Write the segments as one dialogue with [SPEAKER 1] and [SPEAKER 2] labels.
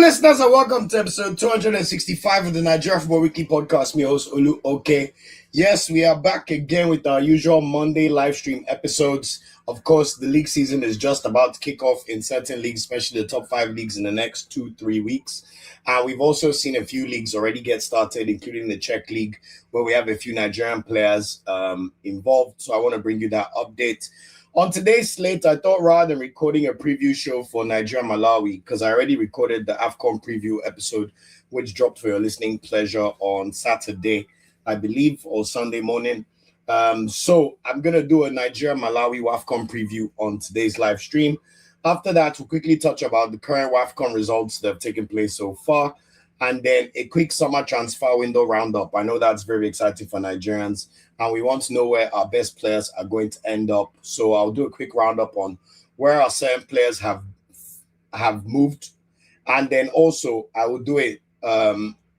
[SPEAKER 1] listeners, and welcome to episode 265 of the Nigeria Football Weekly podcast. Me host Olu. Okay, yes, we are back again with our usual Monday live stream episodes. Of course, the league season is just about to kick off in certain leagues, especially the top 5 leagues in the next 2-3 weeks. And we've also seen a few leagues already get started, including the Czech League, where we have a few Nigerian players involved. So I want to bring you that update. On today's slate, I thought rather than recording a preview show for Nigeria Malawi, because I already recorded the WAFCON preview episode, which dropped for your listening pleasure on Saturday, I believe, or Sunday morning. So I'm going to do a Nigeria Malawi WAFCON preview on today's live stream. After that, we'll quickly touch about the current WAFCON results that have taken place so far, and then a quick summer transfer window roundup. I know that's very exciting for Nigerians, and we want to know where our best players are going to end up. So I'll do a quick roundup on where our certain players have moved, and then also I will do a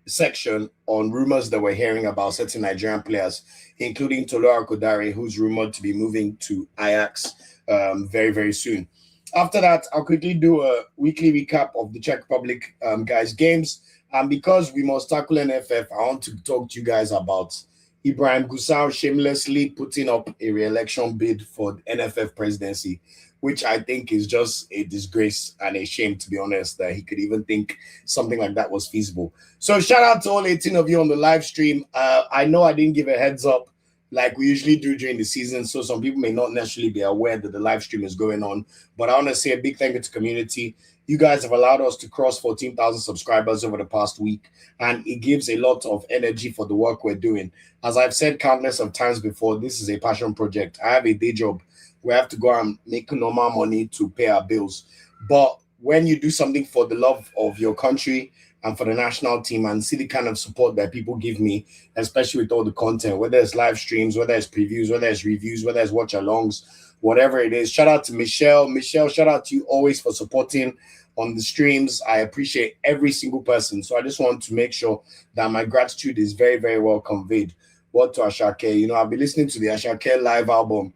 [SPEAKER 1] section on rumors that we're hearing about certain Nigerian players, including Tolu Akodare, who's rumored to be moving to Ajax very, very soon. After that, I'll quickly do a weekly recap of the Czech Republic guys' games. And because we must tackle NFF, I want to talk to you guys about Ibrahim Gusau shamelessly putting up a re-election bid for the NFF presidency, which I think is just a disgrace and a shame, to be honest, that he could even think something like that was feasible. So shout out to all 18 of you on the live stream. I know I didn't give a heads up like we usually do during the season, so some people may not necessarily be aware that the live stream is going on. But I want to say a big thank you to community. You guys have allowed us to cross 14,000 subscribers over the past week, and it gives a lot of energy for the work we're doing. As I've said countless of times before, this is a passion project. I have a day job. We have to go and make normal money to pay our bills. But when you do something for the love of your country and for the national team and see the kind of support that people give me, especially with all the content, whether it's live streams, whether it's previews, whether it's reviews, whether it's watch-alongs, whatever it is. Shout out to Michelle. Michelle, shout out to you always for supporting on the streams. I appreciate every single person. So I just want to make sure that my gratitude is very, very well conveyed. What to Ashake? I've been listening to the Ashake live album.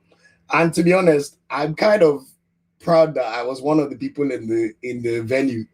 [SPEAKER 1] And to be honest, I'm kind of proud that I was one of the people in the venue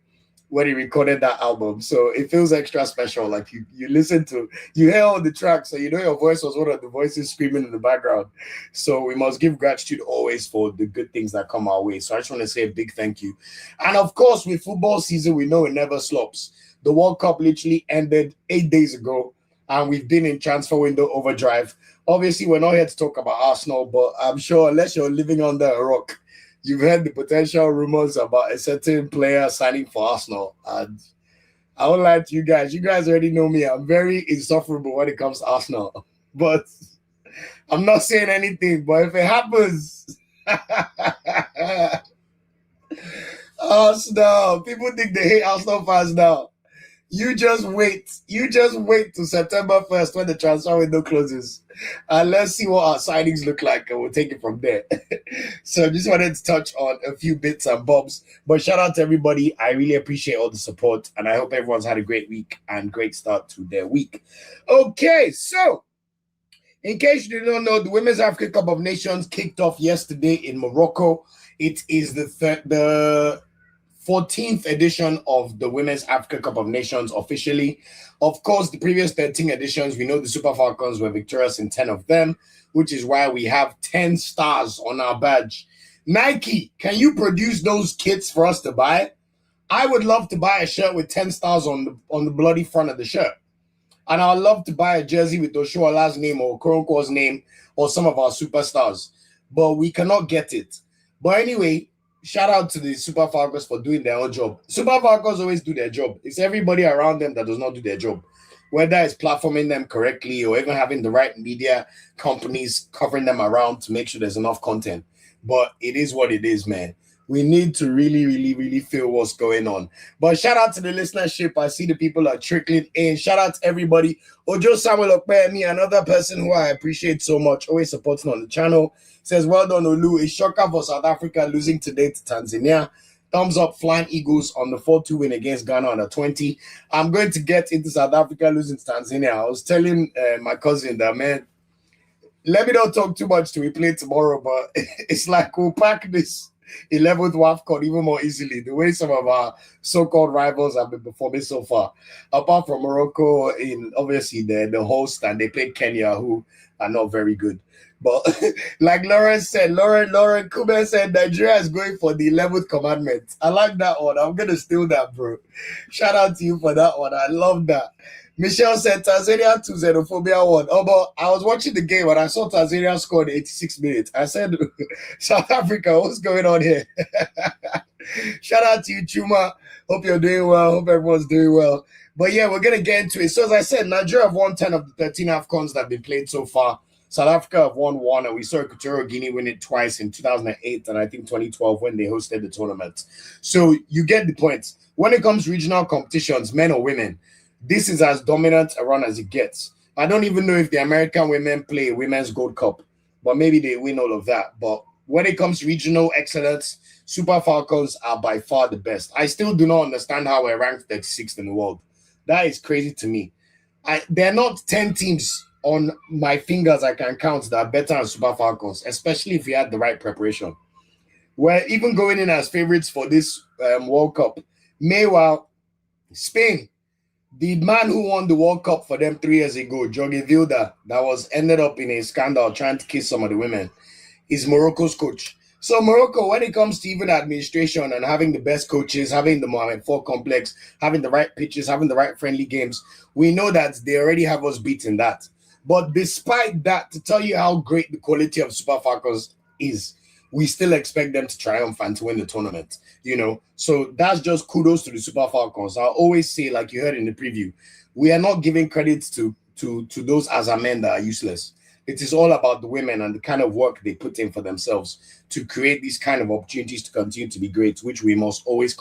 [SPEAKER 1] when he recorded that album. So it feels extra special. Like you listen to, you hear all the tracks, so your voice was one of the voices screaming in the background. So we must give gratitude always for the good things that come our way. So I just want to say a big thank you. And of course, with football season, we know it never stops. The World Cup literally ended 8 days ago, and we've been in transfer window overdrive. Obviously, we're not here to talk about Arsenal, but I'm sure unless you're living under a rock, you've heard the potential rumors about a certain player signing for Arsenal. And I won't lie to you guys. You guys already know me. I'm very insufferable when it comes to Arsenal. But I'm not saying anything. But if it happens, Arsenal, people think they hate Arsenal fans now. You just wait. You just wait till September 1st when the transfer window closes. And let's see what our signings look like, and we'll take it from there. So I just wanted to touch on a few bits and bobs. But shout out to everybody. I really appreciate all the support, and I hope everyone's had a great week and great start to their week. Okay, so in case you don't know, the Women's African Cup of Nations kicked off yesterday in Morocco. It is the 14th edition of the Women's African Cup of Nations officially. Of course, the previous 13 editions, we know the Super Falcons were victorious in 10 of them, which is why we have 10 stars on our badge. Nike, can you produce those kits for us to buy? I would love to buy a shirt with 10 stars on the bloody front of the shirt. And I would love to buy a jersey with Oshuala's name or Koronkwo's name or some of our superstars. But we cannot get it. But anyway, shout out to the Super Falcons for doing their own job. Super Falcons always do their job. It's everybody around them that does not do their job, whether it's platforming them correctly or even having the right media companies covering them around to make sure there's enough content. But it is what it is, man. We need to really, really, really feel what's going on. But shout out to the listenership. I see the people are trickling in. Shout out to everybody. Ojo Samuel Okpemi, another person who I appreciate so much, always supporting on the channel, says, well done, Olu. A shocker for South Africa losing today to Tanzania. Thumbs up, Flying Eagles on the 4-2 win against Ghana under 20. I'm going to get into South Africa losing to Tanzania. I was telling my cousin that, man, let me not talk too much till we play tomorrow, but it's like we'll pack this 11th WAFCON even more easily, the way some of our so-called rivals have been performing so far. Apart from Morocco, in obviously the host, and they played Kenya, who are not very good. But like Lauren said, Lauren Kuben said, Nigeria is going for the 11th commandment. I like that one. I'm going to steal that, bro. Shout out to you for that one. I love that. Michelle said Tanzania 2 xenophobia 1. Oh, but I was watching the game and I saw Tanzania scored 86 minutes. I said, South Africa, what's going on here? Shout out to you, Chuma. Hope you're doing well. Hope everyone's doing well. But yeah, we're going to get into it. So as I said, Nigeria have won 10 of the 13 AFCONs that have been played so far. South Africa have won 1, and we saw Equatorial Guinea win it twice in 2008 and I think 2012 when they hosted the tournament. So you get the point. When it comes to regional competitions, men or women, this is as dominant a run as it gets. I don't even know if the American women play Women's Gold Cup, but maybe they win all of that. But when it comes to regional excellence, Super Falcons are by far the best. I still do not understand how we're ranked 36th in the world. That is crazy to me. There are not 10 teams on my fingers I can count that are better than Super Falcons, especially if we had the right preparation. We're even going in as favorites for this World Cup. Meanwhile, Spain, the man who won the World Cup for them 3 years ago, Jorge Vilda, that was ended up in a scandal trying to kiss some of the women, is Morocco's coach. So Morocco, when it comes to even administration and having the best coaches, having the Mohamed IV complex, having the right pitches, having the right friendly games, we know that they already have us beaten that. But despite that, to tell you how great the quality of Super Falcons is, we still expect them to triumph and to win the tournament, So that's just kudos to the Super Falcons. I'll always say, like you heard in the preview, we are not giving credit to those as men that are useless. It is all about the women and the kind of work they put in for themselves to create these kind of opportunities to continue to be great, which we must always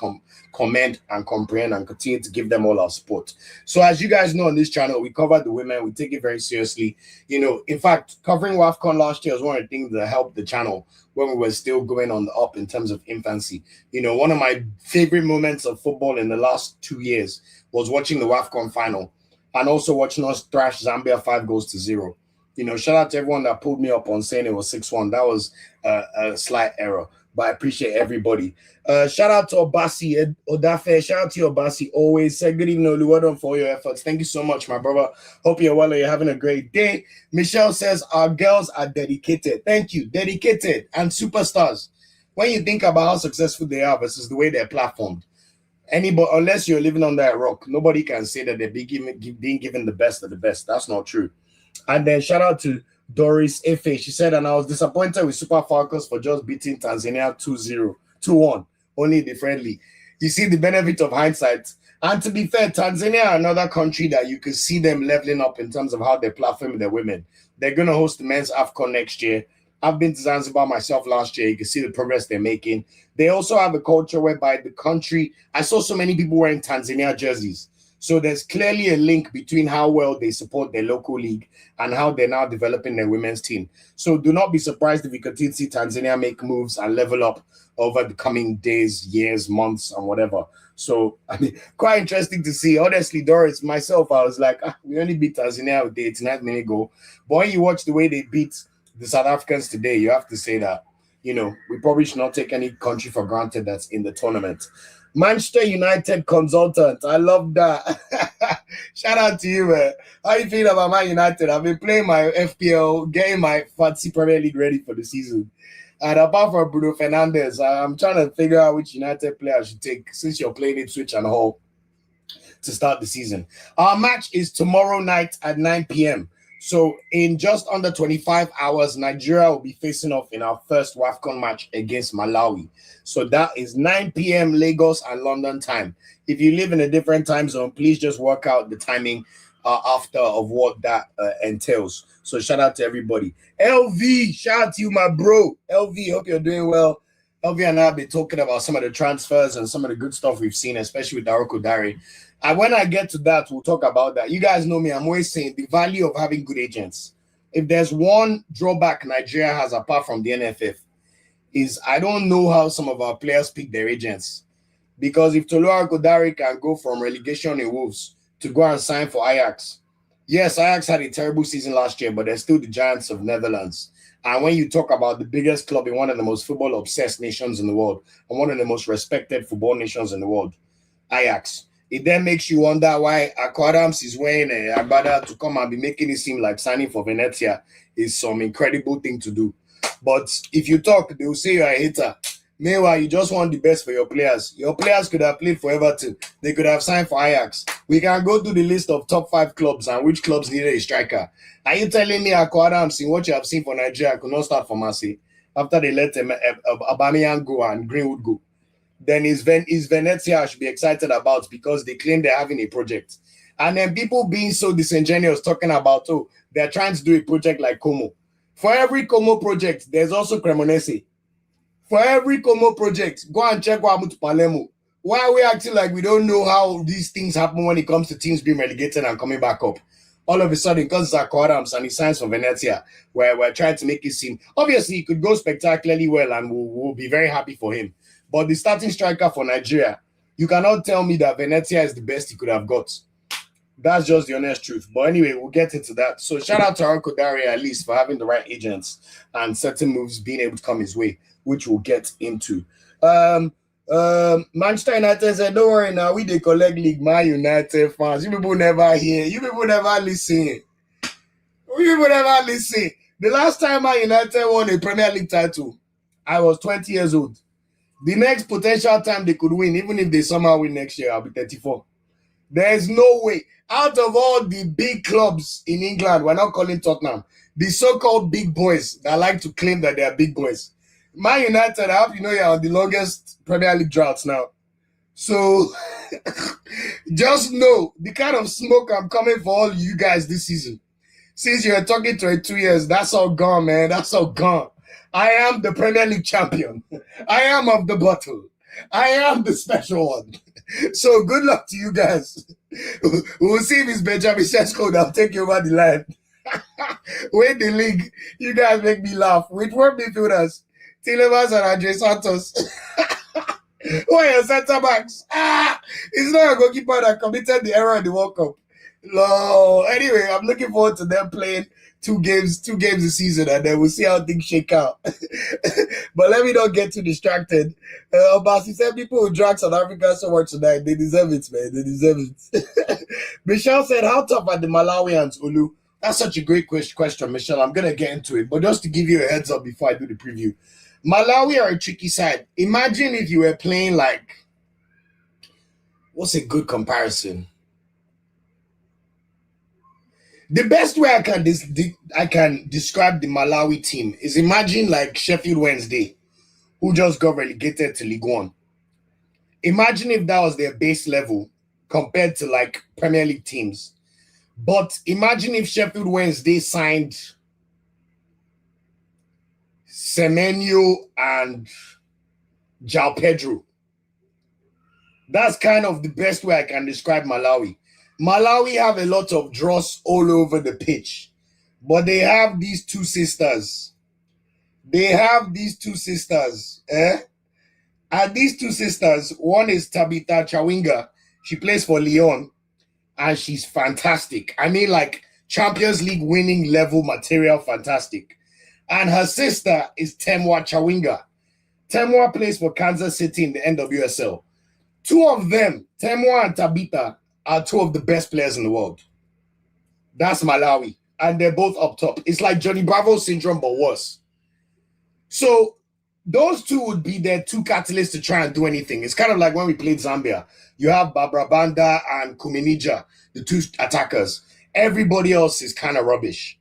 [SPEAKER 1] commend and comprehend and continue to give them all our support. So as you guys know on this channel, we cover the women. We take it very seriously. In fact, covering WAFCON last year was one of the things that helped the channel when we were still going on the up in terms of infancy. One of my favorite moments of football in the last 2 years was watching the WAFCON final and also watching us thrash Zambia 5-0. Shout out to everyone that pulled me up on saying it was 6-1. That was a slight error, but I appreciate everybody. Shout out to Obasi Odafe. Shout out to you, Obasi. Always say good evening, Olu. Well done for all your efforts. Thank you so much, my brother. Hope you're well and you're having a great day. Michelle says our girls are dedicated. Thank you. Dedicated and superstars. When you think about how successful they are versus the way they're platformed, anybody, unless you're living under a rock, nobody can say that they're being given the best of the best. That's not true. And then shout out to Doris Efe. She said, and I was disappointed with Super Falcons for just beating Tanzania 2-1, only the friendly. You see the benefit of hindsight. And to be fair, Tanzania are another country that you can see them leveling up in terms of how they platform their women. They're going to host the men's AFCON next year. I've been to Zanzibar myself last year. You can see the progress they're making. They also have a culture whereby the country, I saw so many people wearing Tanzania jerseys. So there's clearly a link between how well they support their local league and how they're now developing their women's team. So do not be surprised if we continue to see Tanzania make moves and level up over the coming days, years, months, and whatever. So, quite interesting to see. Honestly, Doris, myself, I was like, we only beat Tanzania with the 89th minute goal. But when you watch the way they beat the South Africans today, you have to say that, we probably should not take any country for granted that's in the tournament. Manchester United consultant. I love that. Shout out to you, man. How you feel about Man United? I've been playing my FPL, getting my Fantasy Premier League ready for the season. And apart from Bruno Fernandes, I'm trying to figure out which United player I should take since you're playing Ipswich and Hull to start the season. Our match is tomorrow night at 9 p.m. So in just under 25 hours, Nigeria will be facing off in our first WAFCON match against Malawi. So that is 9 p.m. Lagos and London time. If you live in a different time zone, please just work out the timing after of what that entails. So shout out to everybody. LV, shout out to you, my bro. LV, hope you're doing well. LV and I have been talking about some of the transfers and some of the good stuff we've seen, especially with Daroko Dare. And when I get to that, we'll talk about that. You guys know me. I'm always saying the value of having good agents. If there's one drawback Nigeria has apart from the NFF, is I don't know how some of our players pick their agents. Because if Toluwa Dare can go from relegation in Wolves to go and sign for Ajax. Yes, Ajax had a terrible season last year, but they're still the giants of Netherlands. And when you talk about the biggest club in one of the most football-obsessed nations in the world, and one of the most respected football nations in the world, Ajax, it then makes you wonder why Akko Adams is wearing a agbada to come and be making it seem like signing for Venezia is some incredible thing to do. But if you talk, they will say you're a hater. Meanwhile, you just want the best for your players. Your players could have played for Everton. They could have signed for Ajax. We can go through the list of top 5 clubs and which clubs needed a striker. Are you telling me Akko Adams, in what you have seen for Nigeria, could not start for Marseille after they let Aubameyang go and Greenwood go? Then is Venezia I should be excited about because they claim they're having a project. And then people being so disingenuous talking about, oh, they're trying to do a project like Como. For every Como project, there's also Cremonese. For every Como project, go and check what happened to Palermo. Why are we acting like we don't know how these things happen when it comes to teams being relegated and coming back up? All of a sudden, because it's Akko Adams and he signs for Venezia, where we're trying to make it seem, obviously, it could go spectacularly well and we'll be very happy for him. But the starting striker for Nigeria, you cannot tell me that Venezia is the best he could have got. That's just the honest truth. But anyway, we'll get into that. So shout out to Uncle Daria at least for having the right agents and certain moves being able to come his way, which we'll get into. Manchester United said, don't worry now, we the collect league, Man United fans. You people never hear. You people never listen. You people never listen. The last time Man United won a Premier League title, I was 20 years old. The next potential time they could win, even if they somehow win next year, I'll be 34. There's no way. Out of all the big clubs in England, we're not calling Tottenham, the so-called big boys that like to claim that they are big boys. Man United, I hope you know you're on the longest Premier League droughts now. So, just know the kind of smoke I'm coming for all you guys this season. Since you're talking to 2 years, that's all gone, man. That's all gone. I am the Premier League champion. I am of the bottle. I am the special one. So good luck to you guys. We'll see if it's Benjamin Sesko that'll take you over the line. Win the league. You guys make me laugh. With 4 midfielders, Tillemans and Andre Santos. Who are your centre backs? It's not a goalkeeper that committed the error in the World Cup. No. Anyway, I'm looking forward to them playing two games this season, and then we'll see how things shake out. But let me not get too distracted. Obasi said people who drag South Africa so much tonight, they deserve it, man. They deserve it. Michelle said, how tough are the Malawians, Olu? That's such a great question, Michelle. I'm going to get into it. But just to give you a heads up before I do the preview, Malawi are a tricky side. Imagine if you were playing like, what's a good comparison? The best way I can describe the Malawi team is imagine like Sheffield Wednesday, who just got relegated to League One. Imagine if that was their base level compared to like Premier League teams. But imagine if Sheffield Wednesday signed Semenyo and João Pedro. That's kind of the best way I can describe Malawi. Malawi have a lot of dross all over the pitch, but they have these two sisters. And these two sisters, one is Tabitha Chawinga. She plays for Lyon, and she's fantastic. I mean, like Champions League winning level material, fantastic. And her sister is Temwa Chawinga. Temwa plays for Kansas City in the NWSL. Two of them, Temwa and Tabitha, are two of the best players in the world. That's Malawi. And they're both up top. It's like Johnny Bravo syndrome, but worse. So those two would be their two catalysts to try and do anything. It's kind of like when we played Zambia. You have Barbara Banda and Kuminija, the two attackers. Everybody else is kind of rubbish.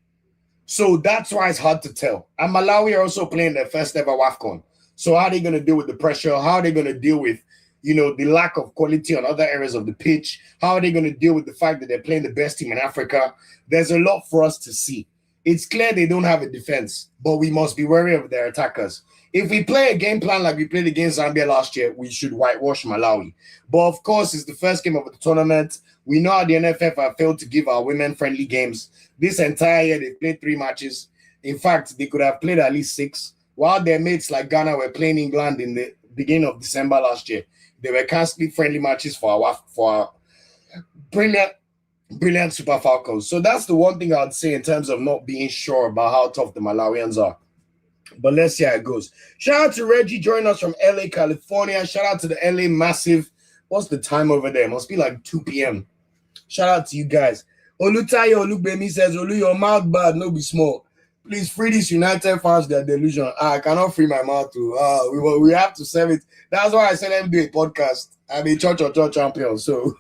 [SPEAKER 1] So that's why it's hard to tell. And Malawi are also playing their first ever WAFCON. So how are they going to deal with the pressure? How are they going to deal with the lack of quality on other areas of the pitch? How are they going to deal with the fact that they're playing the best team in Africa? There's a lot for us to see. It's clear they don't have a defense, but we must be wary of their attackers. If we play a game plan like we played against Zambia last year, we should whitewash Malawi. But of course, it's the first game of the tournament. We know how the NFF have failed to give our women-friendly games. This entire year, they've played 3 matches. In fact, they could have played at least 6. While their mates like Ghana were playing England in the beginning of December last year, they were cancelling friendly matches for our brilliant Super Falcons. So that's the one thing I would say in terms of not being sure about how tough the Malawians are. But let's see how it goes. Shout out to Reggie joining us from LA, California. Shout out to the LA Massive. What's the time over there? Must be like 2 p.m. Shout out to you guys. Olutayo Olubemi says, Olu, your mouth bad, no be small. Please free these United fans their delusion. I cannot free my mouth too. We have to serve it. That's why I said let me do a podcast. I'm a church champion, so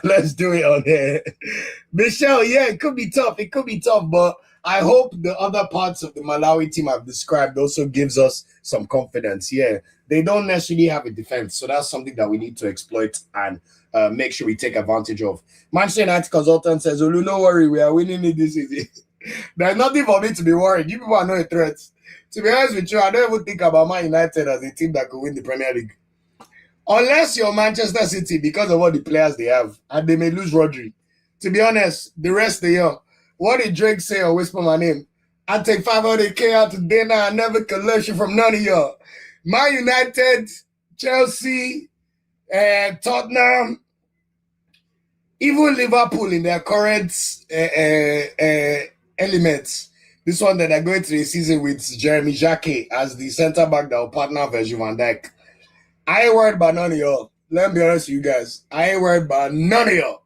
[SPEAKER 1] let's do it on here. Michelle, yeah, it could be tough. It could be tough, but I hope the other parts of the Malawi team I've described also gives us some confidence. Yeah, they don't necessarily have a defense, so that's something that we need to exploit and make sure we take advantage of. Manchester United consultant says, Olu, no worry, we are winning it this season. There's nothing for me to be worried. You people are not a threat. To be honest with you, I don't even think about Man United as a team that could win the Premier League. Unless you're Manchester City because of all the players they have, and they may lose Rodri. To be honest, the rest of the year, what did Drake say or whisper my name? I take 500K out to dinner. I never collection from none of y'all. Man United, Chelsea, Tottenham, even Liverpool in their current elements. This one that are going to the season with Jeremy Jacquet as the centre back that will partner Virgil van Dijk. I ain't worried about none of y'all. Let me be honest with you guys. I ain't worried about none of y'all.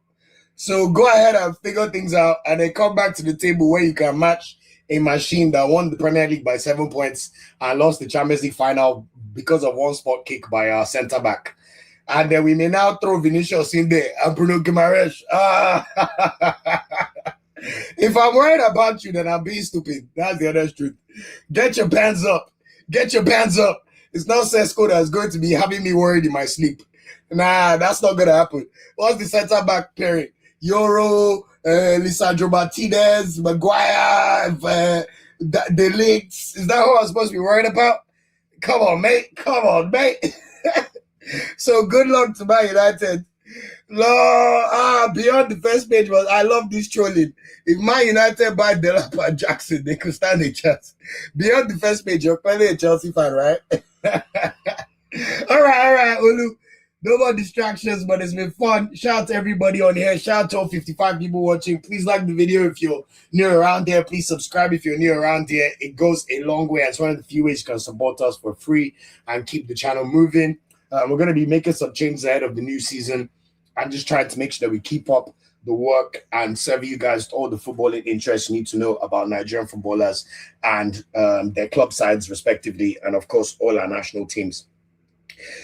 [SPEAKER 1] So go ahead and figure things out and then come back to the table where you can match a machine that won the Premier League by 7 points and lost the Champions League final because of one spot kick by our centre back. And then we may now throw Vinicius in there and Bruno Guimaraes. If I'm worried about you, then I'm being stupid. That's the honest truth. Get your pants up. Get your pants up. It's not Sesko that's going to be having me worried in my sleep. Nah, that's not going to happen. What's the centre-back pairing? Euro, Lisandro Martinez, Maguire, De Ligt. Is that who I'm supposed to be worried about? Come on, mate. Come on, mate. So good luck to Man United. Beyond the first page, but I love this trolling. If Man United buy Delap and Jackson, they could stand a chance. Beyond the first page, you're probably a Chelsea fan, right? All right, Olu. No more distractions, but it's been fun. Shout out to everybody on here. Shout out to all 55 people watching. Please like the video if you're new around here. Please subscribe if you're new around here. It goes a long way. It's one of the few ways you can support us for free and keep the channel moving. We're going to be making some changes ahead of the new season and just trying to make sure that we keep up the work and serve you guys all the footballing interests you need to know about Nigerian footballers and their club sides respectively, and of course all our national teams.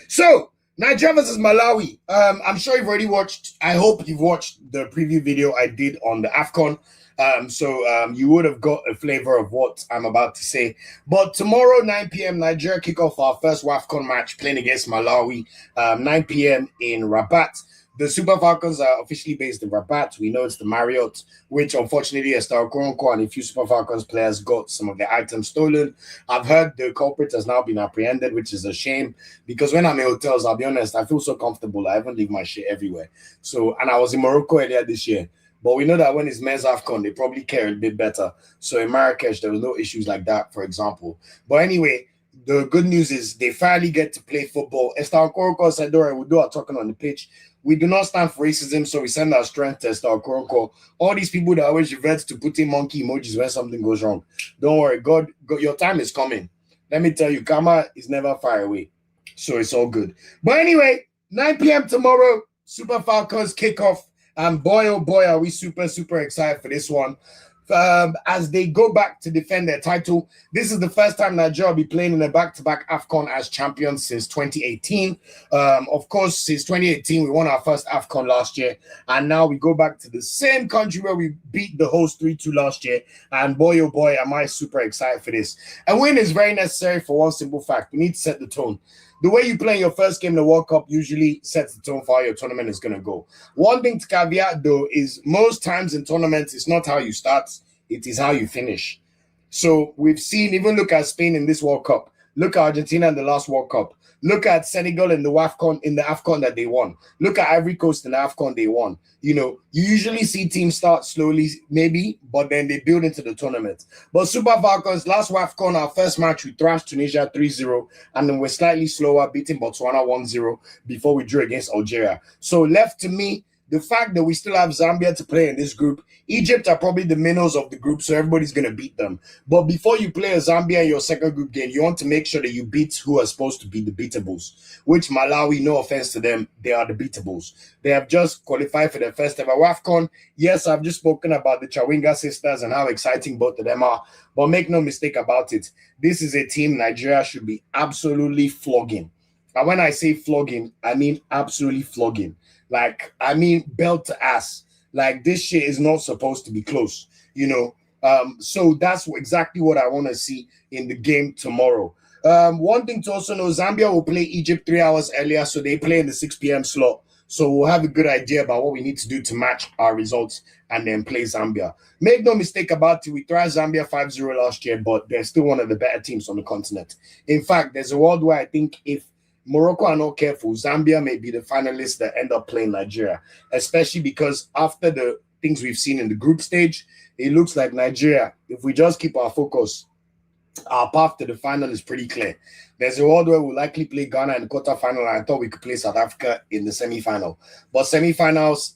[SPEAKER 1] So Nigeria versus Malawi. I'm sure you've already watched. I hope you've watched the preview video I did on the AFCON. So you would have got a flavor of what I'm about to say. But tomorrow, 9 p.m., Nigeria kick off our first WAFCON match playing against Malawi, 9 p.m. in Rabat. The Super Falcons are officially based in Rabat. We know it's the Marriott, which unfortunately Esther Okoronkwo and a few Super Falcons players got some of their items stolen. I've heard the culprit has now been apprehended, which is a shame because when I'm in hotels, I'll be honest, I feel so comfortable. I haven't leave my shit everywhere. And I was in Morocco earlier this year. But we know that when it's men's AFCON, they probably care a bit better. So in Marrakesh, there was no issues like that, for example. But anyway, the good news is they finally get to play football. Esther Okoronkwo said, we do our talking on the pitch. We do not stand for racism, so we send our strength to Esther Okoronkwo. All these people that always revert to putting monkey emojis when something goes wrong. Don't worry, God, your time is coming. Let me tell you, karma is never far away. So it's all good. But anyway, 9 p.m. tomorrow, Super Falcons kickoff. And boy, oh boy, are we super, super excited for this one. As they go back to defend their title. This is the first time Nigeria will be playing in a back-to-back AFCON as champions since 2018. Of course, since 2018, we won our first AFCON last year. And now we go back to the same country where we beat the host 3-2 last year. And boy, oh boy, am I super excited for this. A win is very necessary for one simple fact. We need to set the tone. The way you play in your first game in the World Cup usually sets the tone for how your tournament is going to go. One thing to caveat, though, is most times in tournaments, it's not how you start, it is how you finish. So we've seen, even look at Spain in this World Cup. Look at Argentina in the last World Cup. Look at Senegal in the AFCON that they won. Look at Ivory Coast in the AFCON they won. You know, you usually see teams start slowly, maybe, but then they build into the tournament. But Super Falcons, last WAFCON, our first match, we thrashed Tunisia 3-0, and then we're slightly slower, beating Botswana 1-0 before we drew against Algeria. So left to me, the fact that we still have Zambia to play in this group, Egypt are probably the minnows of the group, so everybody's going to beat them. But before you play a Zambia in your second group game, you want to make sure that you beat who are supposed to be the beatables, which Malawi, no offense to them, they are the beatables. They have just qualified for their first ever WAFCON. Yes, I've just spoken about the Chawinga sisters and how exciting both of them are, but make no mistake about it. This is a team Nigeria should be absolutely flogging. And when I say flogging, I mean absolutely flogging. Like, I mean belt to ass. Like, this shit is not supposed to be close, you know. So that's exactly what I want to see in the game tomorrow. One thing to also know, Zambia will play Egypt 3 hours earlier, so they play in the 6 p.m. slot. So we'll have a good idea about what we need to do to match our results and then play Zambia. Make no mistake about it, we thrashed Zambia 5-0 last year, but they're still one of the better teams on the continent. In fact, there's a world where I think if Morocco are not careful, Zambia may be the finalists that end up playing Nigeria, especially because after the things we've seen in the group stage, it looks like Nigeria, if we just keep our focus, our path to the final is pretty clear. There's a world where we'll likely play Ghana in the quarterfinal, and I thought we could play South Africa in the semi-final. But semi-finals,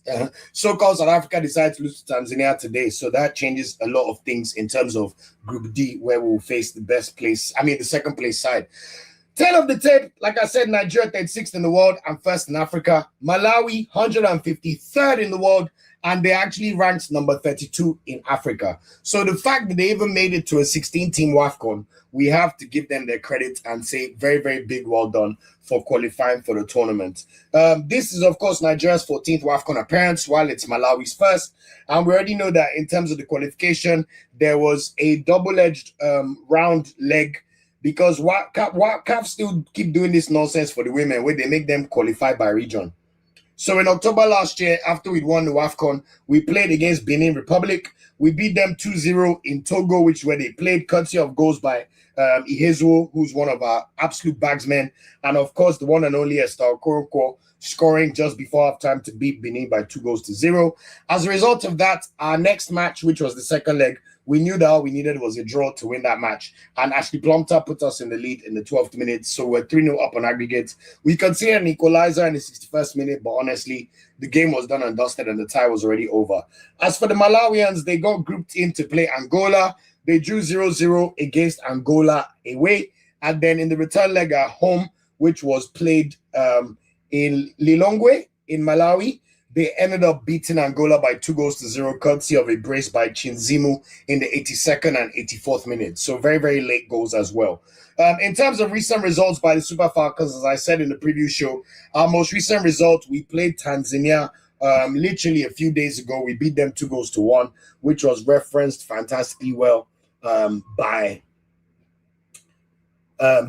[SPEAKER 1] so-called South Africa decided to lose to Tanzania today, so that changes a lot of things in terms of Group D, where we'll face the second place side. Tail of the tape, like I said, Nigeria 36th in the world and first in Africa. Malawi 153rd in the world, and they actually ranked number 32 in Africa. So the fact that they even made it to a 16-team WAFCON, we have to give them their credit and say very, very big well done for qualifying for the tournament. This is, of course, Nigeria's 14th WAFCON appearance, while it's Malawi's first. And we already know that in terms of the qualification, there was a double-edged round leg, because CAF still keep doing this nonsense for the women where they make them qualify by region. So in October last year, after we'd won the WAFCON, we played against Benin Republic. We beat them 2-0 in Togo, which is where they played, courtesy of goals by Ihezuo, who's one of our absolute bagsmen, and of course the one and only Esther Okonkwo, scoring just before halftime to beat Benin by 2-0. As a result of that, our next match, which was the second leg, we knew that all we needed was a draw to win that match. And Ashley Plumter put us in the lead in the 12th minute. So we're 3-0 up on aggregate. We considered an equalizer in the 61st minute, but honestly, the game was done and dusted and the tie was already over. As for the Malawians, they got grouped in to play Angola. They drew 0-0 against Angola away. And then in the return leg at home, which was played in Lilongwe in Malawi, they ended up beating Angola by 2-0, courtesy of a brace by Chinzimu in the 82nd and 84th minute. So very, very late goals as well. In terms of recent results by the Super Falcons, as I said in the preview show, our most recent result, we played Tanzania literally a few days ago. We beat them 2-1, which was referenced fantastically well by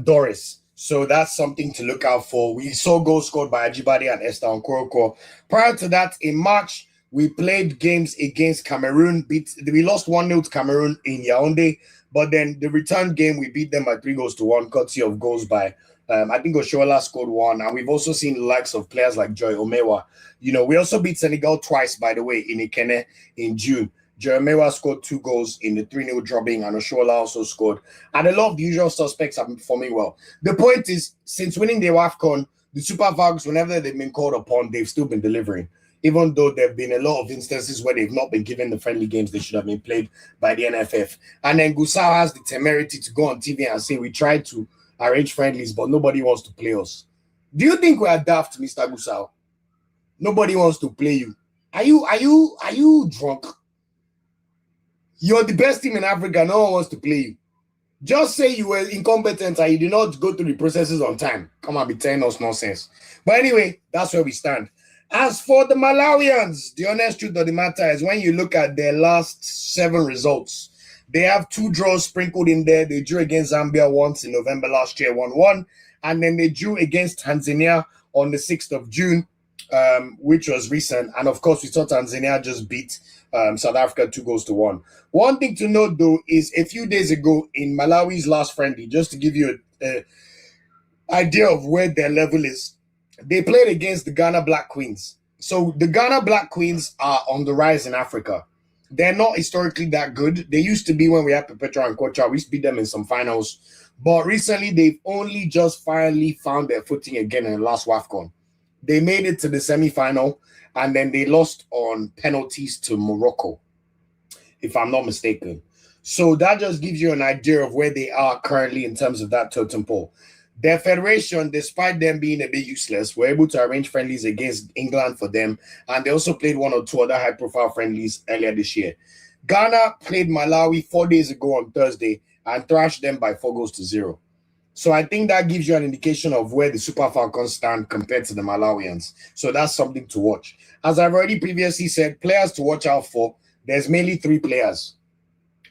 [SPEAKER 1] Doris. So that's something to look out for. We saw goals scored by Ajibade and Esther Okonkwo. Prior to that, in March, we played games against Cameroon. We lost 1-0 to Cameroon in Yaoundé, but then the return game, we beat them by 3-1, courtesy of goals by, I think Oshoala scored one. And we've also seen the likes of players like Joy Omewa. You know, we also beat Senegal twice, by the way, in Ikene in June. Jeremiah scored 2 goals in the 3-0 drubbing, and Oshoala also scored. And a lot of the usual suspects have been performing well. The point is, since winning the WAFCON, the Super Falcons, whenever they've been called upon, they've still been delivering. Even though there have been a lot of instances where they've not been given the friendly games they should have been played by the NFF. And then Gusau has the temerity to go on TV and say, we tried to arrange friendlies, but nobody wants to play us. Do you think we are daft, Mr. Gusau? Nobody wants to play you. Are you drunk? You're the best team in Africa. No one wants to play you. Just say you were incompetent and you did not go through the processes on time. Come on, be telling us nonsense. But anyway, that's where we stand. As for the Malawians, the honest truth of the matter is when you look at their last 7 results, they have 2 draws sprinkled in there. They drew against Zambia once in November last year, 1-1. And then they drew against Tanzania on the 6th of June, which was recent. And of course, we saw Tanzania just beat South Africa 2-1. One thing to note, though, is a few days ago in Malawi's last friendly, just to give you an idea of where their level is, they played against the Ghana Black Queens. So the Ghana Black Queens are on the rise in Africa. They're not historically that good. They used to be when we had Perpetua and Kocha. We used to beat them in some finals. But recently, they've only just finally found their footing again in the last WAFCON. They made it to the semi-final, and then they lost on penalties to Morocco, if I'm not mistaken. So that just gives you an idea of where they are currently in terms of that totem pole. Their federation, despite them being a bit useless, were able to arrange friendlies against England for them, and they also played one or two other high-profile friendlies earlier this year. Ghana played Malawi 4 days ago on Thursday and thrashed them by 4-0. So I think that gives you an indication of where the Super Falcons stand compared to the Malawians. So that's something to watch. As I've already previously said, players to watch out for, there's mainly 3 players.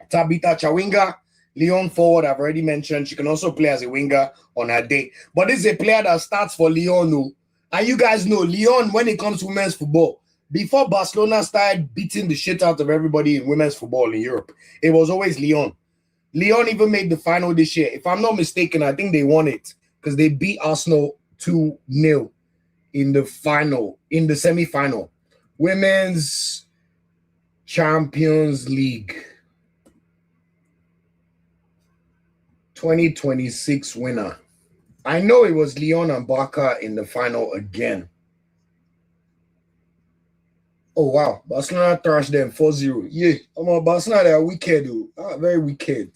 [SPEAKER 1] Tabitha Chawinga, Lyon forward, I've already mentioned. She can also play as a winger on her day. But this is a player that starts for Lyon. And you guys know, Lyon, when it comes to women's football, before Barcelona started beating the shit out of everybody in women's football in Europe, it was always Lyon. Lyon even made the final this year. If I'm not mistaken, I think they won it because they beat Arsenal 2-0 in the semi-final. Women's Champions League 2026 winner. I know it was Lyon and Barca in the final again. Oh, wow. Barcelona thrashed them 4-0. Yeah, Barcelona, they are wicked, though. Very wicked.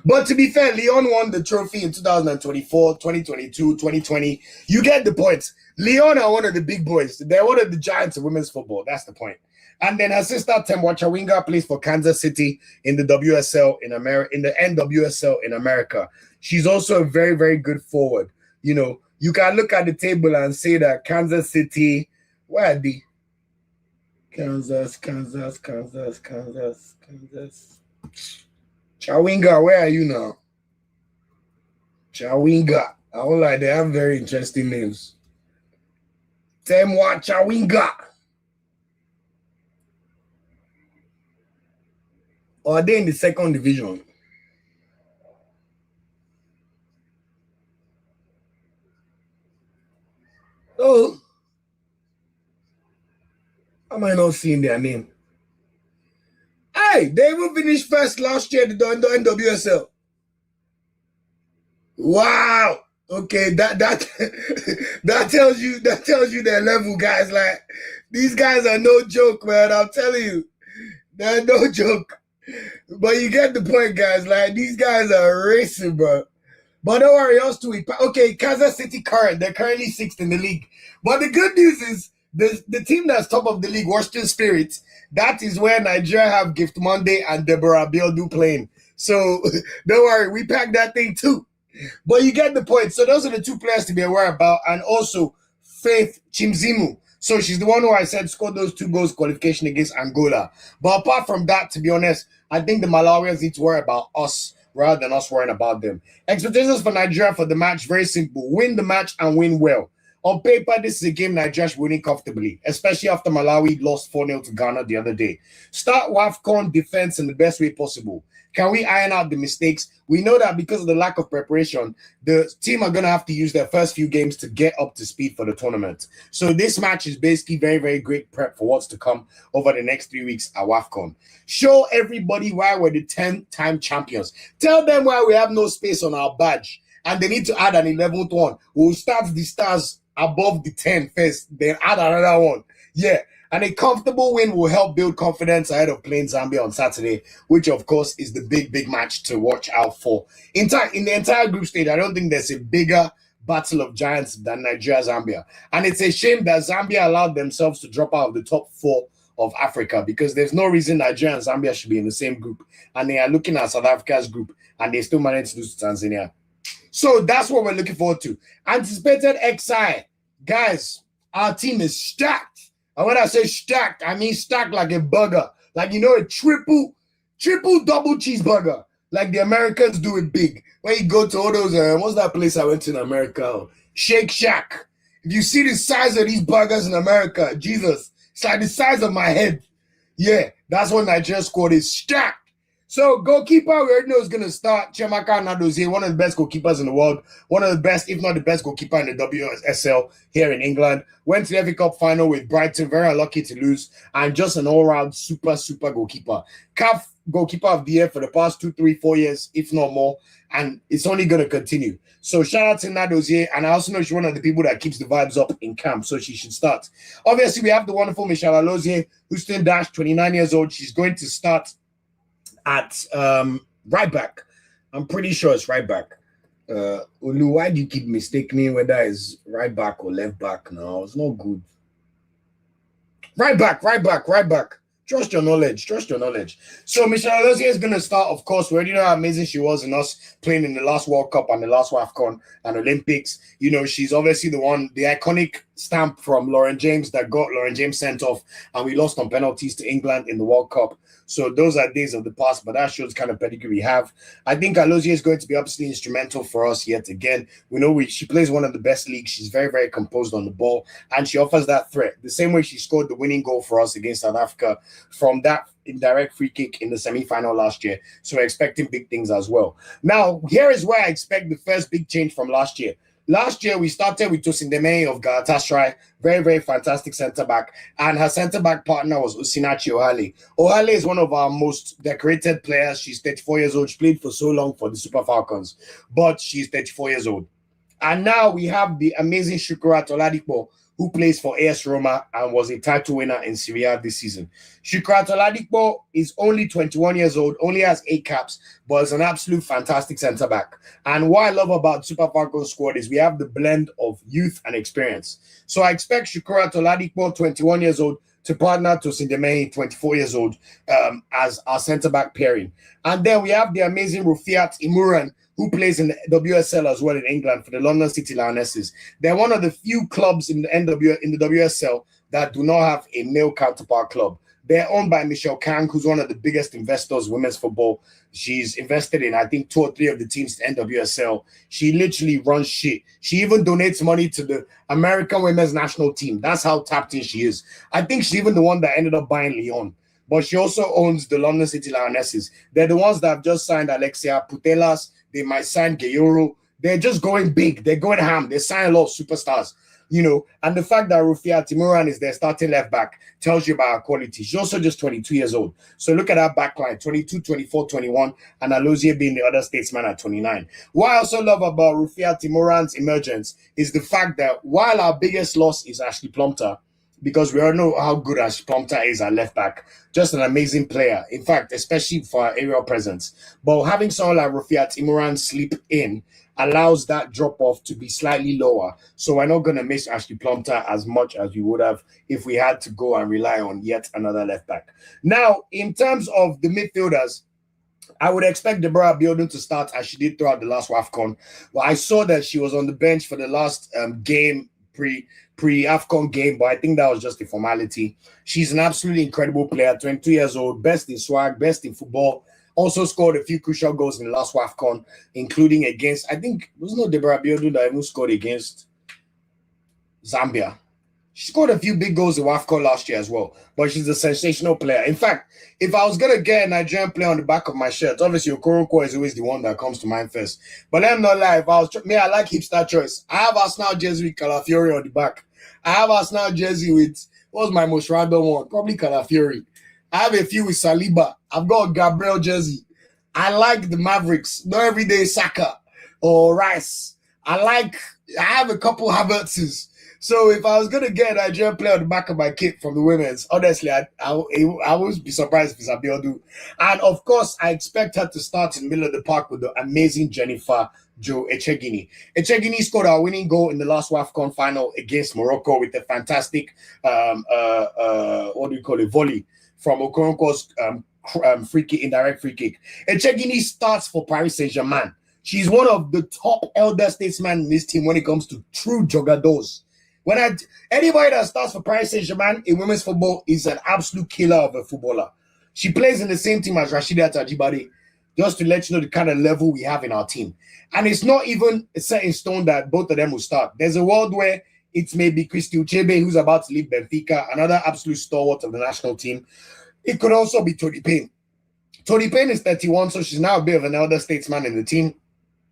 [SPEAKER 1] But to be fair, Lyon won the trophy in 2024, 2022, 2020. You get the point. Lyon are one of the big boys. They're one of the giants of women's football. That's the point. And then her sister, Temwa Chawinga, plays for Kansas City in the WSL in America, in the NWSL in America. She's also a very, very good forward. You know, you can look at the table and say that Kansas City, where are they? Kansas. Chawinga, where are you now? Chawinga. I won't lie, they have very interesting names. Temwa Chawinga. Or are they in the second division? Oh, am I not seeing their name? Hey, they even finished first last year in the NWSL. Wow. Okay, that that tells you their level, guys. Like, these guys are no joke, man. I'm telling you, they're no joke. But you get the point, guys. Like, these guys are racing, bro. But don't worry, us too. Okay, Kansas City they're currently 6th in the league. But the good news is the team that's top of the league, Washington Spirit, that is where Nigeria have Gift Monday and Deborah Abiodun playing. So don't worry, we packed that thing too. But you get the point. So those are the 2 players to be aware about. And also Faith Chimzimu. So she's the one who I said scored those 2 goals qualification against Angola. But apart from that, to be honest, I think the Malawians need to worry about us rather than us worrying about them. Expectations for Nigeria for the match, very simple. Win the match and win well. On paper, this is a game Nigeria should win comfortably, especially after Malawi lost 4-0 to Ghana the other day. Start WAFCON defense in the best way possible. Can we iron out the mistakes? We know that because of the lack of preparation, the team are going to have to use their first few games to get up to speed for the tournament. So this match is basically very, very great prep for what's to come over the next 3 weeks at WAFCON. Show everybody why we're the 10-time champions. Tell them why we have no space on our badge and they need to add an 11th one. We'll start the stars above the 10 first, then add another one. Yeah. And a comfortable win will help build confidence ahead of playing Zambia on Saturday, which, of course, is the big, big match to watch out for. In the entire group stage, I don't think there's a bigger battle of giants than Nigeria-Zambia. And it's a shame that Zambia allowed themselves to drop out of the top 4 of Africa because there's no reason Nigeria and Zambia should be in the same group. And they are looking at South Africa's group, and they still managed to lose to Tanzania. So that's what we're looking forward to. Anticipated XI. Guys, our team is stacked. And when I say stacked, I mean stacked like a burger. Like, you know, a triple double cheeseburger. Like the Americans do it big. When you go to all those, what's that place I went to in America? Shake Shack. If you see the size of these burgers in America, Jesus, it's like the size of my head. Yeah, that's what Nigeria's squad is, stacked. So goalkeeper, we already know is going to start. Chiamaka Nnadozie, one of the best goalkeepers in the world, one of the best, if not the best goalkeeper in the WSL here in England. Went to the FA Cup final with Brighton, very unlucky to lose, and just an all-round super goalkeeper. CAF goalkeeper of the year for the past 2, 3, 4 years, if not more, and it's only going to continue. So shout out to Nnadozie, and I also know she's one of the people that keeps the vibes up in camp, so she should start. Obviously, we have the wonderful Michelle Alozie, Houston Dash, 29 years old. She's going to start at right back. I'm pretty sure it's right back. Olu, why do you keep mistaking whether it's right back or left back? No, it's not good. Right back. Trust your knowledge. So Michelle Alozie is going to start, of course. We already know how amazing she was in us playing in the last World Cup and the last WAFCON and Olympics. You know, she's obviously the iconic stamp from Lauren James that got Lauren James sent off, and we lost on penalties to England in the World Cup. So those are days of the past, but that shows kind of pedigree we have. I think Alozie is going to be absolutely instrumental for us yet again. We know she plays one of the best leagues. She's very, very composed on the ball, and she offers that threat. The same way she scored the winning goal for us against South Africa from that indirect free kick in the semi-final last year. So we're expecting big things as well. Now, here is where I expect the first big change from last year. Last year, we started with Tosin Demey of Galatasaray, very, very fantastic centre-back, and her centre-back partner was Usinachi Ohale. Ohale is one of our most decorated players. She's 34 years old. She played for so long for the Super Falcons, but she's 34 years old. And now we have the amazing Chukwueze Oladipo, who plays for AS Roma and was a title winner in Serie A this season. Chukwueze Oladipo is only 21 years old, only has 8 caps, but is an absolute fantastic centre-back. And what I love about Super Falcons squad is we have the blend of youth and experience. So I expect Chukwueze Oladipo, 21 years old, to partner Tosin Demey, 24 years old, as our centre-back pairing. And then we have the amazing Rufiat Imuran, who plays in the WSL as well in England for the London City Lionesses. They're one of the few clubs in the WSL that do not have a male counterpart club. They're owned by Michelle Kang, who's one of the biggest investors in women's football. She's invested in, I think, 2 or 3 of the teams in NWSL. She literally runs shit. She even donates money to the American women's national team. That's how tapped in she is. I think she's even the one that ended up buying Lyon. But she also owns the London City Lionesses. They're the ones that have just signed Alexia Putellas. They might sign Gayoro. They're just going big. They're going ham. They sign a lot of superstars, you know. And the fact that Rufiat Imuran is their starting left back tells you about her quality. She's also just 22 years old. So look at that back line, 22, 24, 21, and Alozie being the other statesman at 29. What I also love about Rufiat Imuran's emergence is the fact that while our biggest loss is Ashley Plumpter, because we all know how good Ashley Plumpter is at left back, just an amazing player. In fact, especially for our aerial presence. But having someone like Rufiat Imuran slip in allows that drop-off to be slightly lower. So we're not going to miss Ashley Plumpter as much as we would have if we had to go and rely on yet another left back. Now, in terms of the midfielders, I would expect Deborah Abiodun to start as she did throughout the last WAFCON. Well, I saw that she was on the bench for the last game pre-AFCON game, but I think that was just a formality. She's an absolutely incredible player, 22 years old, best in swag, best in football. Also scored a few crucial goals in the last WAFCON, including against, I think, it was not Deborah Abiodun that even scored against Zambia. She scored a few big goals in WAFCON last year as well, but she's a sensational player. In fact, if I was going to get a Nigerian player on the back of my shirt, obviously Okoronkwo is always the one that comes to mind first. But let me not lie, if I was I like hipster choice. I have Arsenal jersey with Calafiori on the back. I have Arsenal jersey with, what's my most random one? Probably Calafiori. I have a few with Saliba. I've got a Gabriel jersey. I like the Mavericks. Not everyday Saka or Rice. I have a couple Havertzes. So if I was going to get a Nigerian player on the back of my kit from the women's, honestly, I wouldn't be surprised if it's Abiodun. And of course, I expect her to start in the middle of the park with the amazing Jennifer Jo Echegini. Echegini scored our winning goal in the last WAFCON final against Morocco with a fantastic, volley from Okoronkwo's indirect free kick. Echegini starts for Paris Saint-Germain. She's one of the top elder statesmen in this team when it comes to true jogadors. Anybody that starts for Paris Saint-Germain in women's football is an absolute killer of a footballer. She plays in the same team as Rashidat Ajibade, just to let you know the kind of level we have in our team. And it's not even set in stone that both of them will start. There's a world where it may be Christy Uchebe, who's about to leave Benfica, another absolute stalwart of the national team. It could also be Tony Payne. Tony Payne is 31, so she's now a bit of an elder statesman in the team.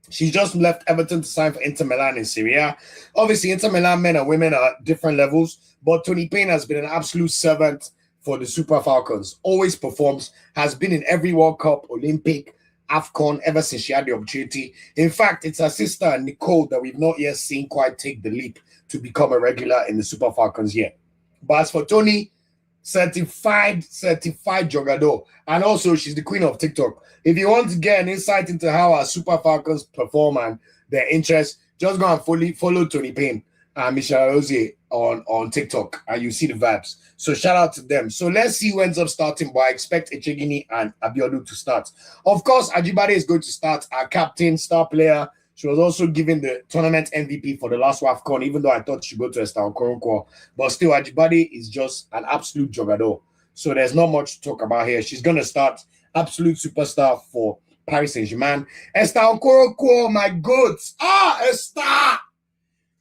[SPEAKER 1] She's just left Everton to sign for Inter Milan in Serie A. Obviously, Inter Milan men and women are at different levels, but Tony Payne has been an absolute servant for the Super Falcons. Always performs, has been in every World Cup, Olympic, WAFCON ever since she had the opportunity. In fact, it's her sister, Nicole, that we've not yet seen quite take the leap to become a regular in the Super Falcons yet. But as for Tony, certified jogador. And also, she's the queen of TikTok. If you want to get an insight into how our Super Falcons perform and their interests, just go and follow Tony Payne and Michelle Rosier on TikTok, and you see the vibes. So shout out to them. So let's see who ends up starting, but I expect Echegini and Abiodun to start. Of course, Ajibade is going to start, our captain, star player. She was also given the tournament MVP for the last WAFCON, even though I thought she'd go to Esther Okoronkwo. But still, Ajibade is just an absolute jogador. So there's not much to talk about here. She's going to start, absolute superstar for Paris Saint-Germain. Esther Okoronkwo, my goats. Esther!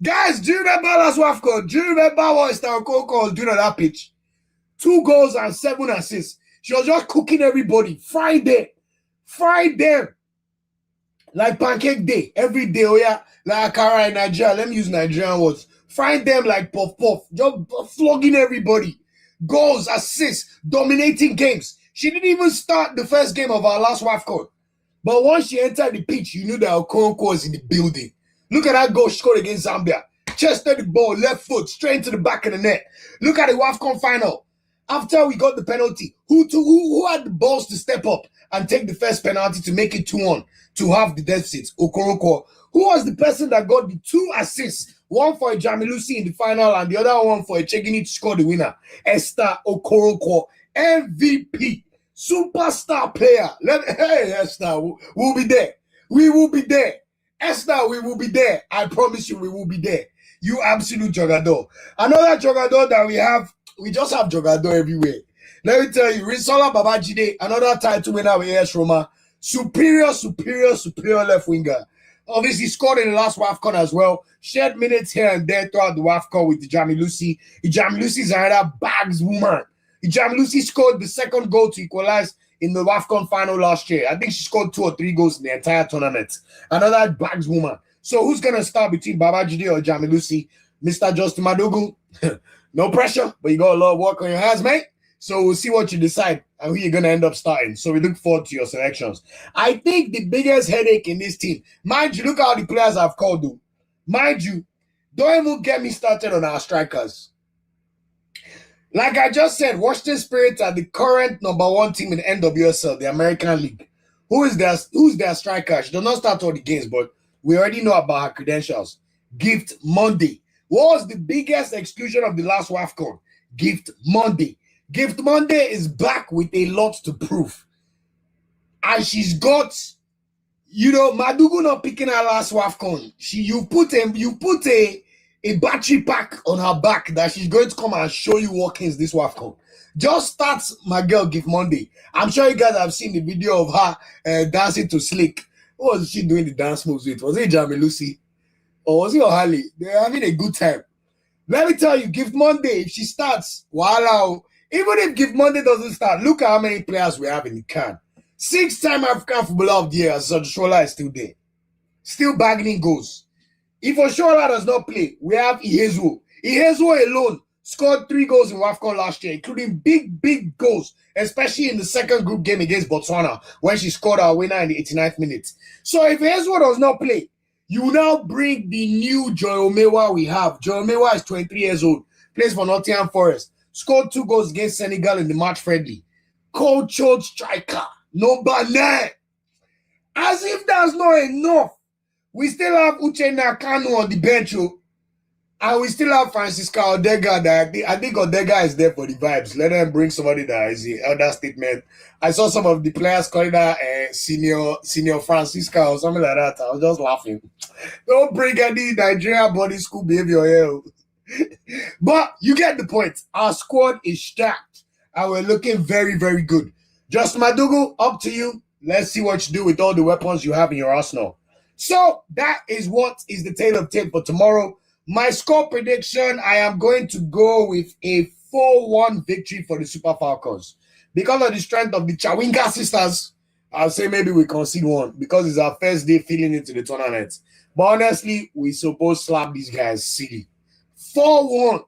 [SPEAKER 1] Guys, do you remember last WAFCON? Do you remember what Esther Okoronkwo was doing on that pitch? 2 goals and 7 assists. She was just cooking everybody. Frying them. Like pancake day, every day, oh yeah, like Akara in Nigeria. Let me use Nigerian words. Find them like puff, just flogging everybody. Goals, assists, dominating games. She didn't even start the first game of our last WAFCON. But once she entered the pitch, you knew that Okoronkwo was in the building. Look at that goal she scored against Zambia. Chested the ball, left foot, straight into the back of the net. Look at the WAFCON final. After we got the penalty, who had the balls to step up and take the first penalty to make it 2-1? To have the deficit, Okoronkwo. Who was the person that got the 2 assists? One for Jamilusi in the final and the other one for Echegini to score the winner. Esther Okoronkwo, MVP, superstar player. Hey, Esther, we'll be there. We will be there. Esther, we will be there. I promise you, we will be there. You absolute jogador. Another jogador that we have, we just have jogador everywhere. Let me tell you, Risola Babajide, another title winner with AS Roma. Superior left winger. Obviously scored in the last WAFCON as well. Shared minutes here and there throughout the WAFCON with Jamilusi. Jamilusi is another bags woman. Jamilusi scored the second goal to equalize in the WAFCON final last year. I think she scored 2 or 3 goals in the entire tournament. Another bags woman. So who's going to start between Babajide or Jamilusi? Mr. Justin Madugu. No pressure, but you got a lot of work on your hands, mate. So we'll see what you decide and who you're going to end up starting. So we look forward to your selections. I think the biggest headache in this team, mind you, look how the players I've called, though. Mind you, don't even get me started on our strikers. Like I just said, Washington Spirit are the current #1 team in the NWSL, the American League. Who's their striker? She does not start all the games, but we already know about her credentials. Gift Monday. What was the biggest exclusion of the last WAFCON? Gift Monday. Gift Monday is back with a lot to prove. And she's got, Madugu not picking her last WAFCON. You put a battery pack on her back that she's going to come and show you workings this WAFCON. Just start my girl Gift Monday. I'm sure you guys have seen the video of her dancing to Slick. What was she doing the dance moves with? Was it Jamilusi? Or was it Ohali? They're having a good time. Let me tell you, Gift Monday, if she starts, wow. Even if Gift Monday doesn't start, look at how many players we have in the can. 6-time African Footballer of the Year, Oshoala is still there. Still bagging goals. If Oshoala does not play, we have Ihezuo. Ihezuo alone scored 3 goals in WAFCON last year, including big goals, especially in the second group game against Botswana, when she scored our winner in the 89th minute. So if Ihezuo does not play, you now bring the new Joy Omewa we have. Joy Omewa is 23 years old, plays for Nottingham Forest. Scored 2 goals against Senegal in the match friendly. Cultured striker, number 9. As if that's not enough, we still have Uchenna Kanu on the bench, and we still have Francisca Odega. I think Odega is there for the vibes. Let them bring somebody that is the elder statement. I saw some of the players calling her Senior Francisca or something like that. I was just laughing. Don't bring any Nigerian body school behavior here. But you get the point. Our squad is stacked and we're looking very, very good. Just Madugu, up to you. Let's see what you do with all the weapons you have in your arsenal. So that is what is the tale of tape for tomorrow. My score prediction, I am going to go with a 4-1 victory for the Super Falcons. Because of the strength of the Chawinga sisters, I'll say maybe we concede one because it's our first day feeling into the tournament. But honestly, we supposed to slap these guys silly. 4-1.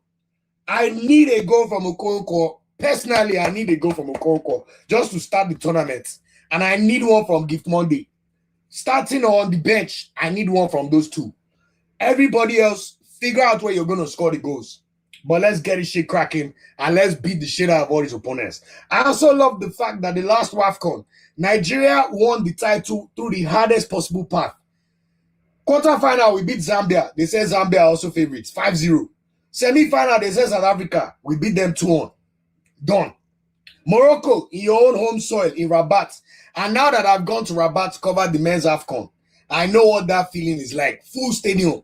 [SPEAKER 1] I need a goal from Okonkwo. Personally, I need a goal from Okonkwo just to start the tournament. And I need one from Gift Monday. Starting on the bench, I need one from those two. Everybody else, figure out where you're going to score the goals. But let's get this shit cracking and let's beat the shit out of all these opponents. I also love the fact that the last WAFCON, Nigeria won the title through the hardest possible path. Quarter-final, we beat Zambia. They say Zambia are also favorites, 5-0. Semi-final, they say South Africa. We beat them 2-1. Done. Morocco, in your own home soil, in Rabat. And now that I've gone to Rabat to cover the men's AFCON, I know what that feeling is like. Full stadium.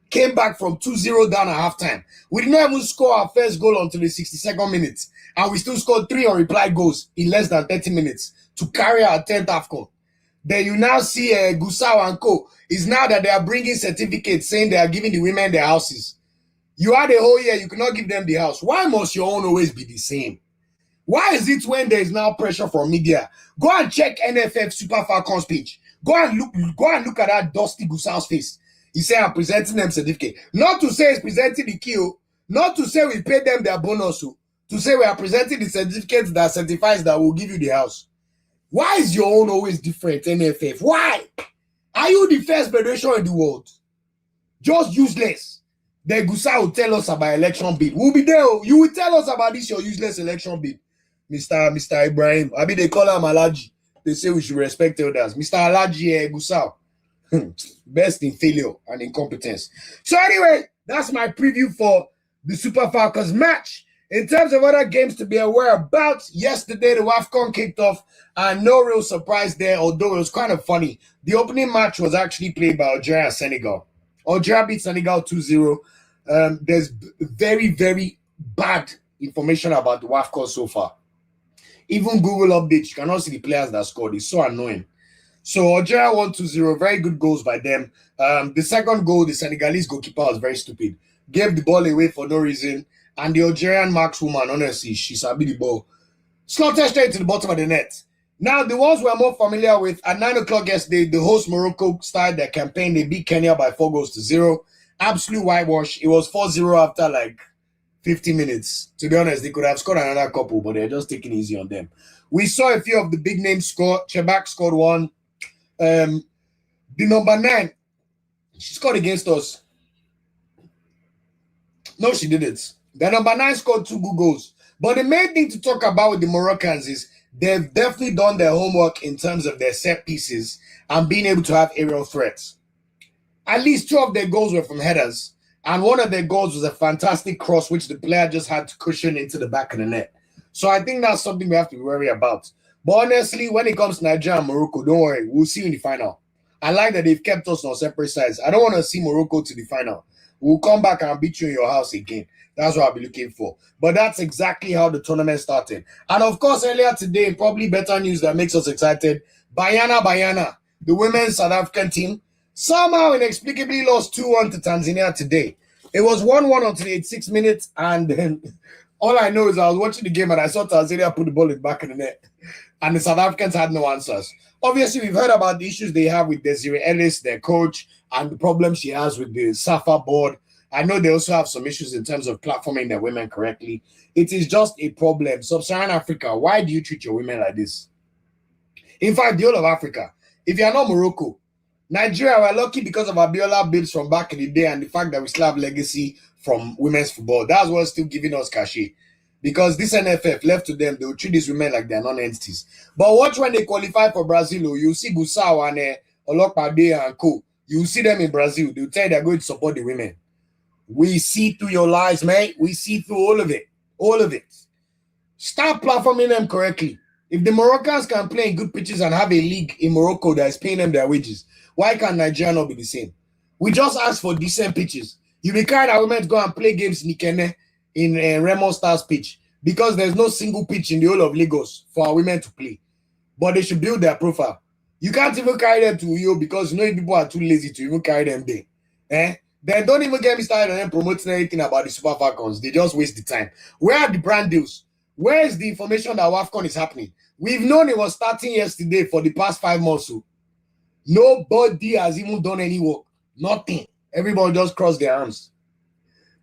[SPEAKER 1] Came back from 2-0 down at halftime. We did not even score our first goal until the 62nd minute. And we still scored 3 unreplied goals in less than 30 minutes to carry our 10th AFCON. Then you now see Gusau and co. Is now that they are bringing certificates saying they are giving the women their houses. You had a whole year, you cannot give them the house. Why must your own always be the same? Why is it when there is now pressure from media? Go and check NFF Super Falcons page. Go and look at that dusty Gusau's face. He said, I'm presenting them certificate. Not to say he's presenting the key. Not to say we paid them their bonus. To say we are presenting the certificate that certifies that we'll give you the house. Why is your own always different, NFF? Why? Are you the first federation in the world? Just useless. Then Gusau will tell us about election bid. We'll be there. You will tell us about this, your useless election bid. Mr. Ibrahim. I mean, they call him Alaji. They say we should respect elders. Mr. Alaji Gusau. Best in failure and incompetence. So anyway, that's my preview for the Super Falcons match. In terms of other games to be aware about, yesterday the WAFCON kicked off and no real surprise there, although it was kind of funny. The opening match was actually played by Algeria and Senegal. Algeria beat Senegal 2-0. There's very, very bad information about the WAFCON so far. Even Google updates, you cannot see the players that scored. It's so annoying. So Algeria won 2-0. Very good goals by them. The second goal, the Senegalese goalkeeper was very stupid. Gave the ball away for no reason. And the Algerian markswoman, honestly, she sabi the ball. Slotted straight to the bottom of the net. Now, the ones we're more familiar with, at 9 o'clock yesterday, the host Morocco started their campaign. They beat Kenya by 4-0. Absolute whitewash. It was 4-0 after like 50 minutes. To be honest, they could have scored another couple, but they're just taking it easy on them. We saw a few of the big names score. Chibuike scored one. The number 9, she scored against us. No, she didn't. The number 9 scored 2 good goals. But the main thing to talk about with the Moroccans is they've definitely done their homework in terms of their set pieces and being able to have aerial threats. At least 2 of their goals were from headers. And one of their goals was a fantastic cross, which the player just had to cushion into the back of the net. So I think that's something we have to be worried about. But honestly, when it comes to Nigeria and Morocco, don't worry. We'll see you in the final. I like that they've kept us on separate sides. I don't want to see Morocco to the final. We'll come back and beat you in your house again. That's what I'll be looking for. But that's exactly how the tournament started. And of course, earlier today, probably better news that makes us excited. Bayana, the women's South African team, somehow inexplicably lost 2-1 to Tanzania today. It was 1-1 until 86 minutes. And then all I know is I was watching the game and I saw Tanzania put the ball in the back of the net. And the South Africans had no answers. Obviously, we've heard about the issues they have with Desiree Ellis, their coach, and the problem she has with the SAFA board. I know they also have some issues in terms of platforming their women correctly. It is just a problem. Sub-Saharan Africa, why do you treat your women like this? In fact, the whole of Africa. If you are not Morocco, Nigeria, we're lucky because of Abiola bids from back in the day and the fact that we still have legacy from women's football. That's what's still giving us cachet. Because this NFF, left to them, they will treat these women like they're non-entities. But watch when they qualify for Brazil, you'll see Gusau and Olokpade and co. You'll see them in Brazil. They'll tell you they're going to support the women. We see through your lies, mate. We see through all of it. All of it. Start platforming them correctly. If the Moroccans can play in good pitches and have a league in Morocco that is paying them their wages, why can't Nigeria not be the same? We just ask for decent pitches. You be kind of women to go and play games in Ikene, in Remo Stars pitch, because there's no single pitch in the whole of Lagos for our women to play. But they should build their profile. You can't even carry them to Uyo because you know people are too lazy to even carry them there. Then don't even get me started on them promoting anything about the Super Falcons. They just waste the time. Where are the brand deals? Where is the information that WAFCON is happening? We've known it was starting yesterday for the past 5 months. So nobody has even done any work. Nothing. Everybody just crossed their arms.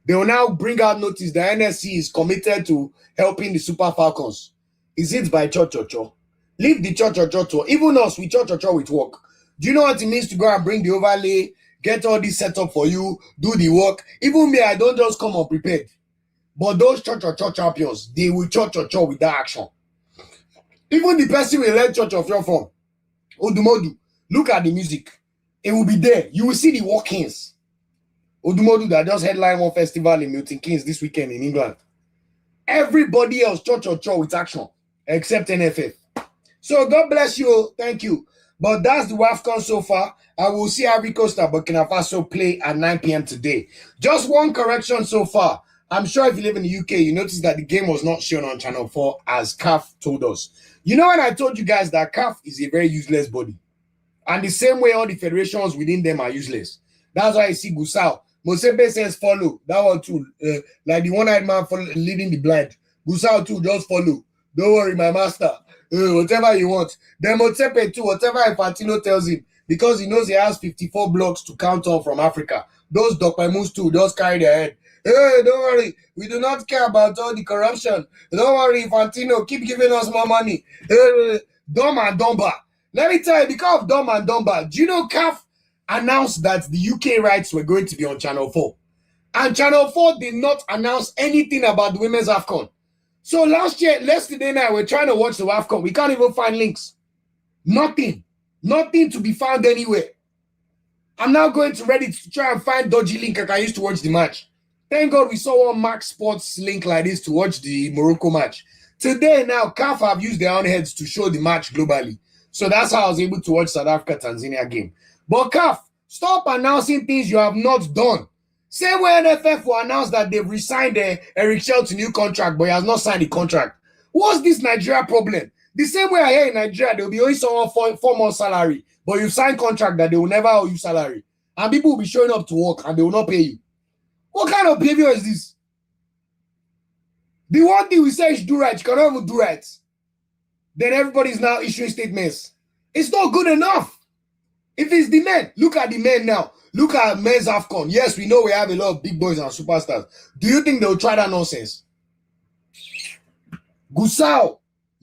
[SPEAKER 1] They will now bring out notice that NSC is committed to helping the Super Falcons. Is it by cho-cho-cho? Leave the cho-cho-cho. Even us, we cho-cho-cho with work. Do you know what it means to go and bring the overlay, get all this set up for you, do the work? Even me, I don't just come unprepared. But those cho-cho-cho champions, they will cho-cho-cho with that action. Even the person we learn cho-cho-cho from, Odumodu, look at the music. It will be there. You will see the walk-ins. Odumodu that just headlined one festival in Milton Keynes this weekend in England. Everybody else cho-cho-cho with action, except NFF. So God bless you. Thank you. But that's the WAFCON so far. I will see Ivory Coast and Burkina Faso play at 9 p.m. today. Just one correction so far. I'm sure if you live in the UK, you notice that the game was not shown on Channel 4 as CAF told us. You know when I told you guys that CAF is a very useless body. And the same way all the federations within them are useless. That's why you see Gusau. Mosepe says follow. That one too. Like the one-eyed man leading the blind. Gusau too, just follow. Don't worry, my master. Whatever you want. Then Mosepe too, whatever Infantino tells him. Because he knows he has 54 blocks to count on from Africa. Those Dokpemus too, just carry their head. Hey, don't worry. We do not care about all the corruption. Don't worry, Infantino. Keep giving us more money. Dom and Domba. Let me tell you, because of Dom and Domba, do you know CAF announced that the UK rights were going to be on Channel 4. And Channel 4 did not announce anything about the women's AFCON. So yesterday night, we're trying to watch the WAFCON. We can't even find links. Nothing. Nothing to be found anywhere. I'm now going to Reddit to try and find dodgy link I can use to watch the match. Thank God we saw one Max Sports link like this to watch the Morocco match. Today now, CAF have used their own heads to show the match globally. So that's how I was able to watch South Africa-Tanzania game. But CAF, stop announcing things you have not done. Same way NFF will announce that they've resigned Eric Shell to new contract, but he has not signed the contract. What's this Nigeria problem? The same way I hear in Nigeria, they'll be owing someone 4 months salary, but you sign contract that they will never owe you salary. And people will be showing up to work and they will not pay you. What kind of behavior is this? The one thing we say is do right, you cannot even do right. Then everybody's now issuing statements. It's not good enough. If it's the men, look at the men now. Look at men's AFCON. Yes, we know we have a lot of big boys and superstars. Do you think they'll try that nonsense? Gusau,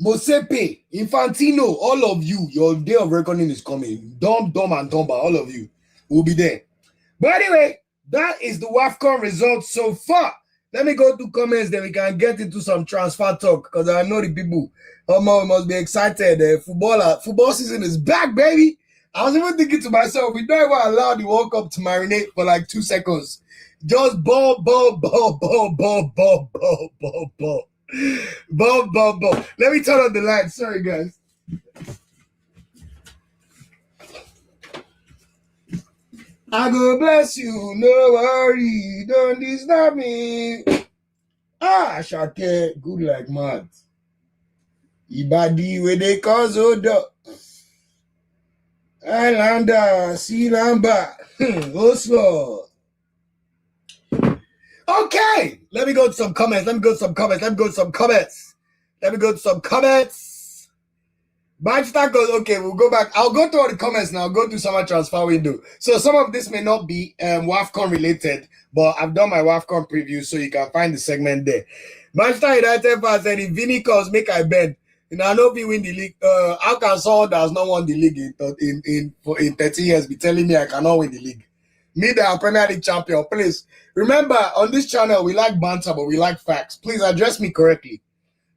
[SPEAKER 1] Mosepe, Infantino, all of you, your day of reckoning is coming. Dom, and Domba, all of you will be there. But anyway, that is the WAFCON results so far. Let me go to comments, then we can get into some transfer talk, because I know the people must be excited. Football season is back, baby. I was even thinking to myself, we don't even allow the World Cup to marinate for like 2 seconds. Just ball. Let me turn on the light. Sorry, guys. I go bless you, no worry, don't disturb me. Shake, good like mad. Ibadi where they cause Odo. Islander, Silamba, Oslo. Okay, let me go to some comments. Manchester goes, okay, we'll go back. I'll go to all the comments now. I'll go to summer transfer window. So some of this may not be WAFCON related, but I've done my WAFCON preview, so you can find the segment there. Manchester United fans said, if Vinny calls, make I bend. I know we win the league. How can someone that has not won the league in 30 years be telling me I cannot win the league? Me, the Premier League champion. Please remember, on this channel we like banter, but we like facts. Please address me correctly.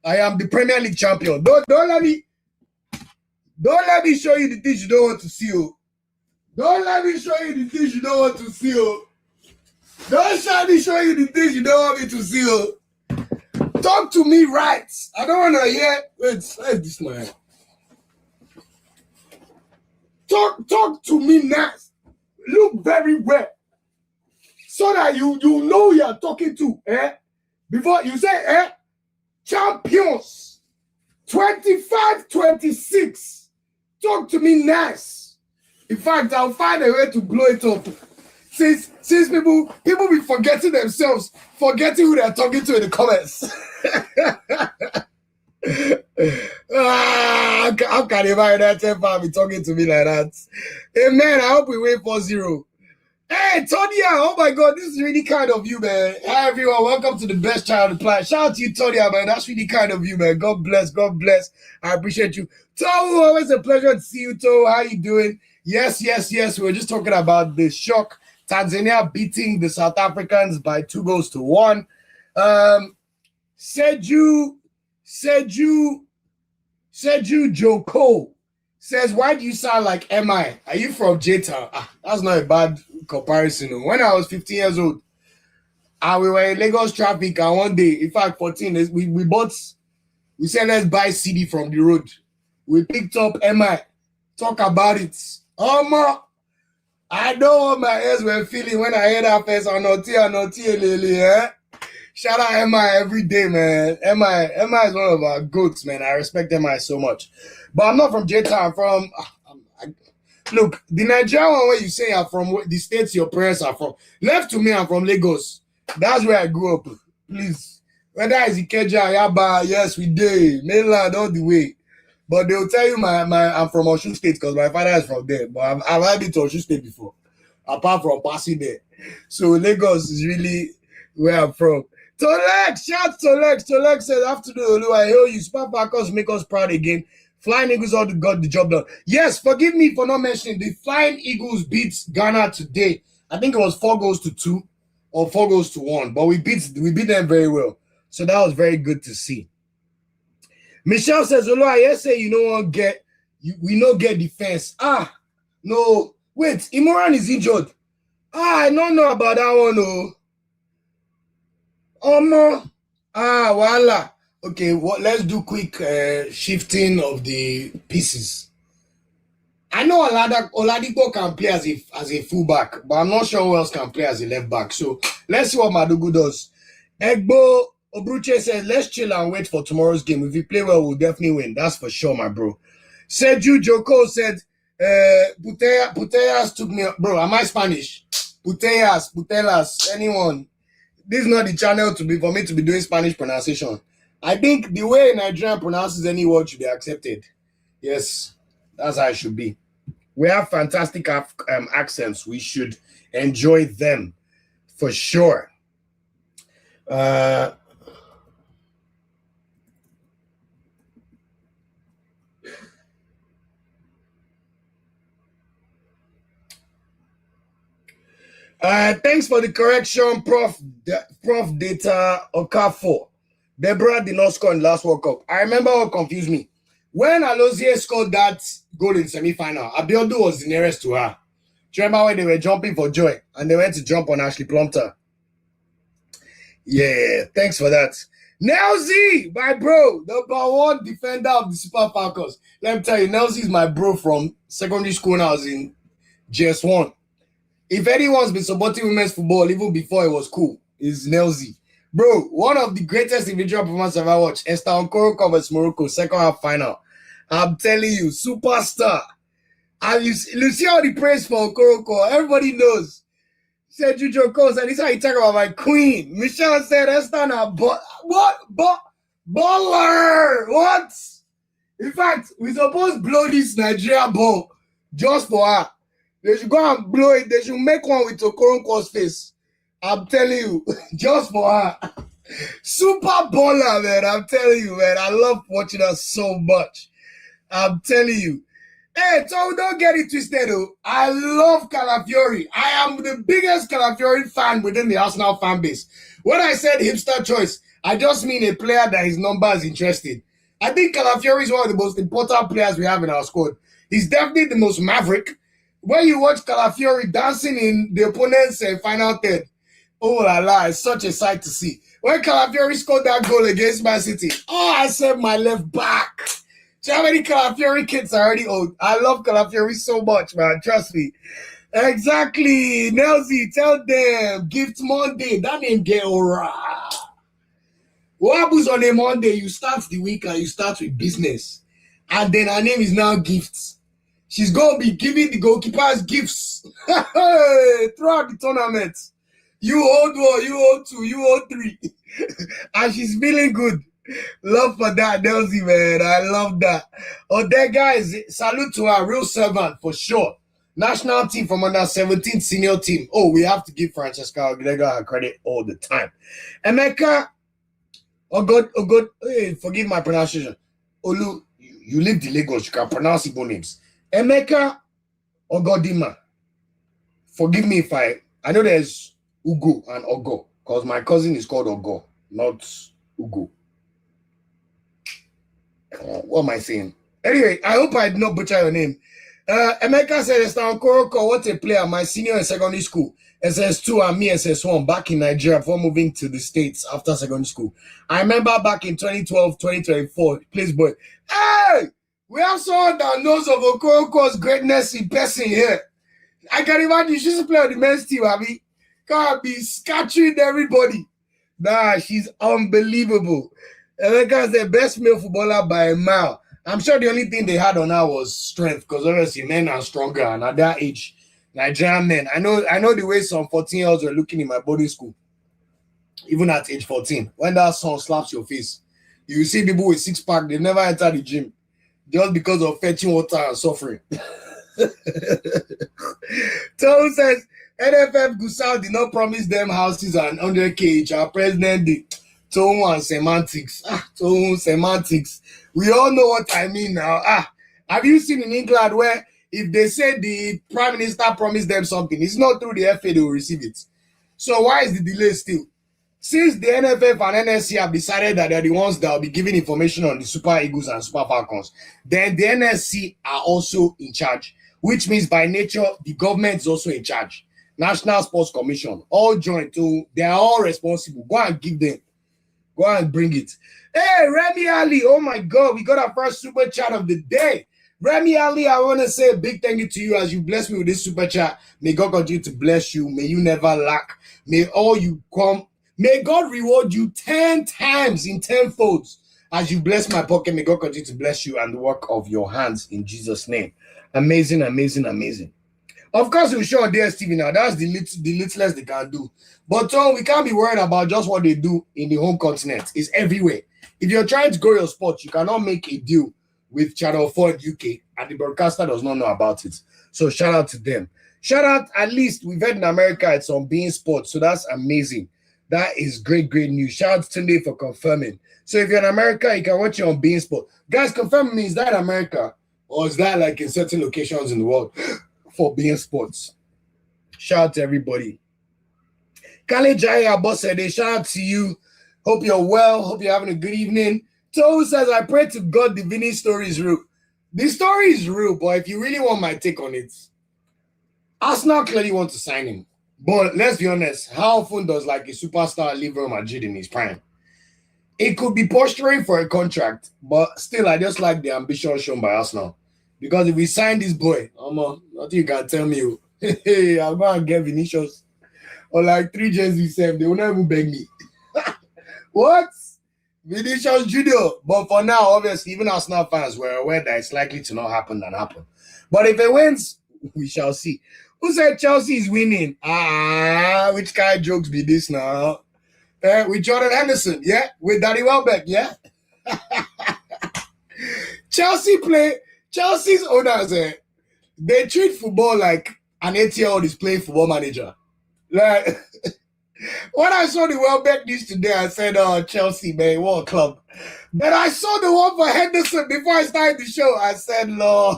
[SPEAKER 1] I am the Premier League champion. Don't let me show you the things you don't want to see. Don't let me show you the things you don't want to see. Don't let me show you the things you don't want me to see. Talk to me right. I don't want to hear. Wait, this man. Talk to me nice. Look very well. So that you know who you are talking to. Before you say, champions. 25-26. Talk to me nice. In fact, I'll find a way to blow it up. Since people be forgetting themselves, forgetting who they're talking to in the comments. How can a man United fan be talking to me like that? Hey man, I hope we win 4-0. Hey, Tonya, oh my God, this is really kind of you, man. Hi, everyone. Welcome to the best child on the planet. Shout out to you, Tonya, man. That's really kind of you, man. God bless. God bless. I appreciate you. Tohu, always a pleasure to see you, Tohu. How you doing? Yes. We were just talking about the shock. Tanzania beating the South Africans by 2-1. Seju Joko says, why do you sound like MI? Are you from J-Town? That's not a bad comparison. When I was 15 years old, we were in Lagos traffic, and one day, in fact, 14, we said, let's buy CD from the road. We picked up MI, talk about it. I know what my ears were feeling when I heard that first, eh? Shout out MI every day, man. MI is one of our goats, man. I respect MI so much. But I'm not from J-Town. I'm from... look, the Nigerian one where you say I'm from the states your parents are from. Left to me, I'm from Lagos. That's where I grew up. Please. Whether it's Ikeja, Yaba, yes, we did. Mainland, all the way. But they'll tell you I'm from Osun State because my father is from there. But I've been to Osun State before. Apart from passing there. So Lagos is really where I'm from. Tolek, shout Tolek. Tolek says, afternoon, Olu, I hear you. Super Falcons make us proud again. Flying Eagles all got the job done. Yes, forgive me for not mentioning the Flying Eagles beat Ghana today. I think it was 4-2 or 4-1, but we beat them very well. So that was very good to see. Michelle says, Olu, I say you know we no get defense. No. Wait, Imoran is injured. I don't know about that one, no. Voila. Okay, let's do quick shifting of the pieces. I know Oladipo can play as a fullback, but I'm not sure who else can play as a left back. So let's see what Madugu does. Egbo Obruche says, let's chill and wait for tomorrow's game. If we play well, we'll definitely win. That's for sure, my bro. Seju Joko said, Putellas took me up. Bro, am I Spanish? Putellas, anyone. This is not the channel for me to be doing Spanish pronunciation. I think the way Nigerian pronounces any word should be accepted. Yes, that's how it should be. We have fantastic accents. We should enjoy them for sure. Thanks for the correction, Prof. Data Okafor. Deborah did not score in the last World Cup. I remember what confused me. When Alozie scored that goal in semi-final, Abiodun was the nearest to her. Do you remember when they were jumping for joy and they went to jump on Ashley Plumpton? Yeah, thanks for that. Nelzy, my bro, number one defender of the Super Falcons. Let me tell you, Nelzy is my bro from secondary school when I was in GS1. If anyone's been supporting women's football even before it was cool, it's Nelzy. Bro, one of the greatest individual performances I've ever watched. Esther Okoro covers Morocco, second half final. I'm telling you, superstar. And you see all the praise for Okoro. Everybody knows. Said Juju Coast, and this is how you talk about my queen. Michelle said Esther now, baller. What? In fact, we supposed to blow this Nigeria ball just for her. They should go and blow it. They should make one with Okoro's face. I'm telling you, just for her. Super baller, man. I'm telling you, man. I love watching her so much. I'm telling you. Hey, so don't get it twisted, though. I love Calafiori. I am the biggest Calafiori fan within the Arsenal fan base. When I said hipster choice, I just mean a player that his number is interested. I think Calafiori is one of the most important players we have in our squad. He's definitely the most maverick. When you watch Calafiori dancing in the opponent's final third, oh la la, it's such a sight to see. When Calafiori scored that goal against Man City, I said my left back. Do you know how many Calafiori kids are already old? I love Calafiori so much, man. Trust me. Exactly. Nelzy, tell them. Gift Monday. That name get alright. What happens on a Monday? You start the week and you start with business. And then her name is now Gifts. She's going to be giving the goalkeepers gifts throughout the tournament. You hold one, you hold two, you hold three. And she's feeling good. Love for that, Delzy, man. I love that. Oh, that guys, salute to our real servant for sure. National team from under 17 senior team. Oh, we have to give Francesca Oglega her credit all the time. Emeka, oh God, hey, forgive my pronunciation. Olu, you live in Lagos, you can pronounce Igbo names. Emeka Ogodima. Forgive me if I know there's Ugo and Ogo, because my cousin is called Ogo, not Ugo. What am I saying? Anyway, I hope I did not butcher your name. Emeka says, Koroko, what a player. My senior in secondary school, SS2 and me SS1 back in Nigeria before moving to the States after secondary school. I remember back in 2012, 2024, please boy. Hey! We have someone that knows of Okoroko's greatness in person here. I can imagine she's a player on the men's team, Abby. Can't be scattering everybody. Nah, she's unbelievable. Emeka's the best male footballer by a mile. I'm sure the only thing they had on her was strength, because obviously men are stronger, and at that age, Nigerian men. I know the way some 14-year-olds were looking in my boarding school, even at age 14. When that sun slaps your face, you see people with six-pack, they've never entered the gym just because of fetching water and suffering. Tom says, NFF Gusau did not promise them houses and 100k. Our president did. Tom and semantics. Tom semantics. We all know what I mean now. Have you seen in England where if they say the prime minister promised them something, it's not through the FA they will receive it. So why is the delay still? Since the NFF and NSC have decided that they're the ones that will be giving information on the Super Eagles and Super Falcons, then the NSC are also in charge, which means by nature, the government is also in charge. National Sports Commission, all joined too. They are all responsible. Go and give them. Go and bring it. Hey, Remy Ali. Oh my God. We got our first super chat of the day. Remy Ali, I want to say a big thank you to you as you bless me with this super chat. May God continue to bless you. May you never lack. May all you come. May God reward you 10 times in 10 folds as you bless my pocket. May God continue to bless you and the work of your hands in Jesus' name. Amazing, amazing, amazing. Of course, we'll show on DSTV now. That's the littlest they can do. But we can't be worried about just what they do in the home continent. It's everywhere. If you're trying to grow your sport, you cannot make a deal with Channel 4 in UK, and the broadcaster does not know about it. So shout out to them. Shout out, at least we've heard in America it's on Bein Sports. So that's amazing. That is great, great news. Shout out to Tunde for confirming. So if you're in America, you can watch it on Bein Sports. Guys, confirm me, is that America? Or is that like in certain locations in the world for Bein Sports? Shout out to everybody. Kale Jaya Bossede, shout out to you. Hope you're well. Hope you're having a good evening. Tohu says, I pray to God the Vinny story is real. The story is real, but if you really want my take on it, Arsenal clearly want to sign him. But let's be honest, how often does like a superstar leave Real Madrid in his prime? It could be posturing for a contract, but still, I just like the ambition shown by Arsenal. Because if we sign this boy, nothing you can tell me. Hey, I'm going to get Vinicius. Or like 3 jerseys, they will not even beg me. What? Vinicius Junior. But for now, obviously, even Arsenal fans were aware that it's likely to not happen than happen. But if it wins, we shall see. Who said Chelsea is winning? Which kind of jokes be this now? With Jordan Henderson, yeah? With Danny Welbeck, yeah? Chelsea's owners, they treat football like an 8-year-old is playing Football Manager. Like, when I saw the Welbeck news today, I said, oh, Chelsea, man, what a club. But I saw the one for Henderson before I started the show. I said, Lord.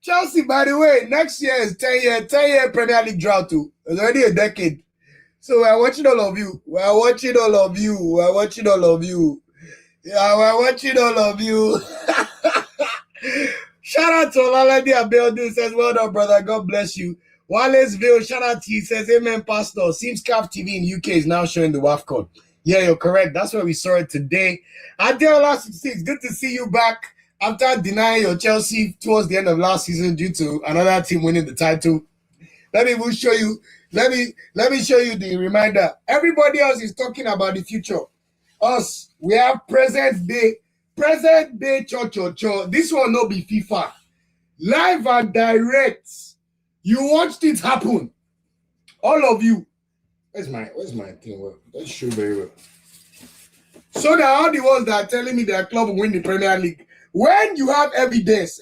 [SPEAKER 1] Chelsea, by the way, next year is 10-year Premier League drought too. It's already a decade. So we're watching all of you. We're watching all of you. We're watching all of you. Yeah, we're watching all of you. Shout out to Olalede Abiodun. Says, well done, brother. God bless you. Wallaceville, shout out to you. Says, amen, pastor. Seems CAF TV in UK is now showing the WAFCON. Yeah, you're correct. That's where we saw it today. Adeola 66, good to see you back after denying your Chelsea towards the end of last season due to another team winning the title. Let me show you. Let me show you the reminder. Everybody else is talking about the future. Us, we have present day, cho. This will not be FIFA. Live and direct. You watched it happen. All of you. Where's my thing? Well, that show very well. So there are the ones that are telling me their club will win the Premier League. When you have evidence,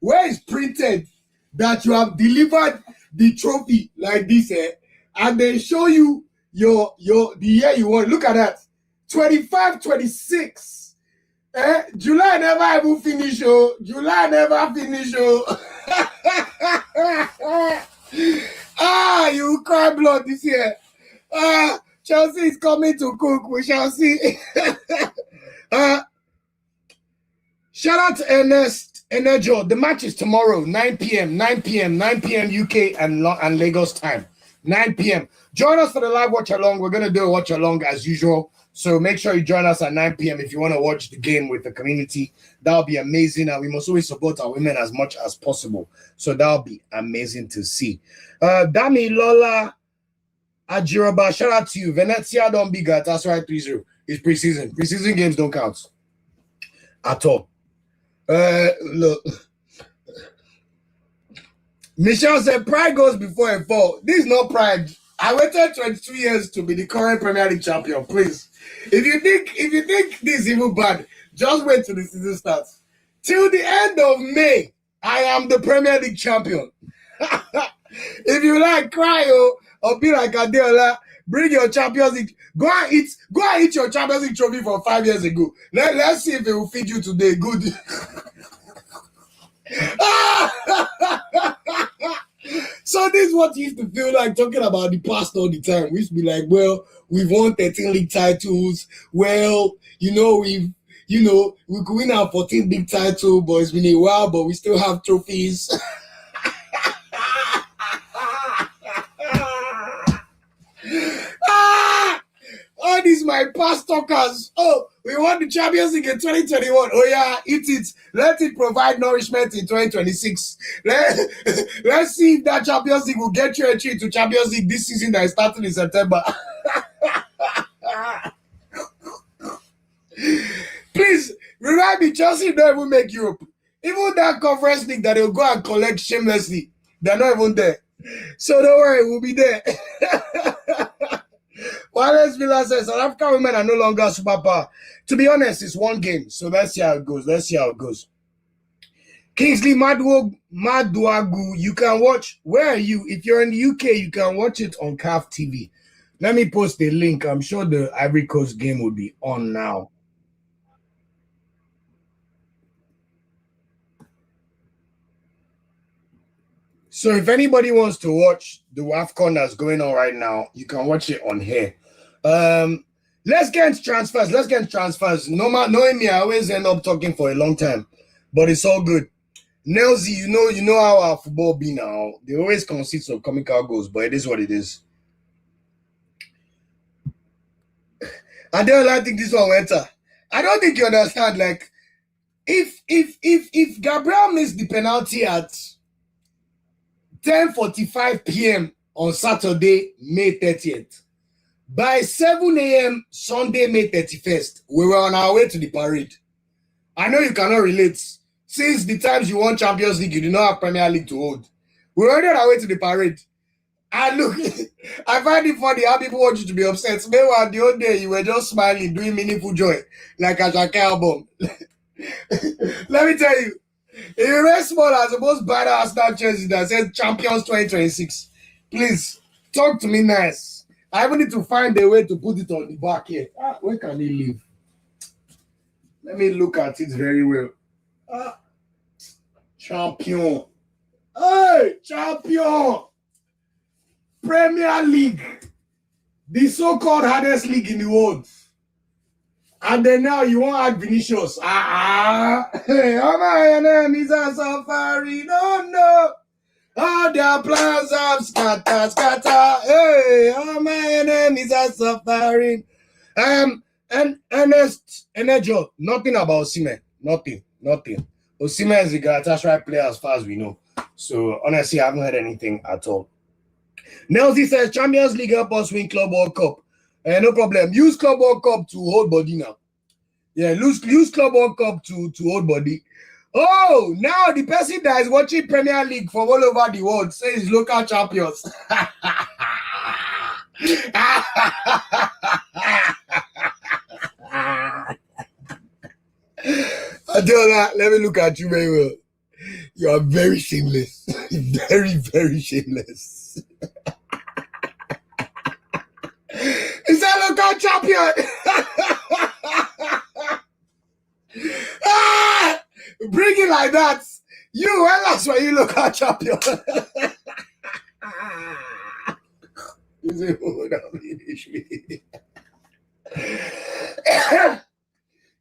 [SPEAKER 1] where it's printed that you have delivered the trophy like this, and they show you the year you won. Look at that. 25-26. July never even finish. July never finish. You cry blood this year. Chelsea is coming to cook. We shall see. Shout out to Ernest Enejo. The match is tomorrow, 9 p.m. UK and Lagos time. 9 p.m. Join us for the live watch along. We're going to do a watch along as usual. So make sure you join us at 9 p.m. if you want to watch the game with the community. That'll be amazing. And we must always support our women as much as possible. So that'll be amazing to see. Dami Lola Ajiroba, shout out to you. Venezia don't be got. That's right, 3-0. It's preseason. Preseason games don't count at all. Look. Michelle said, pride goes before a fall. This is not pride. I waited 22 years to be the current Premier League champion. Please. If you think this is even bad, just wait till the season starts. Till the end of May, I am the Premier League champion. If you like cry or be like Adeola, bring your Champions League. Go and eat your Champions League trophy from 5 years ago. Let's see if it will feed you today. Good. So this is what you used to feel like talking about the past all the time. We used to be like, well, we've won 13 league titles. Well, we could win our 14th big title, but it's been a while, but we still have trophies. All these my past talkers. Oh, we won the Champions League in 2021. Oh yeah, eat it. Let it provide nourishment in 2026. Let's see if that Champions League will get you a treat to Champions League this season that is starting in September. Please, remind me, Chelsea don't even make Europe. Even that Conference League that they'll go and collect shamelessly, they're not even there. So don't worry, we'll be there. Wallace Villa says South African women are no longer superpower. To be honest, it's one game. So let's see how it goes. Kingsley Maduagu, you can watch. Where are you? If you're in the UK, you can watch it on CAF TV. Let me post a link. I'm sure the Ivory Coast game will be on now. So if anybody wants to watch the WAFCON that's going on right now, you can watch it on here. Let's get into transfers. Knowing me, I always end up talking for a long time, but it's all good. Nelzy, you know how our football be now. They always consist of comical goals, but it is what it is. I don't think this one will enter. I don't think you understand. Like, if Gabriel missed the penalty at 10:45 p.m. on Saturday, May 30th. By 7 a.m. Sunday, May 31st, we were on our way to the parade. I know you cannot relate. Since the times you won Champions League, you did not have Premier League to hold. We were already on our way to the parade. And look, I find it funny how people want you to be upset. Meanwhile, the whole day, you were just smiling, doing meaningful joy, like a Shaka album. Let me tell you, if you remain small as the most bad Arsenal jersey that says Champions 2026, please talk to me nice. I even need to find a way to put it on the back here. Where can it live? Let me look at it very well. Champion. Hey, champion. Premier League. The so-called hardest league in the world. And then now you want to add Vinicius. Hey, all my enemies are suffering. No. All their plans have scatter. Hey, all my enemies are suffering. And Ernest Enejo, nothing about Osimhen. Nothing. Osimhen is the Galatasaray player as far as we know. So honestly, I haven't heard anything at all. Nelsie says Champions League help us win Club World Cup. No problem. Use Club World Cup to hold body now. Yeah, use Club World Cup to hold body. Oh, now the person that is watching Premier League from all over the world says local champions. Adeola, let me look at you very well. You are very shameless. Very, very shameless. Is that local champion? Ah, bring it like that. You, when last were you local champion? Is it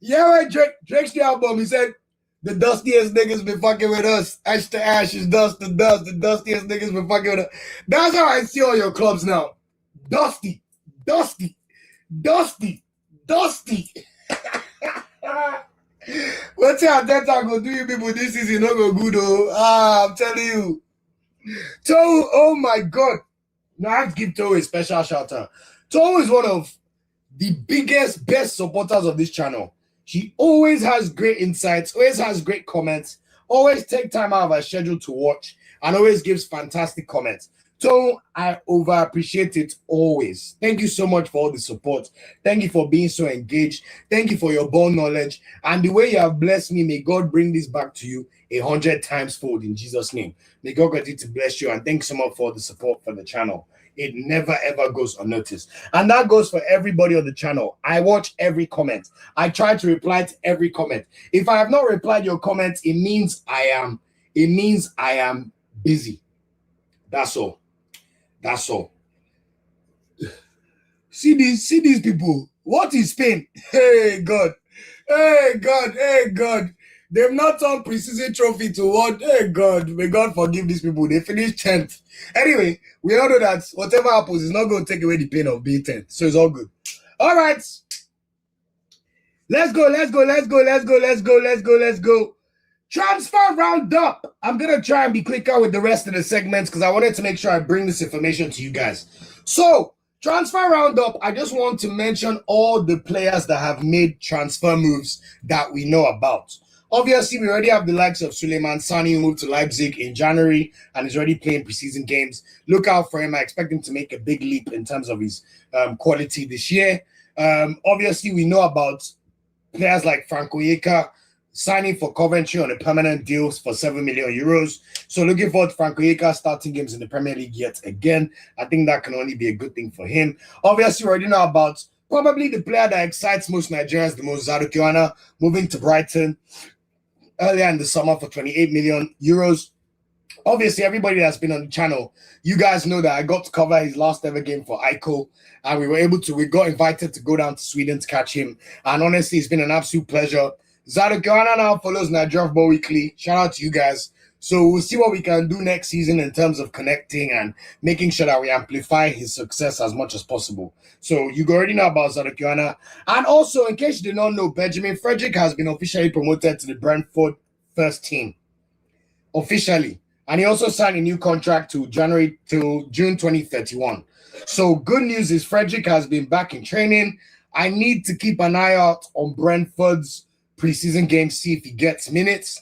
[SPEAKER 1] yeah, when Drake's the album, he said, the dustiest niggas been fucking with us. Ash to ash is dust to dust. The dustiest niggas been fucking with us. That's how I see all your clubs now. Dusty, dusty, dusty, dusty. What's your Ateta go do you people this season? Not go good, oh. I'm telling you. Toe, oh my God. Now I have to give Toe a special shout out. Toe is one of the biggest, best supporters of this channel. She always has great insights, always has great comments, always take time out of her schedule to watch, and always gives fantastic comments. So I over appreciate it always. Thank you so much for all the support. Thank you for being so engaged. Thank you for your ball knowledge. And the way you have blessed me, may God bring this back to you 100 times fold in Jesus' name. May God continue to bless you, and thanks so much for the support for the channel. It never ever goes unnoticed. And that goes for everybody on the channel. I watch every comment. I try to reply to every comment. If I have not replied your comments, it means I am busy. That's all. That's all. See these people. What is Spain? Hey God. Hey God. Hey God. They've not turned preseason trophy to what? Hey God. May God forgive these people. They finished 10th. Anyway, we all know that whatever happens is not going to take away the pain of being 10th. So it's all good. All right. Let's go. Transfer roundup. I'm going to try and be quicker with the rest of the segments because I wanted to make sure I bring this information to you guys. So, transfer roundup, I just want to mention all the players that have made transfer moves that we know about. Obviously, we already have the likes of Suleiman Sani, who moved to Leipzig in January and is already playing preseason games. Look out for him. I expect him to make a big leap in terms of his quality this year. Obviously, we know about players like Frank Onyedika signing for Coventry on a permanent deal for 7 million euros. So looking forward to Frank Onyedika starting games in the Premier League yet again. I think that can only be a good thing for him. Obviously, we already know about probably the player that excites most Nigerians the most, Zadok Yohana, moving to Brighton earlier in the summer for 28 million euros. Obviously, everybody that's been on the channel, you guys know that I got to cover his last ever game for Aiko, and we got invited to go down to Sweden to catch him. And honestly, it's been an absolute pleasure. Zadok Yohana now follows Nigeria Football Weekly. Shout out to you guys. So we'll see what we can do next season in terms of connecting and making sure that we amplify his success as much as possible. So you already know about Zadok Yohana. And also, in case you did not know, Benjamin Frederick has been officially promoted to the Brentford first team. Officially. And he also signed a new contract to June 2031. So good news is Frederick has been back in training. I need to keep an eye out on Brentford's preseason games, see if he gets minutes.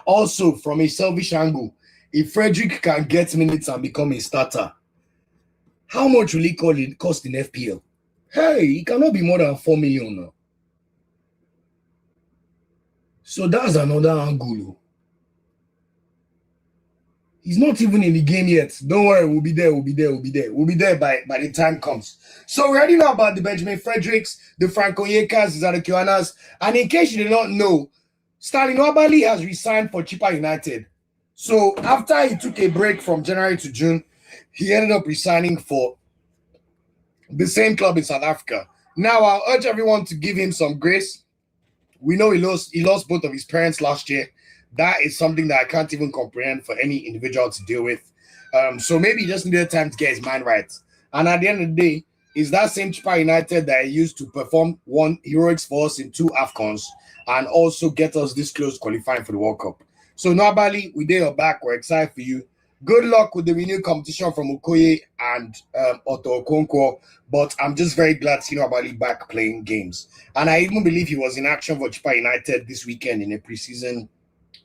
[SPEAKER 1] Also, from a selfish angle, if Frederick can get minutes and become a starter, how much will it cost in FPL? Hey, it cannot be more than 4 million now. So that's another angle. He's not even in the game yet. Don't worry, we'll be there. We'll be there by the time comes. So we already know about the Benjamin Fredericks, the Frank Onyedikas, the Zadok Yohanas. And in case you did not know, Stanley Nwabali has resigned for Chippa United. So after he took a break from January to June, he ended up resigning for the same club in South Africa. Now, I'll urge everyone to give him some grace. We know he lost both of his parents last year. That is something that I can't even comprehend for any individual to deal with. So maybe he just needed time to get his mind right. And at the end of the day, it's that same Chippa United that he used to perform one heroics for us in 2 AFCONs and also get us this close qualifying for the World Cup. So Nwabali, we did your back. We're excited for you. Good luck with the renewed competition from Okoye and Otto Okonkwo. But I'm just very glad to see Nwabali back playing games. And I even believe he was in action for Chippa United this weekend in a preseason.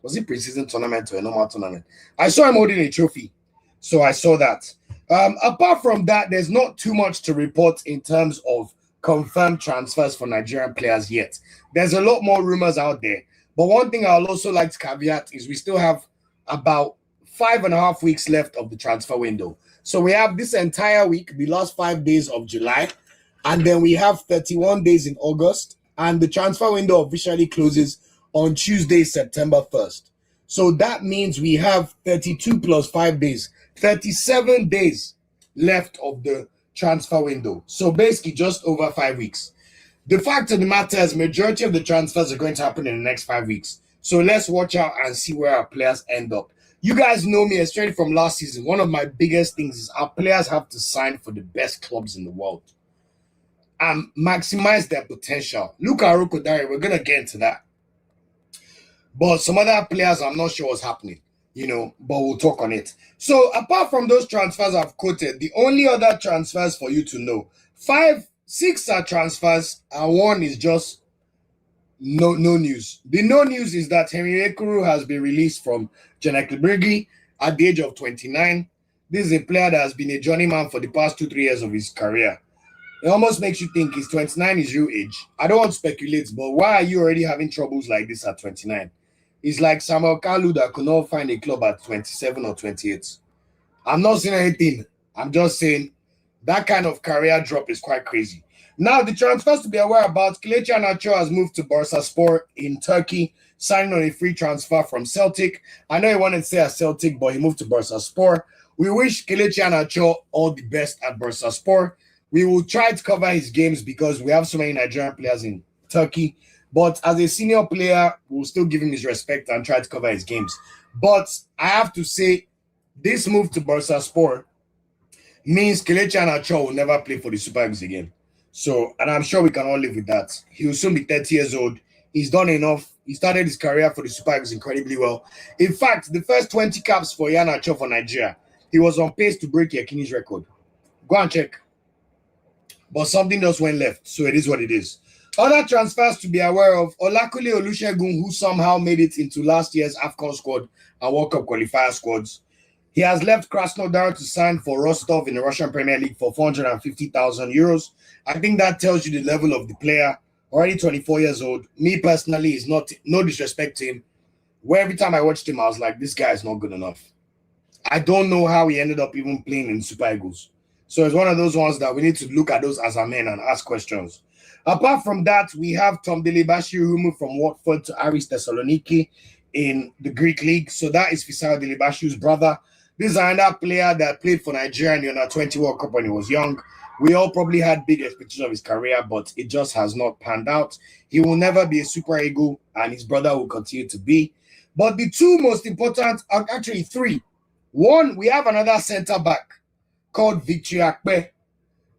[SPEAKER 1] Was it preseason tournament or a normal tournament? I saw him holding a trophy. So I saw that. Apart from that, there's not too much to report in terms of confirmed transfers for Nigerian players yet. There's a lot more rumors out there. But one thing I'll also like to caveat is we still have about 5.5 weeks left of the transfer window. So we have this entire week, the last 5 days of July, and then we have 31 days in August, and the transfer window officially closes on Tuesday, September 1st. So that means we have 32 plus 5 days, 37 days left of the transfer window. So basically just over 5 weeks. The fact of the matter is majority of the transfers are going to happen in the next 5 weeks. So let's watch out and see where our players end up. You guys know me, especially from last season. One of my biggest things is our players have to sign for the best clubs in the world and maximize their potential. Look at Rokodari, we're going to get into that. But some other players, I'm not sure what's happening, but we'll talk on it. So apart from those transfers I've quoted, the only other transfers for you to know, 6 are transfers, and 1 is just no news. The no news is that Henry Ekuru has been released from Czech League at the age of 29. This is a player that has been a journeyman for the past 2-3 years of his career. It almost makes you think he's 29 is real age. I don't want to speculate, but why are you already having troubles like this at 29? It's like Samuel Kalu that could not find a club at 27 or 28. I'm not saying anything. I'm just saying that kind of career drop is quite crazy. Now, the transfers to be aware about, Kelechi Iheanacho has moved to Bursaspor in Turkey, signing on a free transfer from Celtic. I know he wanted to say at Celtic, but he moved to Bursaspor. We wish Kelechi Iheanacho all the best at Bursaspor. We will try to cover his games because we have so many Nigerian players in Turkey. But as a senior player, we'll still give him his respect and try to cover his games. But I have to say, this move to Bursaspor means Kelechi Iheanacho will never play for the Super Eagles again. So, and I'm sure we can all live with that. He will soon be 30 years old. He's done enough. He started his career for the Super Eagles incredibly well. In fact, the first 20 caps for Iheanacho for Nigeria, he was on pace to break Yekini's record. Go and check. But something else went left, so it is what it is. Other transfers to be aware of, Olakule Olusegun, who somehow made it into last year's AFCON squad and World Cup qualifier squads. He has left Krasnodar to sign for Rostov in the Russian Premier League for 450,000 euros. I think that tells you the level of the player. Already 24 years old. Me personally, is not, no disrespect to him. Where every time I watched him, I was like, this guy is not good enough. I don't know how he ended up even playing in Super Eagles. So it's one of those ones that we need to look at those as a men and ask questions. Apart from that, we have Tom Delebashiru, who moved from Watford to Aris Thessaloniki in the Greek league. So that is Fisayo Delebashiru's brother. This is another player that played for Nigeria in the Under-20 World Cup when he was young. We all probably had big expectations of his career, but it just has not panned out. He will never be a Super Eagle, and his brother will continue to be. But the two most important are actually 3. One, we have another centre-back called Victor Akpe.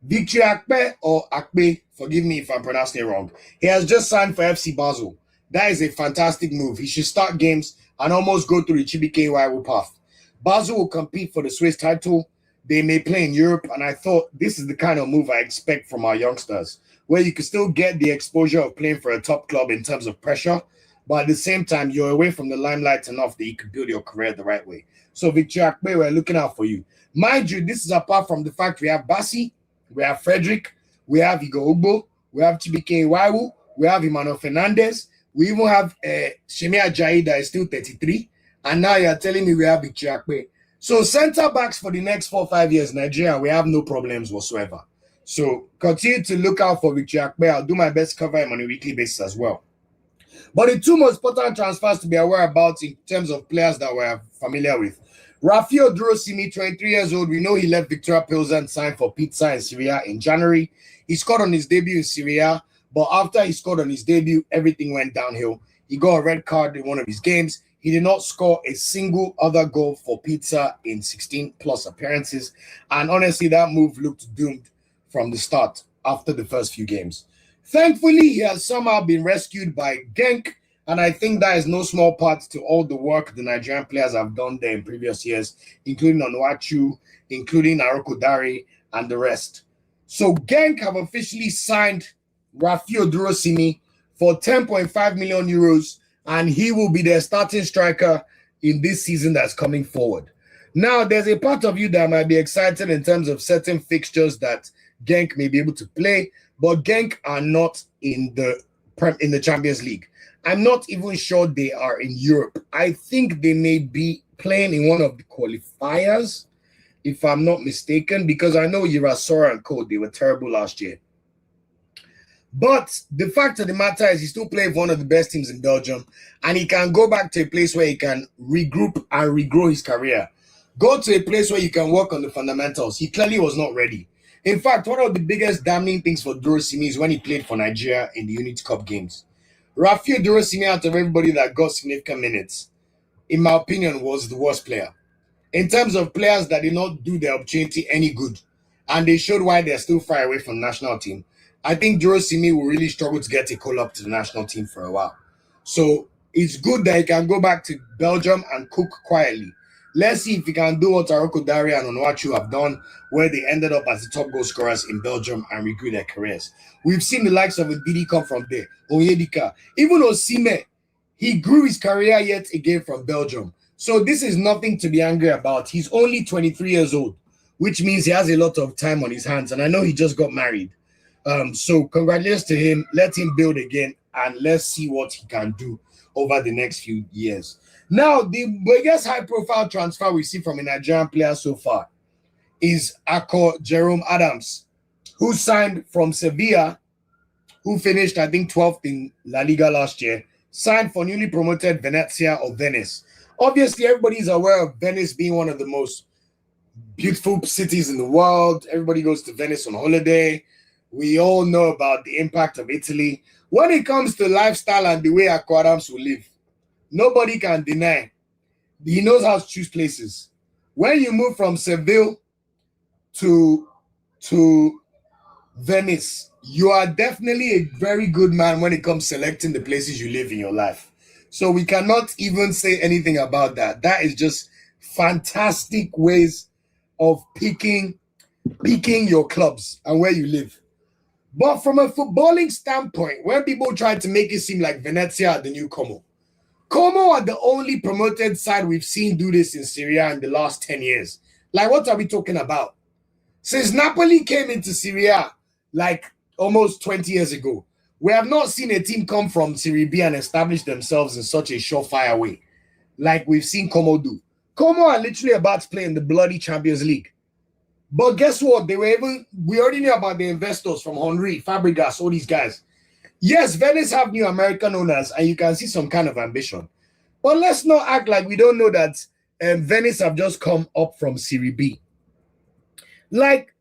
[SPEAKER 1] Victor Akpe, or Akpe, forgive me if I'm pronouncing it wrong. He has just signed for FC Basel. That is a fantastic move. He should start games and almost go through the Chibuike Nwaiwu path. Basel will compete for the Swiss title. They may play in Europe, and I thought this is the kind of move I expect from our youngsters, where you can still get the exposure of playing for a top club in terms of pressure, but at the same time, you're away from the limelight enough that you can build your career the right way. So, Victor Akpe, we're looking out for you. Mind you, this is apart from the fact we have Bassi, we have Frederick, we have Igor Ugbo, we have Chibuike Nwaiwu, we have Emmanuel Fernandez, we even have Shemi Ajayi that is still 33, and now you're telling me we have Victor Akpe. So centre-backs for the next 4 or 5 years, Nigeria, we have no problems whatsoever. So continue to look out for Victor Akpe. I'll do my best to cover him on a weekly basis as well. But the 2 most important transfers to be aware about in terms of players that we're familiar with. Raphael Onyedika, 23 years old. We know he left Victoria Pilsen, signed for Pizza in Syria in January. He scored on his debut in Syria, but after he scored on his debut, everything went downhill. He got a red card in one of his games. He did not score a single other goal for Pizza in 16-plus appearances. And honestly, that move looked doomed from the start after the first few games. Thankfully, he has somehow been rescued by Genk, and I think that is no small part to all the work the Nigerian players have done there in previous years, including Nwaiwu, including Arokodare, and the rest. So Genk have officially signed Raphael Onyedika for 10.5 million euros, and he will be their starting striker in this season that's coming forward. Now, there's a part of you that might be excited in terms of certain fixtures that Genk may be able to play, but Genk are not in the in the Champions League. I'm not even sure they are in Europe. I think they may be playing in one of the qualifiers, if I'm not mistaken, because I know Urasora and Co, they were terrible last year. But the fact of the matter is he's still playing for one of the best teams in Belgium, and he can go back to a place where he can regroup and regrow his career. Go to a place where you can work on the fundamentals. He clearly was not ready. In fact, one of the biggest damning things for Durosimi is when he played for Nigeria in the Unity Cup games. Raphael Durosimi, out of everybody that got significant minutes, in my opinion, was the worst player. In terms of players that did not do their opportunity any good, and they showed why they're still far away from the national team, I think Durosimi will really struggle to get a call-up to the national team for a while. So it's good that he can go back to Belgium and cook quietly. Let's see if he can do what Aroko Daria and Nwaiwu have done, where they ended up as the top goal scorers in Belgium and regrew their careers. We've seen the likes of Ndidi come from there, Onyedika, even Osimhen. He grew his career yet again from Belgium. So this is nothing to be angry about. He's only 23 years old, which means he has a lot of time on his hands. And I know he just got married. So congratulations to him. Let him build again, and let's see what he can do over the next few years. Now, the biggest high-profile transfer we see from a Nigerian player so far is Ako Jerome Adams, who signed from Sevilla, who finished, I think, 12th in La Liga last year, signed for newly promoted Venezia or Venice. Obviously, everybody's aware of Venice being one of the most beautiful cities in the world. Everybody goes to Venice on holiday. We all know about the impact of Italy. When it comes to lifestyle and the way Ako Adams will live, nobody can deny. He knows how to choose places. When you move from Seville to Venice, you are definitely a very good man when it comes to selecting the places you live in your life. So we cannot even say anything about that. That is just fantastic ways of picking your clubs and where you live. But from a footballing standpoint, when people try to make it seem like Venezia are the new Como are the only promoted side we've seen do this in Serie A in the last 10 years. Like, what are we talking about? Since Napoli came into Serie A, like almost 20 years ago, we have not seen a team come from Serie B and establish themselves in such a surefire way, like we've seen Como do. Como are literally about to play in the bloody Champions League. But guess what? We already knew about the investors from Henry, Fabregas, all these guys. Yes, Venice have new American owners, and you can see some kind of ambition. But let's not act like we don't know that Venice have just come up from Serie B. Like,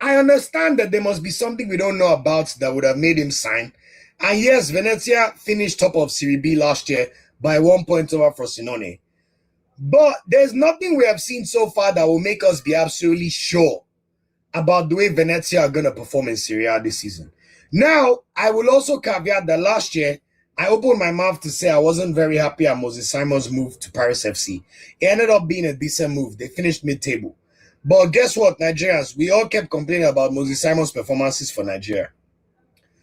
[SPEAKER 1] I understand that there must be something we don't know about that would have made him sign. And yes, Venezia finished top of Serie B last year by 1 point over Frosinone. But there's nothing we have seen so far that will make us be absolutely sure about the way Venezia are going to perform in Serie A this season. Now, I will also caveat that last year, I opened my mouth to say I wasn't very happy at Moses Simon's move to Paris FC. It ended up being a decent move. They finished mid-table. But guess what, Nigerians? We all kept complaining about Moses Simon's performances for Nigeria.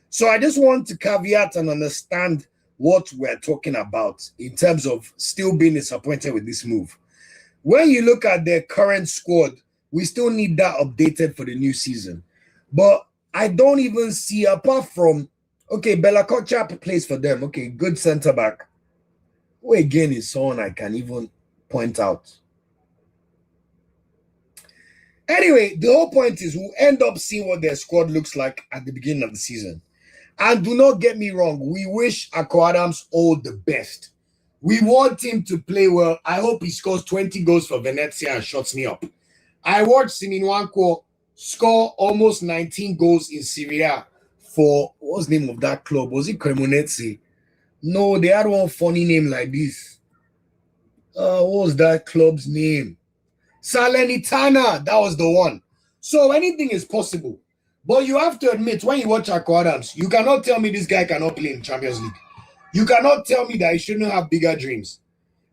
[SPEAKER 1] So I just want to caveat and understand what we're talking about in terms of still being disappointed with this move. When you look at their current squad, we still need that updated for the new season. But I don't even see, apart from, okay, Bella Kochap plays for them. Okay, good center-back. Who again is someone I can even point out. Anyway, the whole point is we'll end up seeing what their squad looks like at the beginning of the season. And do not get me wrong, we wish Ako Adams all the best. We want him to play well. I hope he scores 20 goals for Venezia and shuts me up. I watched Nwaiwu score almost 19 goals in Serie A for, what's the name of that club? Was it Cremonese? No, they had one funny name like this. What was that club's name? Salernitana, that was the one. So anything is possible. But you have to admit, when you watch Ako Adams, you cannot tell me this guy cannot play in Champions League. You cannot tell me that he shouldn't have bigger dreams.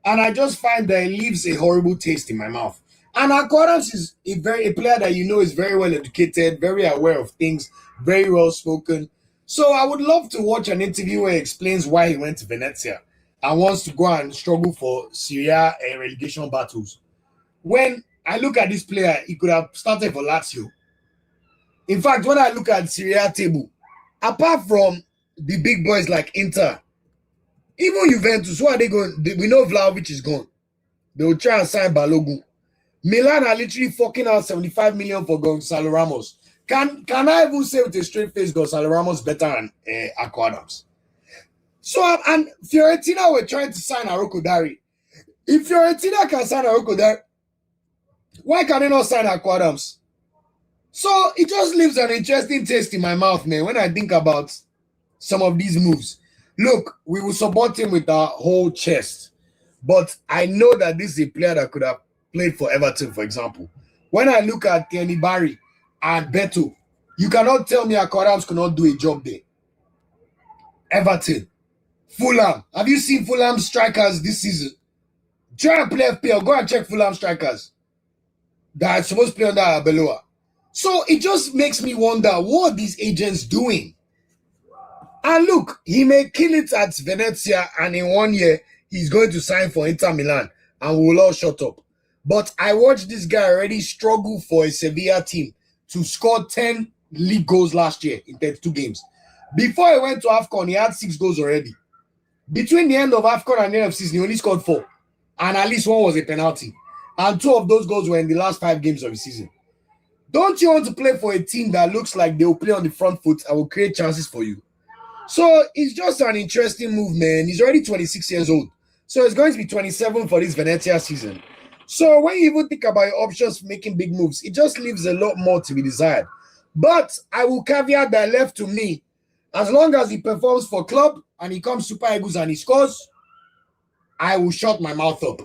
[SPEAKER 1] And I just find that it leaves a horrible taste in my mouth. And Ako Adams is a player that you know is very well educated, very aware of things, very well spoken. So I would love to watch an interview where he explains why he went to Venezia and wants to go and struggle for Serie A and relegation battles. When I look at this player, he could have started for Lazio. In fact, when I look at Serie A table, apart from the big boys like Inter, even Juventus, who are they going? We know Vlahovic is gone. They will try and sign Balogun. Milan are literally fucking out 75 million for Gonzalo Ramos. Can I even say with a straight face Gonzalo Ramos better than Akko Adams? So, and Fiorentina were trying to sign Aroko Dari. If Fiorentina can sign Aroko Dari, why can they not sign Akko Adams? So, it just leaves an interesting taste in my mouth, man, when I think about some of these moves. Look, we will support him with our whole chest. But I know that this is a player that could have played for Everton, for example. When I look at Kenny Barry and Beto, you cannot tell me Akko Adams could not do a job there. Everton. Fulham. Have you seen Fulham strikers this season? Try and play FPL. Go and check Fulham strikers that are supposed to play under Arbeloa. So it just makes me wonder, what are these agents doing? And look, he may kill it at Venezia, and in 1 year, he's going to sign for Inter Milan, and we will all shut up. But I watched this guy already struggle for a Sevilla team to score 10 league goals last year in 32 games. Before he went to AFCON, he had 6 goals already. Between the end of AFCON and the end of season, he only scored 4. And at least 1 was a penalty. And 2 of those goals were in the last 5 games of the season. Don't you want to play for a team that looks like they will play on the front foot and will create chances for you? So it's just an interesting move, man. He's already 26 years old. So it's going to be 27 for this Venezia season. So when you even think about your options for making big moves, it just leaves a lot more to be desired. But I will caveat that left to me. As long as he performs for club and he comes Super Eagles and he scores, I will shut my mouth up.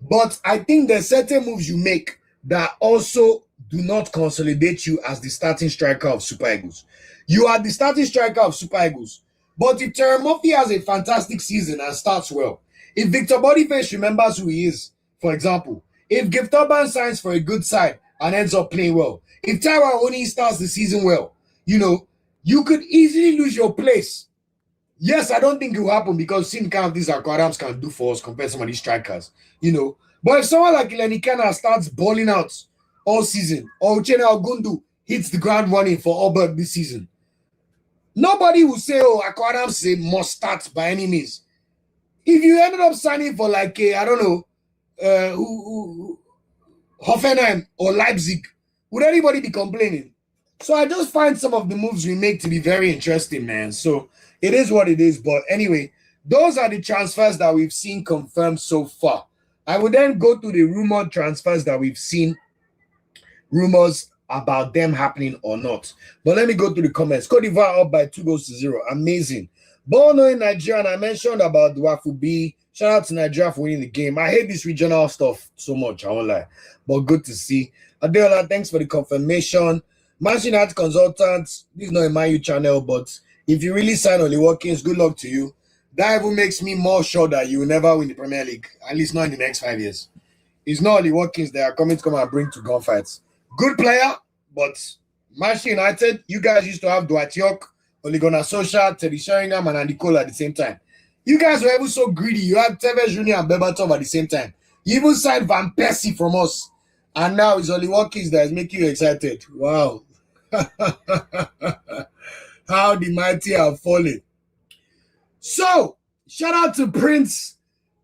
[SPEAKER 1] But I think there's certain moves you make that also do not consolidate you as the starting striker of Super Eagles. You are the starting striker of Super Eagles. But if Terry Murphy has a fantastic season and starts well, if Victor Boniface remembers who he is, for example, if Gift Urban signs for a good side and ends up playing well, if Taiwo Oni starts the season well, you could easily lose your place. Yes, I don't think it will happen because seeing kind of these Akko Adams can do for us compared to some of these strikers, But if someone like Ileni Kana starts balling out all season, or Uchenna Ogundu hits the ground running for Auburn this season, nobody will say, oh, Akko Adams is a must start by any means. If you ended up signing for like I don't know, Hoffenheim or Leipzig, would anybody be complaining? So I just find some of the moves we make to be very interesting, man. So it is what it is. But anyway, those are the transfers that we've seen confirmed so far. I will then go to the rumored transfers that we've seen rumors about them happening or not. But let me go to the comments. Cote d'Ivoire up by 2-0. Amazing. Born in Nigeria, and I mentioned about Nwaiwu B. Shout out to Nigeria for winning the game. I hate this regional stuff so much, I won't lie. But good to see. Adeola, thanks for the confirmation. Manchester United consultants, this is not a Man U channel, but if you really sign Oli Watkins, good luck to you. That even makes me more sure that you will never win the Premier League, at least not in the next 5 years. It's not Oli Watkins they are coming to come and bring to gunfights. Good player, but Manchester United, you guys used to have Dwight York, Ole Gunnar Solskjaer, Teddy Sheringham, and Andy Cole at the same time. You guys were even so greedy. You had Tevez Jr. and Berbatov at the same time. You even signed Van Persie from us. And now it's Oli Watkins that is making you excited. Wow. How the mighty have fallen. So, shout out to Prince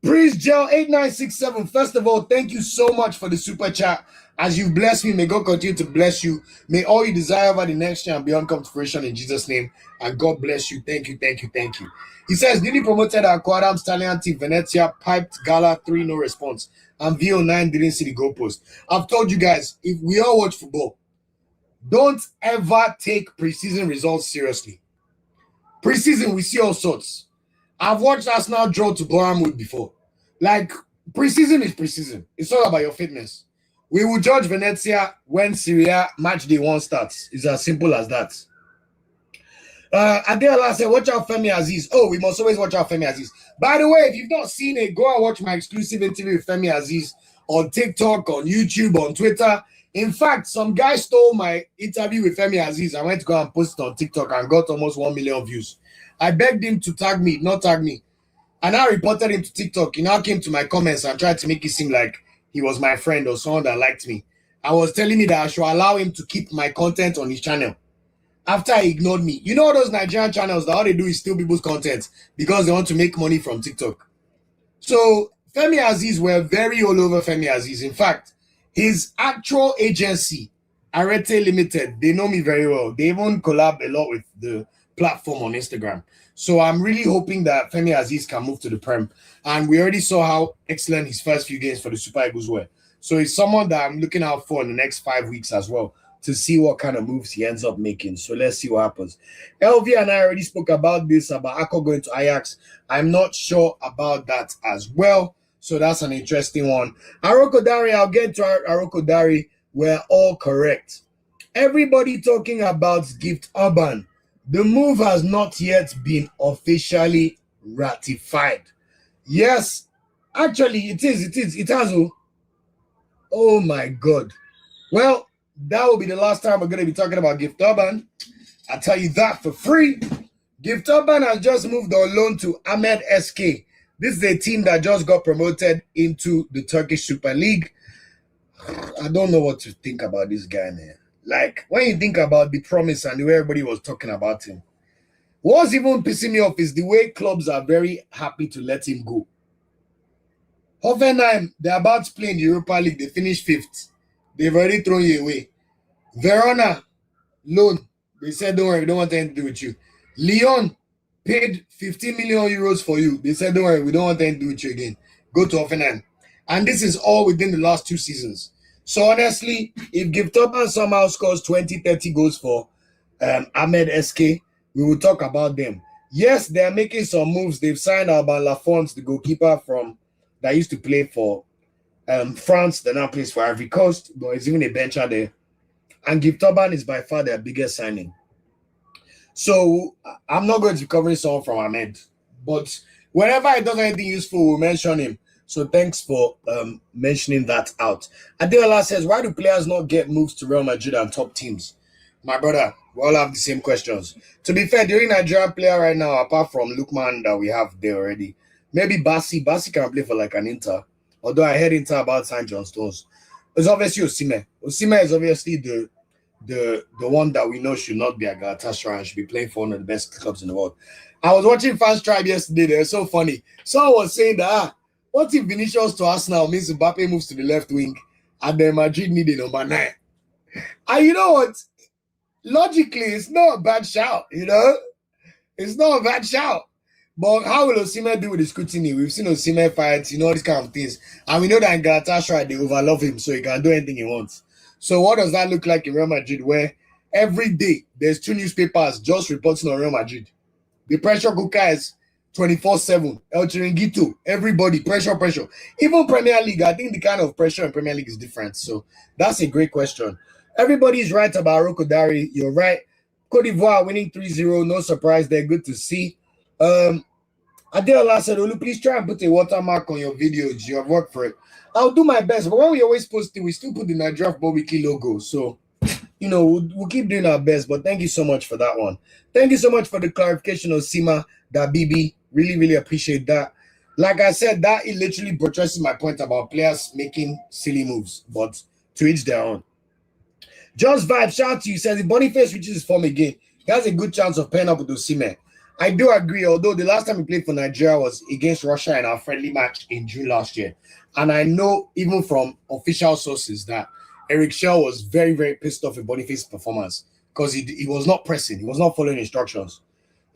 [SPEAKER 1] Gel 8967. First of all, thank you so much for the super chat. As you bless me, may God continue to bless you. May all you desire over the next year and beyond come to fruition in Jesus' name. And God bless you. Thank you, thank you, thank you. He says, newly promoted Akko Adams, Italian team, Venezia, piped Gala 3, no response. And VO9 didn't see the goalpost. I've told you guys, if we all watch football, don't ever take preseason results seriously. Preseason, we see all sorts. I've watched Arsenal draw to Bournemouth before. Like, preseason is preseason. It's all about your fitness. We will judge Venezia when Serie A match day 1 starts. It's as simple as that. Adeola said, watch out Femi Aziz. Oh, we must always watch out Femi Aziz. By the way, if you've not seen it, go and watch my exclusive interview with Femi Aziz on TikTok, on YouTube, on Twitter. In fact, some guy stole my interview with Femi Aziz. I went to go and post it on TikTok and got almost 1 million views. I begged him to tag me, not tag me. And I reported him to TikTok. He now came to my comments and tried to make it seem like he was my friend or someone that liked me. I was telling me that I should allow him to keep my content on his channel. after he ignored me. You know those Nigerian channels, that all they do is steal people's content because they want to make money from TikTok. So Femi Aziz were very all over Femi Aziz. In fact, his actual agency, Arete Limited, they know me very well. They even collab a lot with the platform on Instagram. So I'm really hoping that Femi Aziz can move to the Prem. And we already saw how excellent his first few games for the Super Eagles were. So he's someone that I'm looking out for in the next 5 weeks as well to see what kind of moves he ends up making. So let's see what happens. LV and I already spoke about this, about Akko going to Ajax. I'm not sure about that as well. So that's an interesting one. Aroko Dari, I'll get to Aroko Dari. We're all correct. Everybody talking about Gift Urban. The move has not yet been officially ratified. Yes, actually, it has. Oh my God. Well, that will be the last time we're going to be talking about Gift Urban. I'll tell you that for free. Gift Urban has just moved on loan to Ahmed SK. This is a team that just got promoted into the Turkish Super League. I don't know what to think about this guy, man. Like, when you think about the promise and the way everybody was talking about him, what's even pissing me off is the way clubs are very happy to let him go. Hoffenheim, they're about to play in the Europa League. They finished 5th. They've already thrown you away. Verona, loan. They said, don't worry, we don't want anything to do with you. Lyon paid 15 million euros for you. They said, don't worry, we don't want anything to do with you again. Go to Hoffenheim. And this is all within the last 2 seasons. So honestly, if Gift Urban somehow scores 20, 30 goals for Ahmed SK, we will talk about them. Yes, they are making some moves. They've signed Alban Lafont, the goalkeeper that used to play for France, that now plays for Ivory Coast, but he's even a bencher there. And Gift Urban is by far their biggest signing. So I'm not going to be covering someone from Ahmed, but whenever he does anything useful, we'll mention him. So thanks for mentioning that out. Adeola says, why do players not get moves to Real Madrid and top teams? My brother, we all have the same questions. To be fair, the only Nigerian player right now, apart from Lukman that we have there already, maybe Bassi. Bassi can play for like an Inter. Although I heard Inter about St. John Stones. It's obviously Osimhen. Osimhen is obviously the one that we know should not be a Galatasaray and should be playing for one of the best clubs in the world. I was watching Fans Tribe yesterday. They're so funny. Someone was saying that, what if Vinicius to Arsenal means Mbappe moves to the left wing and then Madrid need a number 9? And you know what? Logically, it's not a bad shout, you know? It's not a bad shout. But how will Osimhen do with the scrutiny? We've seen Osimhen fights, you know, these kind of things. And we know that in Galatasaray, they overlove him, so he can do anything he wants. So what does that look like in Real Madrid, where every day there's 2 newspapers just reporting on Real Madrid? The pressure cooker is 24/7. El Chiringuito, everybody, pressure. Even Premier League, I think the kind of pressure in Premier League is different. So that's a great question. Everybody's right about Aroko Dari. You're right. Cote d'Ivoire winning 3-0. No surprise there. Good to see. Adeola said, Olu, please try and put a watermark on your videos. You have worked for it. I'll do my best. But when we always post it, we still put the Nigeria Football Weekly logo. So, you know, we'll keep doing our best. But thank you so much for that one. Thank you so much for the clarification of Sima, that BB. Really, really appreciate that. Like I said, that it literally buttresses my point about players making silly moves, but to each their own. Just Vibe, shout out to you. Says if Boniface reaches his form again, he has a good chance of pairing up with Osimhen. I do agree, although the last time he played for Nigeria was against Russia in our friendly match in June last year. And I know even from official sources that Eric Schell was very, very pissed off with Boniface's performance because he was not pressing. He was not following instructions.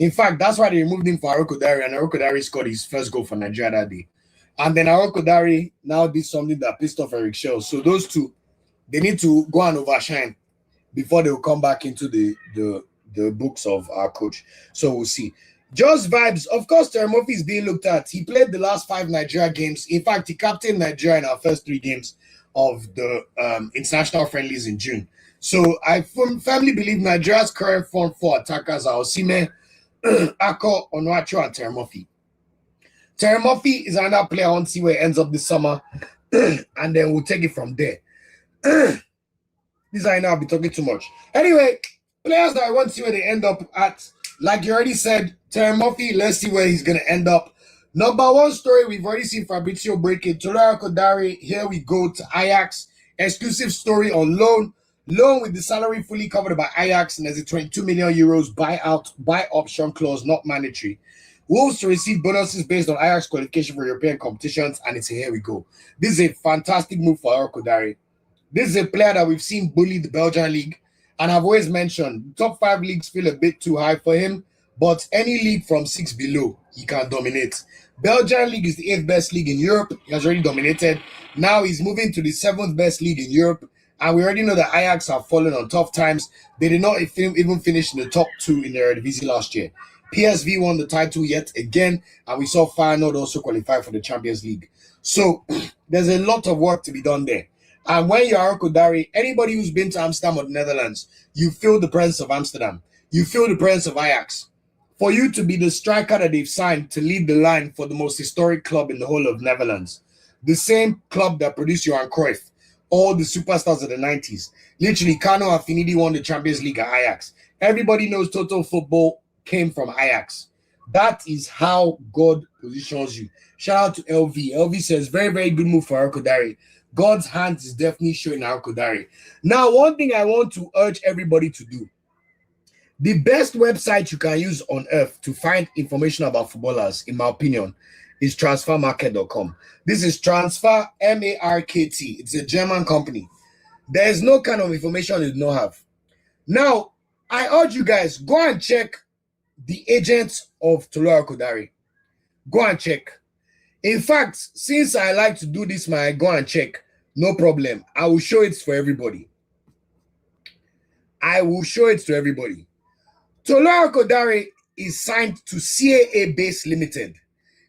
[SPEAKER 1] In fact, that's why they removed him for Aroko Dari, and Aroko Dari scored his first goal for Nigeria that day. And then Aroko Dari now did something that pissed off Eric Schell. So those two, they need to go and overshine before they will come back into the books of our coach. So we'll see. Just Vibes. Of course, Terry Murphy is being looked at. He played the last 5 Nigeria games. In fact, he captained Nigeria in our first 3 games of the international friendlies in June. So I firmly believe Nigeria's current front 4 attackers are Osimhen, Akko, Onwacho, and Terry Murphy. Terry Murphy is another player. I want to see where he ends up this summer, and then we'll take it from there. This I know I'll be talking too much. Anyway, players that I want to see where they end up at, like you already said, Terry Murphy, let's see where he's going to end up. Number 1 story, we've already seen Fabrizio break it. Aroko Dari, here we go to Ajax. Exclusive story on loan. Loan with the salary fully covered by Ajax, and there's a 22 million euros buy option clause, not mandatory. Wolves to receive bonuses based on Ajax qualification for European competitions, and it's here we go. This is a fantastic move for Arokodare. This is a player that we've seen bully the Belgian league, and I've always mentioned top 5 leagues feel a bit too high for him, but any league from 6 below, he can dominate. Belgian league is the 8th best league in Europe. He has already dominated. Now he's moving to the 7th best league in Europe, and we already know that Ajax have fallen on tough times. They did not even finish in the top 2 in the Eredivisie last year. PSV won the title yet again, and we saw Feyenoord also qualify for the Champions League. So there's a lot of work to be done there. And when you're Arokodare, anybody who's been to Amsterdam or the Netherlands, you feel the presence of Amsterdam. You feel the presence of Ajax. For you to be the striker that they've signed to lead the line for the most historic club in the whole of Netherlands, the same club that produced Johan Cruyff, all the superstars of the 90s. Literally, Kano Affinity won the Champions League at Ajax. Everybody knows total football came from Ajax. That is how God positions you. Shout out to LV. LV says, very, very good move for Arokodare. God's hand is definitely showing Arokodare. Now, one thing I want to urge everybody to do. The best website you can use on earth to find information about footballers, in my opinion, is transfermarket.com. This is Transfer Markt. It's a German company. There is no kind of information you do not have. Now, I urge you guys, go and check the agents of Tolu Arokodare. Go and check. In fact, since I like to do this, go and check. No problem. I will show it for everybody. I will show it to everybody. Tolu Arokodare is signed to CAA Base Limited.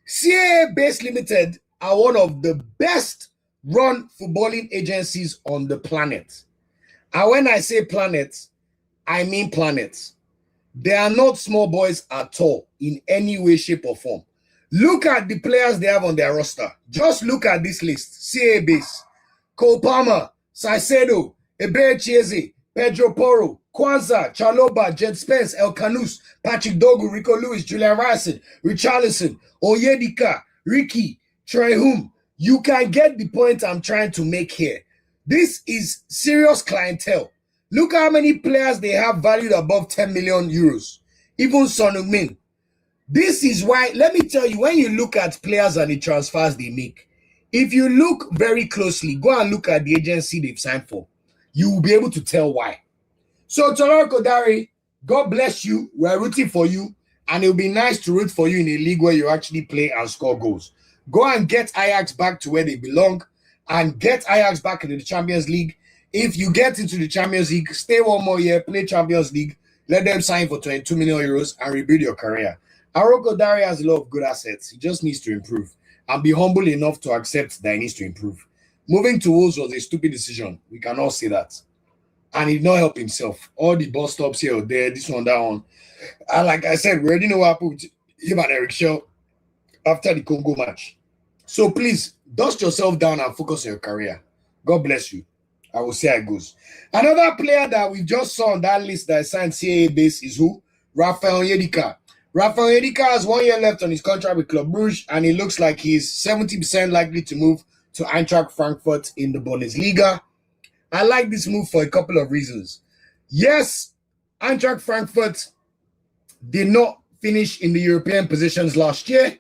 [SPEAKER 1] CAA Base Limited are one of the best run footballing agencies on the planet. And when I say planet, I mean planets. They are not small boys at all in any way, shape, or form. Look at the players they have on their roster. Just look at this list. CAA Base, Cole Palmer, Saicedo, Eberechieze, Pedro Porro, Kwanzaa, Chaloba, Jed Spence, El Canus, Patrick Dogu, Rico Lewis, Julian Ryerson, Richarlison, Onyedika, Ricky, Troy Hume. You can get the point I'm trying to make here. This is serious clientele. Look how many players they have valued above 10 million euros. Even Son Heung-min. This is why, let me tell you, when you look at players and the transfers they make, if you look very closely, go and look at the agency they've signed for, you will be able to tell why. So, Tolu Arokodare, God bless you. We're rooting for you. And it'll be nice to root for you in a league where you actually play and score goals. Go and get Ajax back to where they belong and get Ajax back into the Champions League. If you get into the Champions League, stay one more year, play Champions League, let them sign for 22 million euros and rebuild your career. Arokodare has a lot of good assets. He just needs to improve and be humble enough to accept that he needs to improve. Moving to Wolves was a stupid decision. We can all say that. And he did not help himself. All the bus stops here or there, this one, that one. And like I said, we already know what happened with him and Eric Shaw after the Congo match. So please, dust yourself down and focus on your career. God bless you. I will see how it goes. Another player that we just saw on that list that signed CAA base is who? Raphael Onyedika. Raphael Onyedika has 1 year left on his contract with Club Brugge, and it looks like he's 70% likely to move to Eintracht Frankfurt in the Bundesliga. I like this move for a couple of reasons. Yes, Eintracht Frankfurt did not finish in the European positions last year.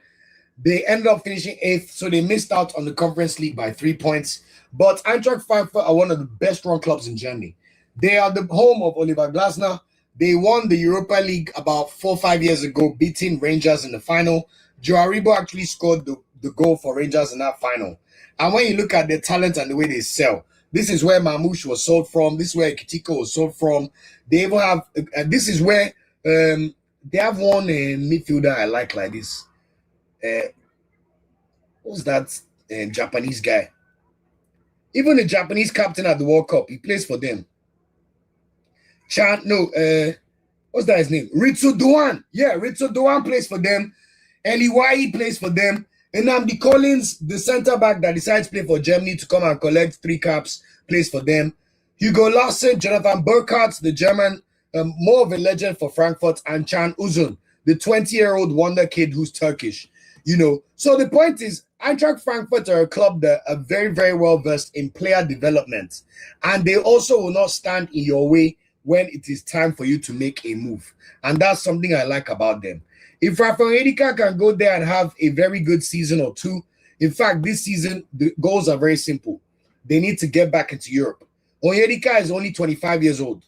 [SPEAKER 1] They ended up finishing 8th, so they missed out on the Conference League by 3 points. But Eintracht Frankfurt are one of the best-run clubs in Germany. They are the home of Oliver Glasner. They won the Europa League about 4 or 5 years ago, beating Rangers in the final. Joe Aribo actually scored the goal for Rangers in that final. And when you look at their talent and the way they sell, this is where Mamouche was sold from. This is where Kitiko was sold from. They even have, this is where they have one midfielder I like this. What's that Japanese guy? Even the Japanese captain at the World Cup, he plays for them. What's that his name? Ritsu Doan. Yeah, Ritsu Doan plays for them. Eliwai plays for them. And Namdi Collins, the center-back that decides to play for Germany to come and collect 3 caps, plays for them. Hugo Larsen, Jonathan Burkhardt, the German, more of a legend for Frankfurt, and Can Uzun, the 20-year-old wonder kid who's Turkish. You know, so the point is, Eintracht Frankfurt are a club that are very, very well versed in player development. And they also will not stand in your way when it is time for you to make a move. And that's something I like about them. If Raphael Onyedika can go there and have a very good season or two, in fact, this season, the goals are very simple. They need to get back into Europe. Onyedika is only 25 years old.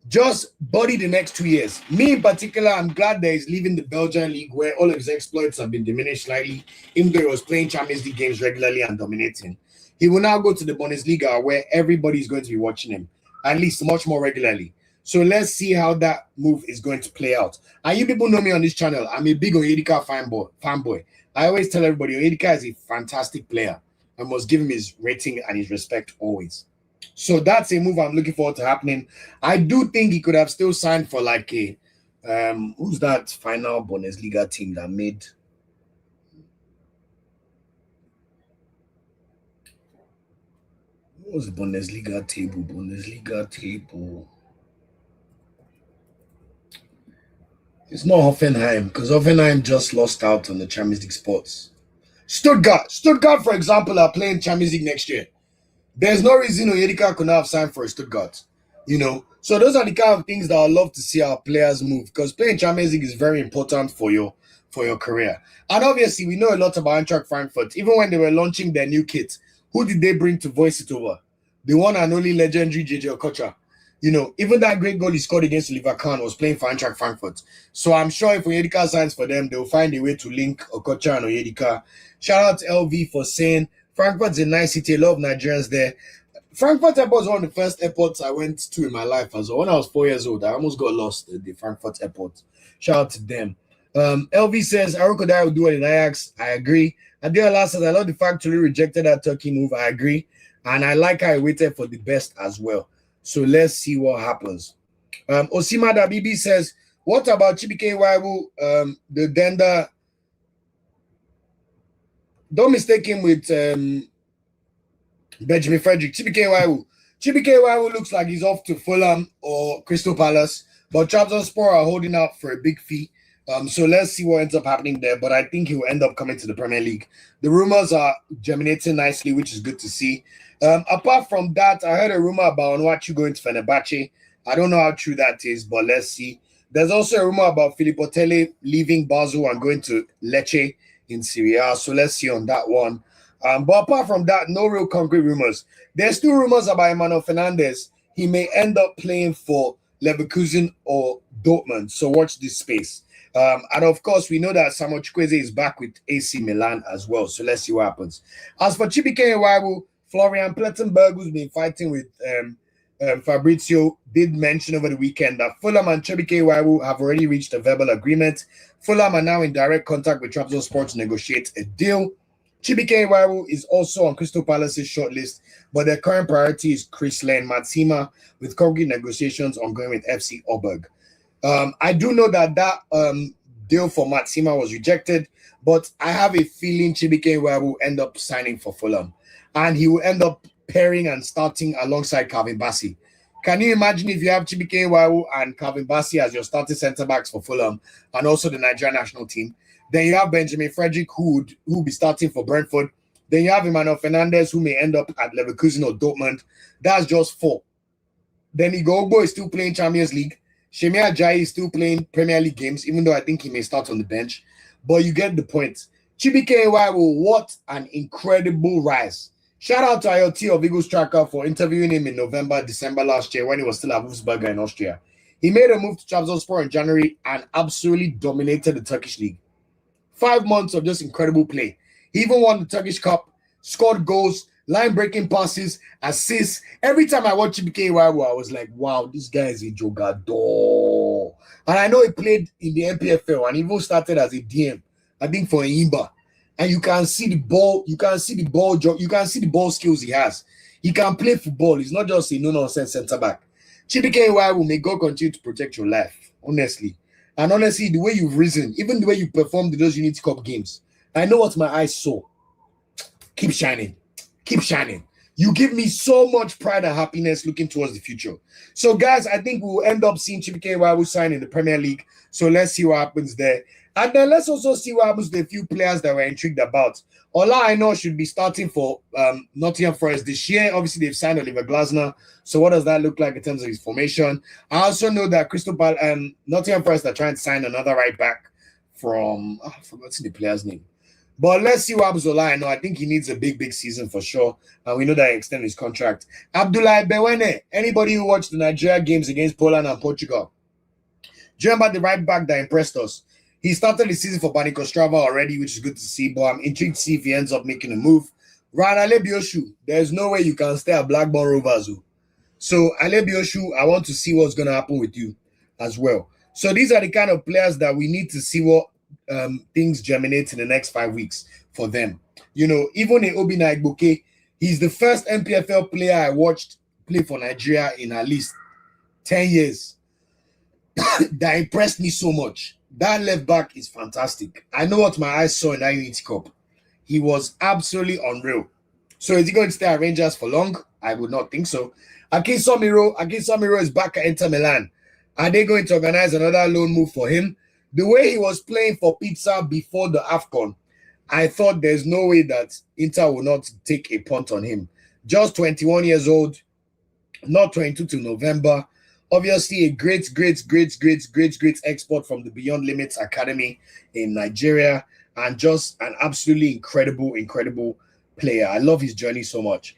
[SPEAKER 1] Just body the next 2 years. Me in particular, I'm glad that he's leaving the Belgian league where all of his exploits have been diminished slightly, even though he was playing Champions League games regularly and dominating. He will now go to the Bundesliga where everybody is going to be watching him, at least much more regularly. So let's see how that move is going to play out. And you people know me on this channel. I'm a big Onyedika fanboy. I always tell everybody Onyedika is a fantastic player. I must give him his rating and his respect always. So that's a move I'm looking forward to happening. I do think he could have still signed for like a who's that final Bundesliga team that made what was the Bundesliga table? It's not Hoffenheim because Hoffenheim just lost out on the Champions League spots. Stuttgart, for example, are playing Champions League next year. There's no reason Onyedika could not have signed for Stuttgart, you know. So those are the kind of things that I love to see our players move because playing Champions League is very important for your career. And obviously, we know a lot about Eintracht Frankfurt. Even when they were launching their new kit, who did they bring to voice it over? The one and only legendary JJ Okocha. You know, even that great goal he scored against WAFCON was playing for Eintracht Frankfurt. So I'm sure if Onyedika signs for them, they'll find a way to link Okocha and Onyedika. Shout out to LV for saying Frankfurt's a nice city, a lot of Nigerians there. Frankfurt Airport was one of the first airports I went to in my life as well. When I was 4 years old, I almost got lost at the Frankfurt Airport. Shout out to them. LV says, Arokodai will do it in Ajax. I agree. Adeola says, I love the fact Tuli rejected that Turkey move. I agree. And I like how he waited for the best as well. So let's see what happens. Osima Dabibi says, what about Chibuike Nwaiwu, the Denda? Don't mistake him with Benjamin Frederick. Chibuike Nwaiwu looks like he's off to Fulham or Crystal Palace, but Trabzonspor are holding out for a big fee. So let's see what ends up happening there. But I think he will end up coming to the Premier League. The rumors are germinating nicely, which is good to see. Apart from that, I heard a rumor about Nwaiwu going to Fenerbahce. I don't know how true that is, but let's see. There's also a rumor about Filippo Telle leaving Basel and going to Lecce in Serie A. So let's see on that one. But apart from that, no real concrete rumors. There's still rumors about Emmanuel Fernandez. He may end up playing for Leverkusen or Dortmund. So watch this space. And of course, we know that Samuel Chukwueze is back with AC Milan as well. So let's see what happens. As for Chibuike Nwaiwu, Florian Plettenberg, who's been fighting with Fabrizio, did mention over the weekend that Fulham and Chibuike Nwaiwu have already reached a verbal agreement. Fulham are now in direct contact with Trabzonspor to negotiate a deal. Chibuike Nwaiwu is also on Crystal Palace's shortlist, but their current priority is Chris Lane Matsima, with concrete negotiations ongoing with FC Augsburg. I do know that deal for Matsima was rejected, but I have a feeling Chibuike Nwaiwu will end up signing for Fulham, and he will end up pairing and starting alongside Calvin Bassey. Can you imagine if you have Chibuike Nwaiwu and Calvin Bassey as your starting centre-backs for Fulham and also the Nigerian national team? Then you have Benjamin Frederick, who will be starting for Brentford. Then you have Emmanuel Fernandez, who may end up at Leverkusen or Dortmund. That's just 4. Then Igbo is still playing Champions League. Shemi Ajayi is still playing Premier League games, even though I think he may start on the bench. But you get the point. Chibuike Nwaiwu, what an incredible rise. Shout out to IoT of Eagles Tracker for interviewing him in November, December last year when he was still at Wolfsberger in Austria. He made a move to Trabzonspor in January and absolutely dominated the Turkish league. 5 months of just incredible play. He even won the Turkish Cup, scored goals, line-breaking passes, assists. Every time I watch Chibuike Nwaiwu, I was like, wow, this guy is a jogador. And I know he played in the MPFL and even started as a DM, I think for Imba. And you can see the ball, you can see the ball skills he has. He can play football. He's not just a no-nonsense centre-back. Chibuike Nwaiwu, may God continue to protect your life, honestly. And honestly, the way you've risen, even the way you performed in those Unity Cup games, I know what my eyes saw. Keep shining. Keep shining. You give me so much pride and happiness looking towards the future. So, guys, I think we'll end up seeing Chibuike Nwaiwu sign in the Premier League. So let's see what happens there. And then let's also see what happens to a few players that we're intrigued about. Ola, I know, should be starting for Nottingham Forest this year. Obviously, they've signed Oliver Glasner. So what does that look like in terms of his formation? I also know that Nottingham Forest are trying to sign another right back from, I forgot the player's name. But let's see what happens to Ola. I know, I think he needs a big season for sure. And we know that he extended his contract. Abdoulaye Bewene, anybody who watched the Nigeria games against Poland and Portugal, do you remember the right back that impressed us? He started the season for Bani Kostrava already, which is good to see, but I'm intrigued to see if he ends up making a move. Ryan Alebioshu, there's no way you can stay at Blackburn Rovers. So, Alebioshu, I want to see what's going to happen with you as well. So, these are the kind of players that we need to see what things germinate in the next 5 weeks for them. You know, even in Obi Naibuke, he's the first MPFL player I watched play for Nigeria in at least 10 years. That impressed me so much. That left back is fantastic. I know what my eyes saw in that Unity Cup. He was absolutely unreal. So is he going to stay at Rangers for long? I would not think so. Akin Somiro is back at Inter Milan. Are they going to organize another loan move for him? The way he was playing for Pizza before the AFCON, I thought there's no way that Inter will not take a punt on him. Just 21 years old, not 22 till November. Obviously, a great export from the Beyond Limits Academy in Nigeria, and just an absolutely incredible player. I love his journey so much.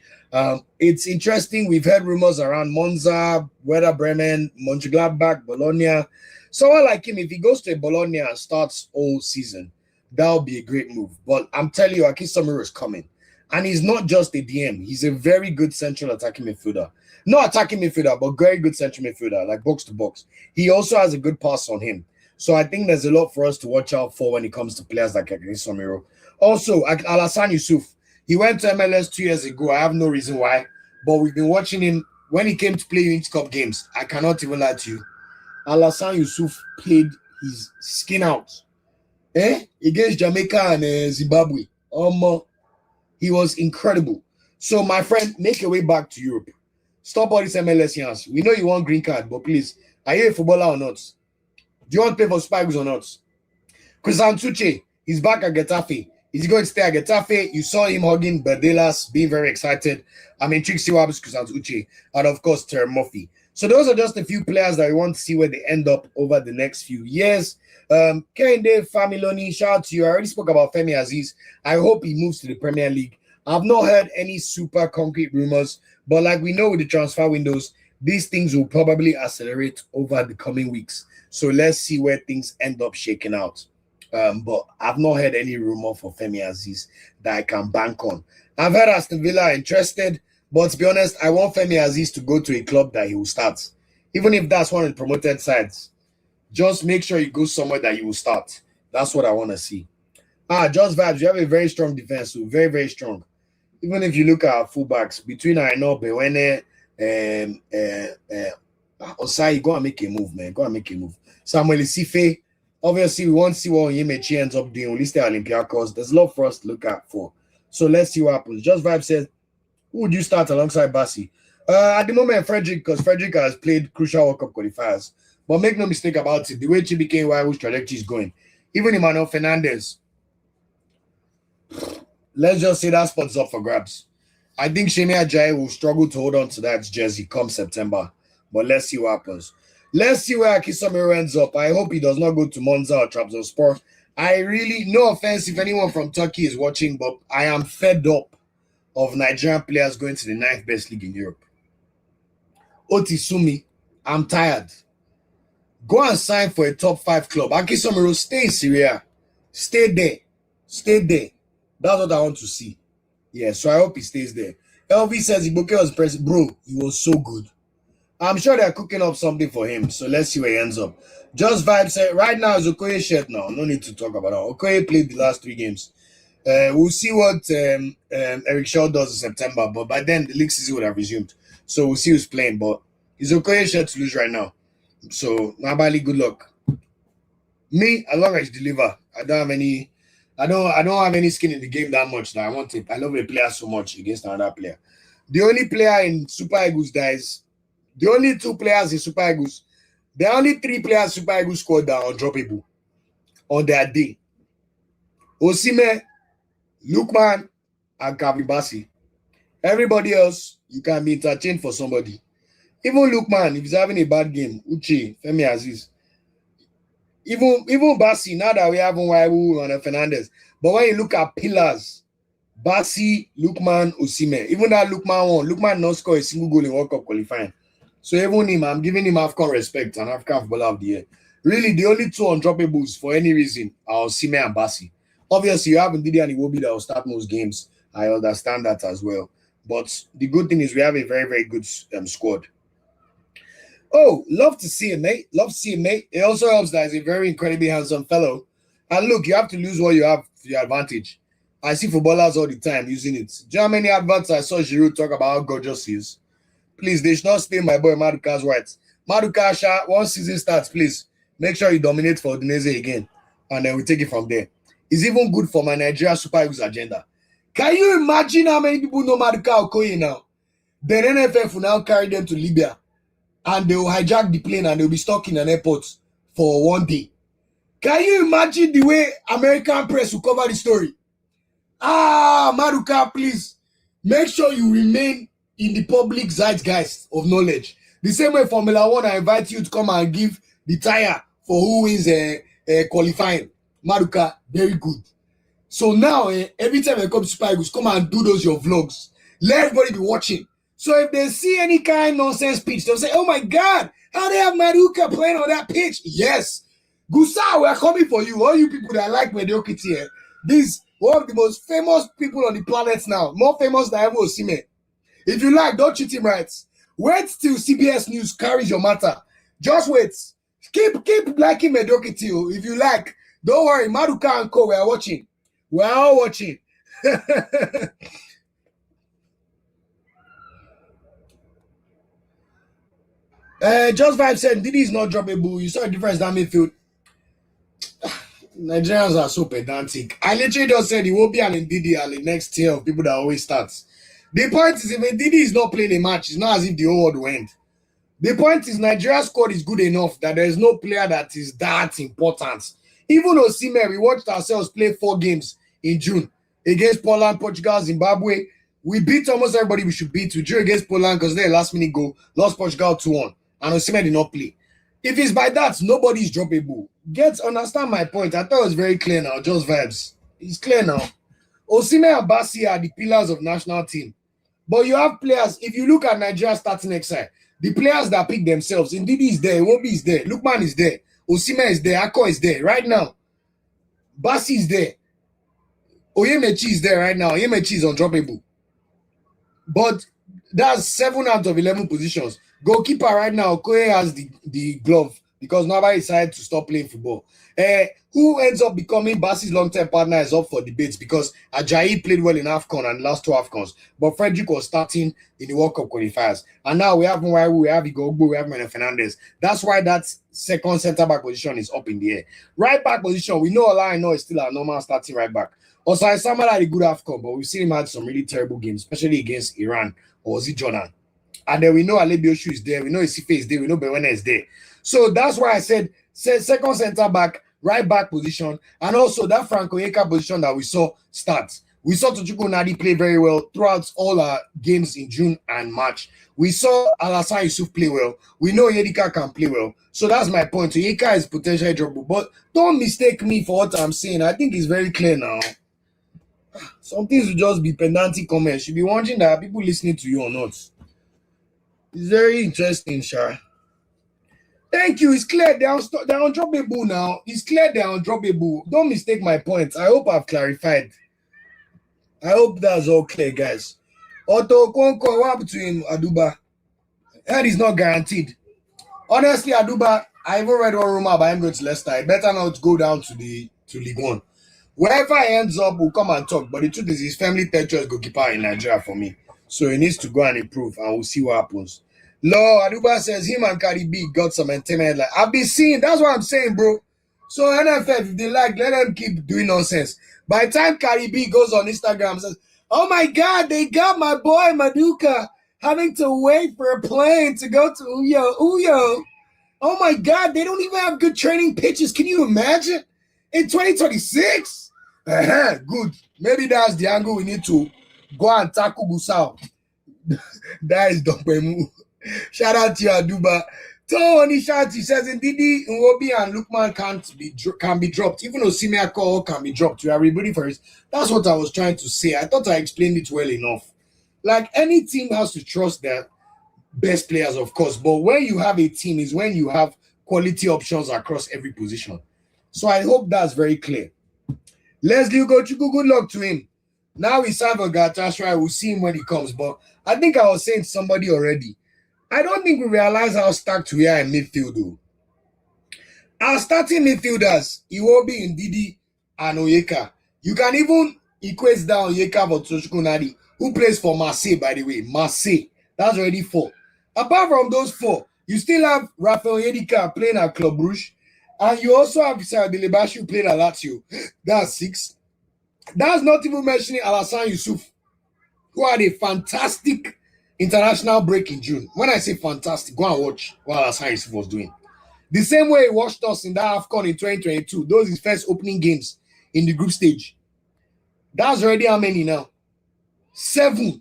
[SPEAKER 1] It's interesting. We've heard rumors around Monza, Werder Bremen, Mönchengladbach, Bologna. Someone like him, if he goes to Bologna and starts all season, that would be a great move. But I'm telling you, Akin Somiro is coming. And he's not just a DM. He's a very good central attacking midfielder. Not attacking midfielder, but very good central midfielder, like box to box. He also has a good pass on him. So I think there's a lot for us to watch out for when it comes to players like Akin Somiro. Also, Alassane Yusuf. He went to MLS 2 years ago. I have no reason why. But we've been watching him when he came to play Unity Cup games. I cannot even lie to you. Alassane Yusuf played his skin out. Against Jamaica and Zimbabwe. He was incredible. So, my friend, make your way back to Europe. Stop all these MLS yans. We know you want green card, but please, are you a footballer or not? Do you want to play for Super Eagles or not? Chris Antuche, he's back at Getafe. Is he going to stay at Getafe? You saw him hugging Berdelas, being very excited. I'm intrigued to see what happens to Chris Antuche. And, of course, Terry Murphy. So, those are just a few players that we want to see where they end up over the next few years. Kehinde Familoni, shout out to you. I already spoke about Femi Aziz. I hope he moves to the Premier League. I've not heard any super concrete rumors, but like we know with the transfer windows, these things will probably accelerate over the coming weeks. So let's see where things end up shaking out. But I've not heard any rumor for Femi Aziz that I can bank on. I've heard Aston Villa are interested, but to be honest, I want Femi Aziz to go to a club that he will start. Even if that's one of the promoted sides, just make sure you go somewhere that you will start. That's what I want to see. Just vibes. You have a very strong defense, so very strong. Even if you look at our fullbacks, between Bewene, Osai, go and make a move, man. Go and make a move. Samuel Isife, obviously, we want to see what Yemechi ends up doing. At least the Olympiacos. There's a lot for us to look at for. So let's see what happens. Just Vibe says, who would you start alongside Bassi? At the moment, Frederick, because Frederick has played crucial World Cup qualifiers. But make no mistake about it, the way Chibuike and Nwaiwu's trajectory is going, even Emmanuel Fernandez, let's just say that spot's up for grabs. I think Shemi Ajayi will struggle to hold on to that jersey come September. But let's see what happens. Let's see where Akin Somiro ends up. I hope he does not go to Monza or Trabzonspor. I really, no offense if anyone from Turkey is watching, but I am fed up of Nigerian players going to the 9th best league in Europe. Otisumi, I'm tired. Go and sign for a top 5 club. Akin Somiro, stay in Syria. Stay there. Stay there. That's what I want to see. Yeah, so I hope he stays there. LV says Ibuke was president. Bro, he was so good. I'm sure they're cooking up something for him. So let's see where he ends up. Just Vibe said, right now it's Okoye's shirt now. No need to talk about that. Okoye played the last 3 games. We'll see what Eric Shaw does in September. But by then, the league season would have resumed. So we'll see who's playing. But it's Okoye's shirt to lose right now. So, Nabali, good luck. Me, as long as you deliver, I don't have any skin in the game that much that I want it. I love a player so much against another player. The only player in Super Eagles the only 2 players in Super Eagles, there are only 3 players Super Eagles squad that are undroppable. on their day. Osimhen, Lookman, and Calvin Bassey. Everybody else, you can be interchanged for somebody. Even Lookman, if he's having a bad game, Uche, Femi Aziz. Even Bassey, now that we have Nwaiwu and Fernandez. But when you look at pillars, Bassey, Lookman, Osimhen. Even that Lookman not score a single goal in World Cup qualifying. So even him, I'm giving him AFCON respect and African Footballer of the Year. Really, the only two undroppables for any reason are Osimhen and Bassey. Obviously, you have Ndidi and Iwobi that will start most games. I understand that as well. But the good thing is we have a very, very good squad. Oh, love to see him, mate. Love to see him, mate. It also helps that he's a very incredibly handsome fellow. And look, you have to lose what you have to your advantage. I see footballers all the time using it. Do you know how many adverts I saw Giroud talk about how gorgeous he is? Please, they should not stay my boy Maduka's rights. Maduka, once season starts, please, make sure you dominate for Udinese again. And then we take it from there. It's even good for my Nigeria Super Eagles agenda. Can you imagine how many people know Maduka Okoye now? Then NFF will now carry them to Libya. And they will hijack the plane and they'll be stuck in an airport for one day. Can you imagine the way American press will cover the story? Maduka, please, make sure you remain in the public zeitgeist of knowledge. The same way Formula 1, I invite you to come and give the tire for who wins qualifying. Maduka, very good. So now, every time I come to Super Eagles, come and do those your vlogs. Let everybody be watching. So if they see any kind of nonsense pitch, they'll say, oh my God, how they have Maduka playing on that pitch? Yes. Gusau, we're coming for you. All you people that like mediocrity here. This one of the most famous people on the planet now. More famous than ever Osimhen. If you like, don't treat him right. Wait till CBS News carries your matter. Just wait. Keep liking mediocrity. If you like, don't worry. Maduka and Co, we are watching. We're all watching. Just Vibe said, Didi is not droppable. You saw a difference in that midfield. Nigerians are so pedantic. I literally just said he won't be an Ndidi and the next tier of people that always starts. The point is, if Ndidi is not playing a match, it's not as if the whole world will end. The point is, Nigeria's squad is good enough that there is no player that is that important. Even Osimhen, we watched ourselves play 4 games in June against Poland, Portugal, Zimbabwe. We beat almost everybody we should beat. We drew against Poland because they're last minute goal, lost Portugal 2-1, and Osimhen did not play. If it's by that, nobody's droppable. Understand my point. I thought it was very clear now. Just vibes. It's clear now. Osimhen and Bassey are the pillars of national team. But you have players, if you look at Nigeria starting next side, the players that pick themselves, Ndidi is there, Iwobi is there, Lookman is there, Osimhen is there, Ako is there right now. Bassey is there. Onyemechi is there right now. Onyemechi is undroppable. But that's 7 out of 11 positions. Goalkeeper right now, Okoye has the glove because nobody decided to stop playing football. Who ends up becoming Bassey's long-term partner is up for debates because Ajayi played well in AFCON and the last 2 AFCONs, but Frederick was starting in the World Cup qualifiers. And now we have Nwaiwu, we have Igogbo, we have Mene Fernandez. That's why that second centre-back position is up in the air. Right-back position, we know Ola is still a normal starting right-back. Osai Samuel had a good AFCON, but we've seen him had some really terrible games, especially against Iran or was it Jordan. And then we know Alebioshu is there, we know Isife is there, we know Bewene is there. So that's why I said second centre-back, right-back position, and also that Frank Onyeka position that we saw start. We saw Chukwueze play very well throughout all our games in June and March. We saw Alassane Yusuf play well. We know Onyedika can play well. So that's my point. Onyeka is potentially droppable. But don't mistake me for what I'm saying. I think it's very clear now. Some things will just be pedantic comments. You should be wondering that people listening to you or not. It's very interesting, Shah. Thank you. It's clear they're undroppable now. It's clear they're undroppable. Don't mistake my point. I hope I've clarified. I hope that's all clear, guys. Otto Konko, what happened to him, Aduba? That is not guaranteed. Honestly, Aduba, I even read one rumor about him going to Leicester. I better not go down to League One. Wherever he ends up, we'll come and talk. But the truth is, his family third choice goalkeeper in Nigeria for me. So he needs to go and improve, and we'll see what happens. Lord, Aduba says him and Cardi B got some entertainment. Like I've been seeing, that's what I'm saying, bro. So NFF, if they like, let them keep doing nonsense. By the time Cardi B goes on Instagram and says, oh my God, they got my boy Maduka having to wait for a plane to go to Uyo. Oh my God, they don't even have good training pitches. Can you imagine? in 2026. Good. Maybe that's the angle we need to go and tackle Gusau. That is Dokbemu. Shout out to you, Aduba. Tony Shanti says, Ndidi, Nwobi, and Lukman can be dropped. Even though Simiako can be dropped. We are rebooting first. That's what I was trying to say. I thought I explained it well enough. Like, any team has to trust their best players, of course. But when you have a team is when you have quality options across every position. So I hope that's very clear. Leslie Ugochukwu, good luck to him. Now we signed for Galatasaray. We'll see him when he comes. But I think I was saying to somebody already. I don't think we realize how stacked we are in midfield, though. Our starting midfielders, Iwobi, Ndidi, and Onyeka. You can even equate down Onyeka for Toshiko, who plays for Marseille, by the way. Marseille. That's already 4. Apart from those 4, you still have Raphael Onyedika playing at Club Brugge. And you also have Sarah Delebashi playing at Lazio. That's 6. That's not even mentioning Alassane Yusuf, who had a fantastic international break in June. When I say fantastic, go and watch what Alassane Yusuf was doing. The same way he watched us in that WAFCON in 2022. Those his first opening games in the group stage. That's already how many now? 7.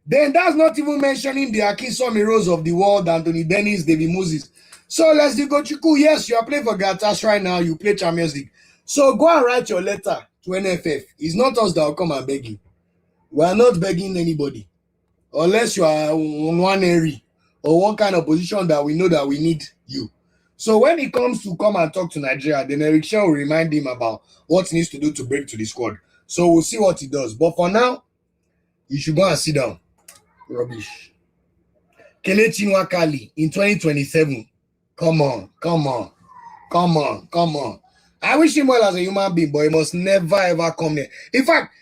[SPEAKER 1] Then that's not even mentioning the Akinsomi Rose of the world, Anthony Dennis, David Moses. So let's go Chukwu. Yes, you are playing for Galatasaray right now. You play Champions League. So go and write your letter to NFF. It's not us that will come and beg you. We are not begging anybody. Unless you are on one area or one kind of position that we know that we need you. So when he comes to come and talk to Nigeria, then Eric Shell will remind him about what he needs to do to break to the squad. So we'll see what he does. But for now, you should go and sit down. Rubbish. Kelechi Nwakali in 2027. Come on. I wish him well as a human being, but he must never ever come here. In fact,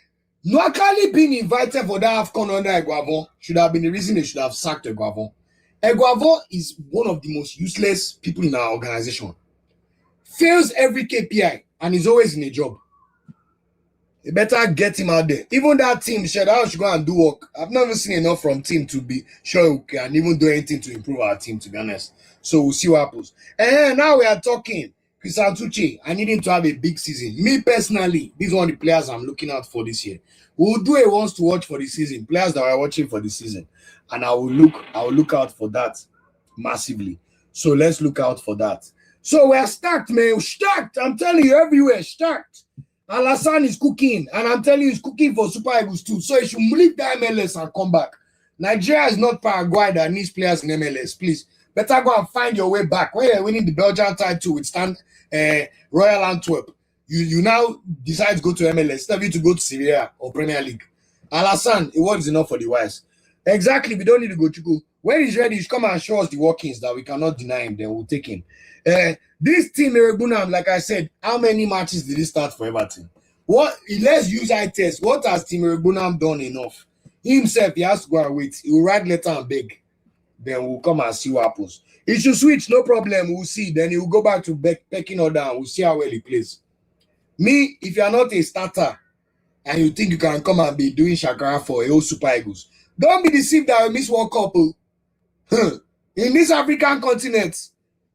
[SPEAKER 1] Nwakali being invited for that AFCON under Eguavon should have been the reason they should have sacked Eguavon. Eguavon is one of the most useless people in our organization. Fails every KPI and is always in a job. You better get him out there. Even that team, Shedao should go and do work. I've never seen enough from team to be sure we can even do anything to improve our team, to be honest. So we'll see what happens. And now we are talking. Chris Antucci, I need him to have a big season. Me personally, these are one of the players I'm looking out for this year. We'll do a once to watch for the season. Players that we're watching for the season. And I will look out for that massively. So let's look out for that. So we're stacked, man. We're stacked. I'm telling you, everywhere, stacked. Alassane is cooking, and I'm telling you, he's cooking for Super Eagles too. So he should leave the MLS and come back. Nigeria is not Paraguay that needs players in MLS. Please, better go and find your way back. When you're winning the Belgian title with Royal Antwerp, you now decide to go to MLS instead of you to go to Serie A or Premier League. Alassane, it was enough for the wise. Exactly, we don't need to go to go. When he's ready, he should come and show us the workings that we cannot deny him. Then we'll take him. This team, Erebunam, like I said, how many matches did he start for Everton? Let's use eye test. What has Team Erebunam done enough? He himself, he has to go and wait. He will write letter and beg. Then we'll come and see what happens. He should switch, no problem. We'll see. Then he will go back to pecking order and we'll see how well he plays. Me, if you are not a starter and you think you can come and be doing shakara for a whole Super Eagles, don't be deceived that we miss one couple. In this African continent,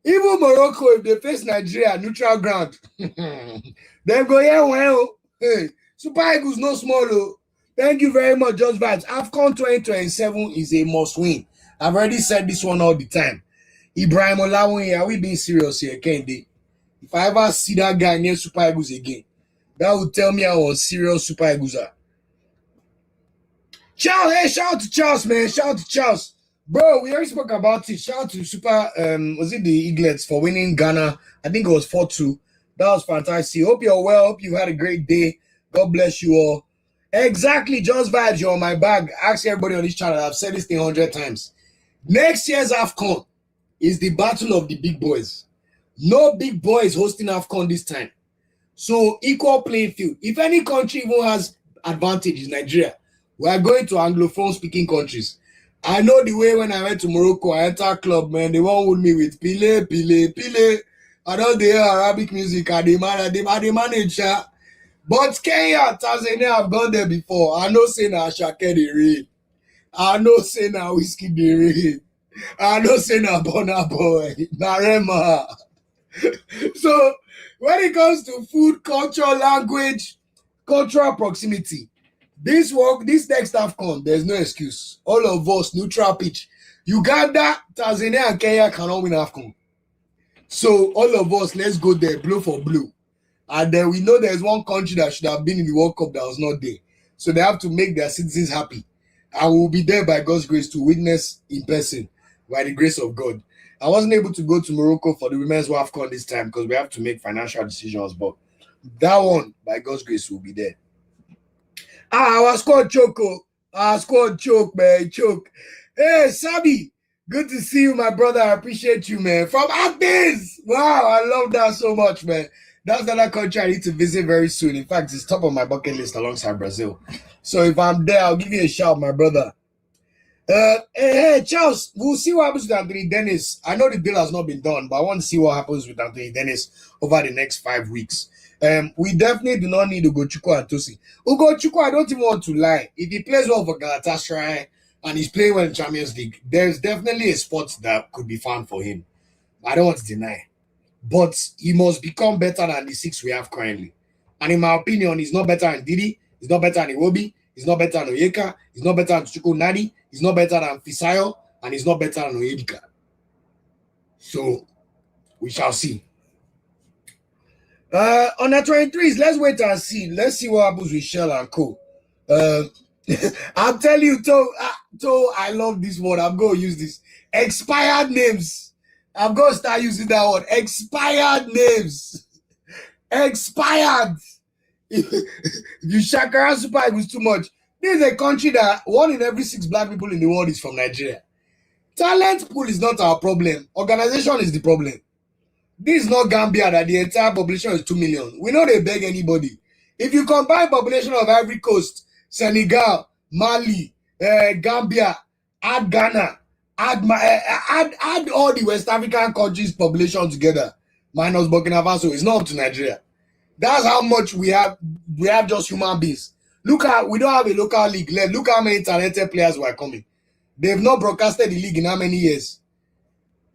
[SPEAKER 1] even Morocco, if they face Nigeria, neutral ground, they go, yeah, well, hey, Super Eagles no small. Oh. Thank you very much, Just Vibes. AFCON 2027 is a must win. I've already said this one all the time. Ibrahim Gusau, are we being serious here, Kendi? If I ever see that guy near Super Eagles again, that would tell me I was serious Super Eagles. Charles, hey, shout out to Charles, man. Shout out to Charles. Bro, we already spoke about it. Shout out to was it the Eaglets for winning Ghana? I think it was 4-2. That was fantastic. Hope you're well. Hope you had a great day. God bless you all. Exactly, Just Vibes, you're on my bag. Ask everybody on this channel. I've said this thing 100 times. Next year's AFCON is the battle of the big boys. No big boys hosting AFCON this time. So, equal playing field. If any country even has advantage in Nigeria, we are going to Anglophone-speaking countries. I know the way when I went to Morocco, I entered club, man. They won't hold me with pile. I don't hear Arabic music. I manage. But Kenya, Tanzania, I've gone there before. I know say na Ashake the rain. I know say na Whiskey the rain. I know say na Burna Boy. Na Rema. So When it comes to food, culture, language, cultural proximity, this next AFCON, there's no excuse. All of us, neutral pitch. Uganda, Tanzania, and Kenya cannot win AFCON. So all of us, let's go there, blue for blue. And then we know there's one country that should have been in the World Cup that was not there. So they have to make their citizens happy. And we'll be there by God's grace to witness in person by the grace of God. I wasn't able to go to Morocco for the women's WAFCON this time because we have to make financial decisions. But that one, by God's grace, will be there. Our squad choke. Our squad choke, man. Choke. Hey, Sabi. Good to see you, my brother. I appreciate you, man. From Athens. Wow, I love that so much, man. That's another country I need to visit very soon. In fact, it's top of my bucket list alongside Brazil. So if I'm there, I'll give you a shout, my brother. Hey, Charles, we'll see what happens with Anthony Dennis. I know the deal has not been done, but I want to see what happens with Anthony Dennis over the next 5 weeks. We definitely do not need Ugochukwu and Tosi. Ugochukwu, I don't even want to lie. If he plays well for Galatasaray and he's playing well in Champions League, there's definitely a spot that could be found for him. I don't want to deny. But he must become better than the 6 we have currently. And in my opinion, he's not better than Didi, he's not better than Iwobi, he's not better than Onyeka, he's not better than Chukwueze, he's not better than Fisayo, and he's not better than Onyedika. So, we shall see. On the 23s, let's wait and see. Let's see what happens with Shell and Co. I'll tell you, I love this word. I'm going to use this. Expired names. I'm going to start using that word. Expired names. Expired. If you shakara Super Eagles too much. This is a country that 1 in every 6 black people in the world is from Nigeria. Talent pool is not our problem. Organization is the problem. This is not Gambia that the entire population is 2 million. We know they beg anybody. If you combine population of Ivory Coast, Senegal, Mali, Gambia, add Ghana, add all the West African countries' population together, minus Burkina Faso, it's not up to Nigeria. That's how much we have. We have just human beings. We don't have a local league left. Look how many talented players were coming. They've not broadcasted the league in how many years?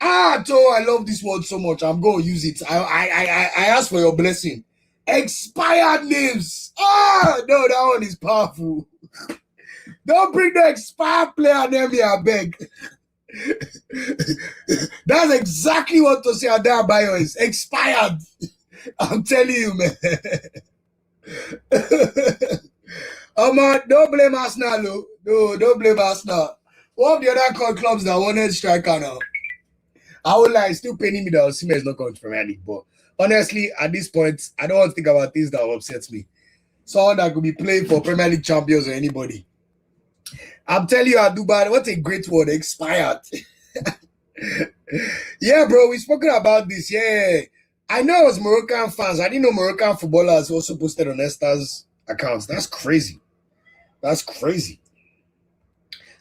[SPEAKER 1] I love this word so much. I'm going to use it. I ask for your blessing. Expired names. No, that one is powerful. Don't bring the expired player near me, I beg. That's exactly what Tosi Adebayo is. Expired. I'm telling you, man. Don't blame Arsenal, no, don't blame Arsenal. One of the other clubs that wanted striker now. I would like still paying me that Osimhen is not going to Premier League, but honestly, at this point, I don't want to think about things that will upset me. Someone that could be playing for Premier League champions or anybody. I'm telling you, Aduba, what a great word, expired. Yeah, bro, we've spoken about this. Yeah, I know it was Moroccan fans. I didn't know Moroccan footballers also posted on Esther's accounts. That's crazy. That's crazy.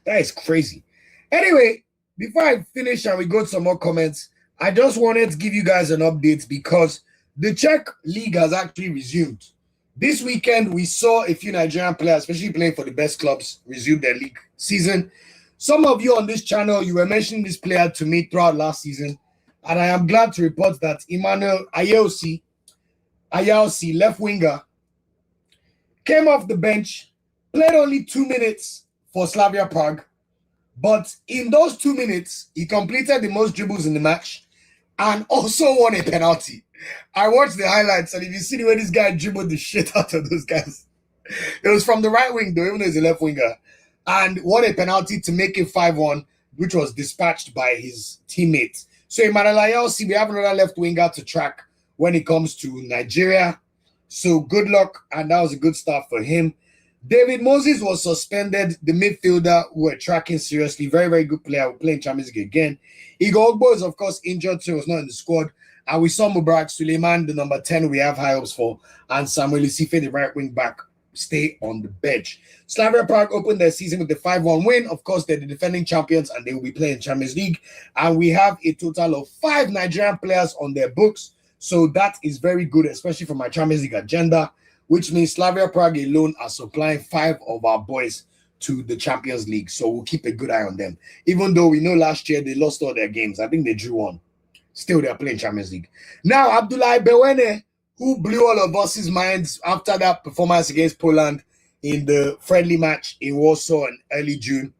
[SPEAKER 1] That is crazy. Anyway, before I finish and we go to some more comments, I just wanted to give you guys an update because the Czech League has actually resumed. This weekend, we saw a few Nigerian players, especially playing for the best clubs, resume their league season. Some of you on this channel, you were mentioning this player to me throughout last season, and I am glad to report that Emmanuel Ayelsi, left winger, came off the bench, played only 2 minutes for Slavia Prague, but in those 2 minutes, he completed the most dribbles in the match and also won a penalty. I watched the highlights, and if you see the way this guy dribbled the shit out of those guys, it was from the right wing, though, even though he's a left winger, and won a penalty to make it 5-1, which was dispatched by his teammates. So Emmanuel Ayelsi, we have another left winger to track when it comes to Nigeria. So good luck, and that was a good start for him. David Moses was suspended, the midfielder who we're tracking seriously. Very, very good player. We're playing Champions League again. Igor Ogbo is, of course, injured, so he was not in the squad. And we saw Mubarak Suleiman, the number 10 we have high hopes for, and Samuel Isife, the right wing back, stay on the bench. Slavia Prague opened their season with the 5-1 win. Of course, they're the defending champions, and they will be playing Champions League. And we have a total of 5 Nigerian players on their books. So that is very good, especially for my Champions League agenda, which means Slavia Prague alone are supplying 5 of our boys to the Champions League. So we'll keep a good eye on them. Even though we know last year they lost all their games. I think they drew one. Still, they're playing Champions League. Now, Abdoulaye Bewene, who blew all of us' minds after that performance against Poland in the friendly match in Warsaw in early June.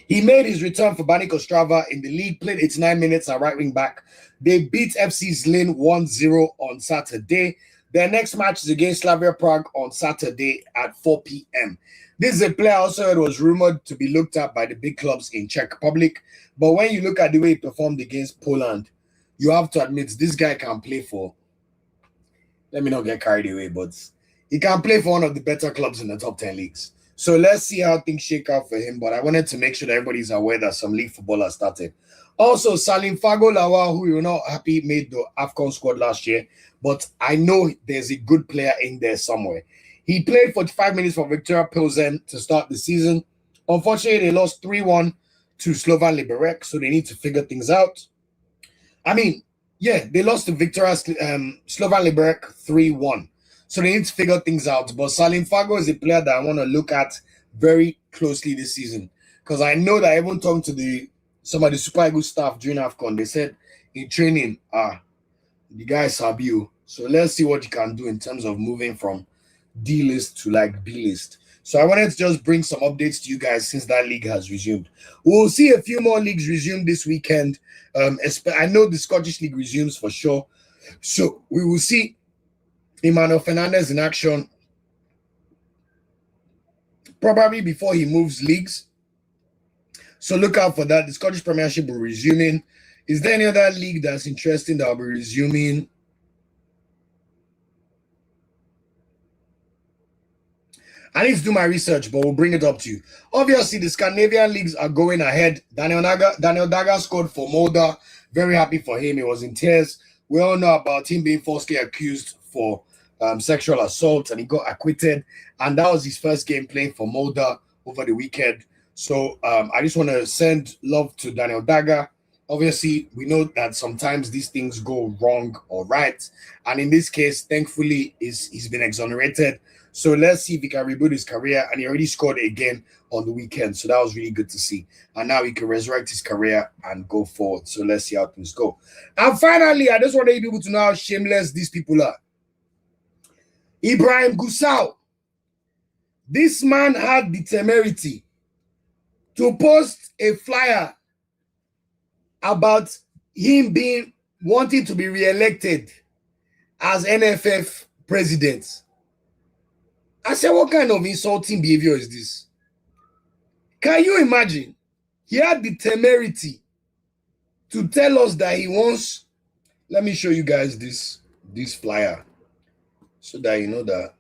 [SPEAKER 1] He made his return for Banik Ostrava in the league, played 89 minutes at right wing back. They beat FC Zlin 1-0 on Saturday. Their next match is against Slavia Prague on Saturday at 4 p.m. This is a player also that was rumored to be looked at by the big clubs in Czech Republic. But when you look at the way he performed against Poland, you have to admit this guy can play for, let me not get carried away, but he can play for one of the better clubs in the top 10 leagues. So let's see how things shake out for him. But I wanted to make sure that everybody's aware that some league football has started. Also, Salim Fago Lawal, who we were not happy made the AFCON squad last year, but I know there's a good player in there somewhere. He played 45 minutes for Victoria Pilsen to start the season. Unfortunately, they lost 3-1 to Slovan Liberec, so they need to figure things out. I mean, yeah, they lost to Victoria Slovan Liberec 3-1. So they need to figure things out. But Salim Fago is a player that I want to look at very closely this season. Because I know that even talking to some of the Super Eagles staff during AFCON, they said in training, the guys have you. So let's see what you can do in terms of moving from D-list to like B-list. So I wanted to just bring some updates to you guys since that league has resumed. We'll see a few more leagues resume this weekend. I know the Scottish League resumes for sure. So we will see Emmanuel Fernandez in action probably before he moves leagues. So look out for that. The Scottish Premiership will resuming. Is there any other league that's interesting that will be resuming? I need to do my research, but we'll bring it up to you. Obviously, the Scandinavian leagues are going ahead. Daniel Daga scored for Molde. Very happy for him. He was in tears. We all know about him being falsely accused for sexual assault, and he got acquitted. And that was his first game playing for Molde over the weekend. So I just want to send love to Daniel Daga. Obviously, we know that sometimes these things go wrong or right. And in this case, thankfully, he's been exonerated. So let's see if he can reboot his career. And he already scored again on the weekend. So that was really good to see. And now he can resurrect his career and go forward. So let's see how things go. And finally, I just want you people to know how shameless these people are. Ibrahim Gusau. This man had the temerity to post a flyer about him wanting to be re-elected as NFF president. I said, what kind of insulting behavior is this? Can you imagine? He had the temerity to tell us that he wants. Let me show you guys this flyer so that you know that.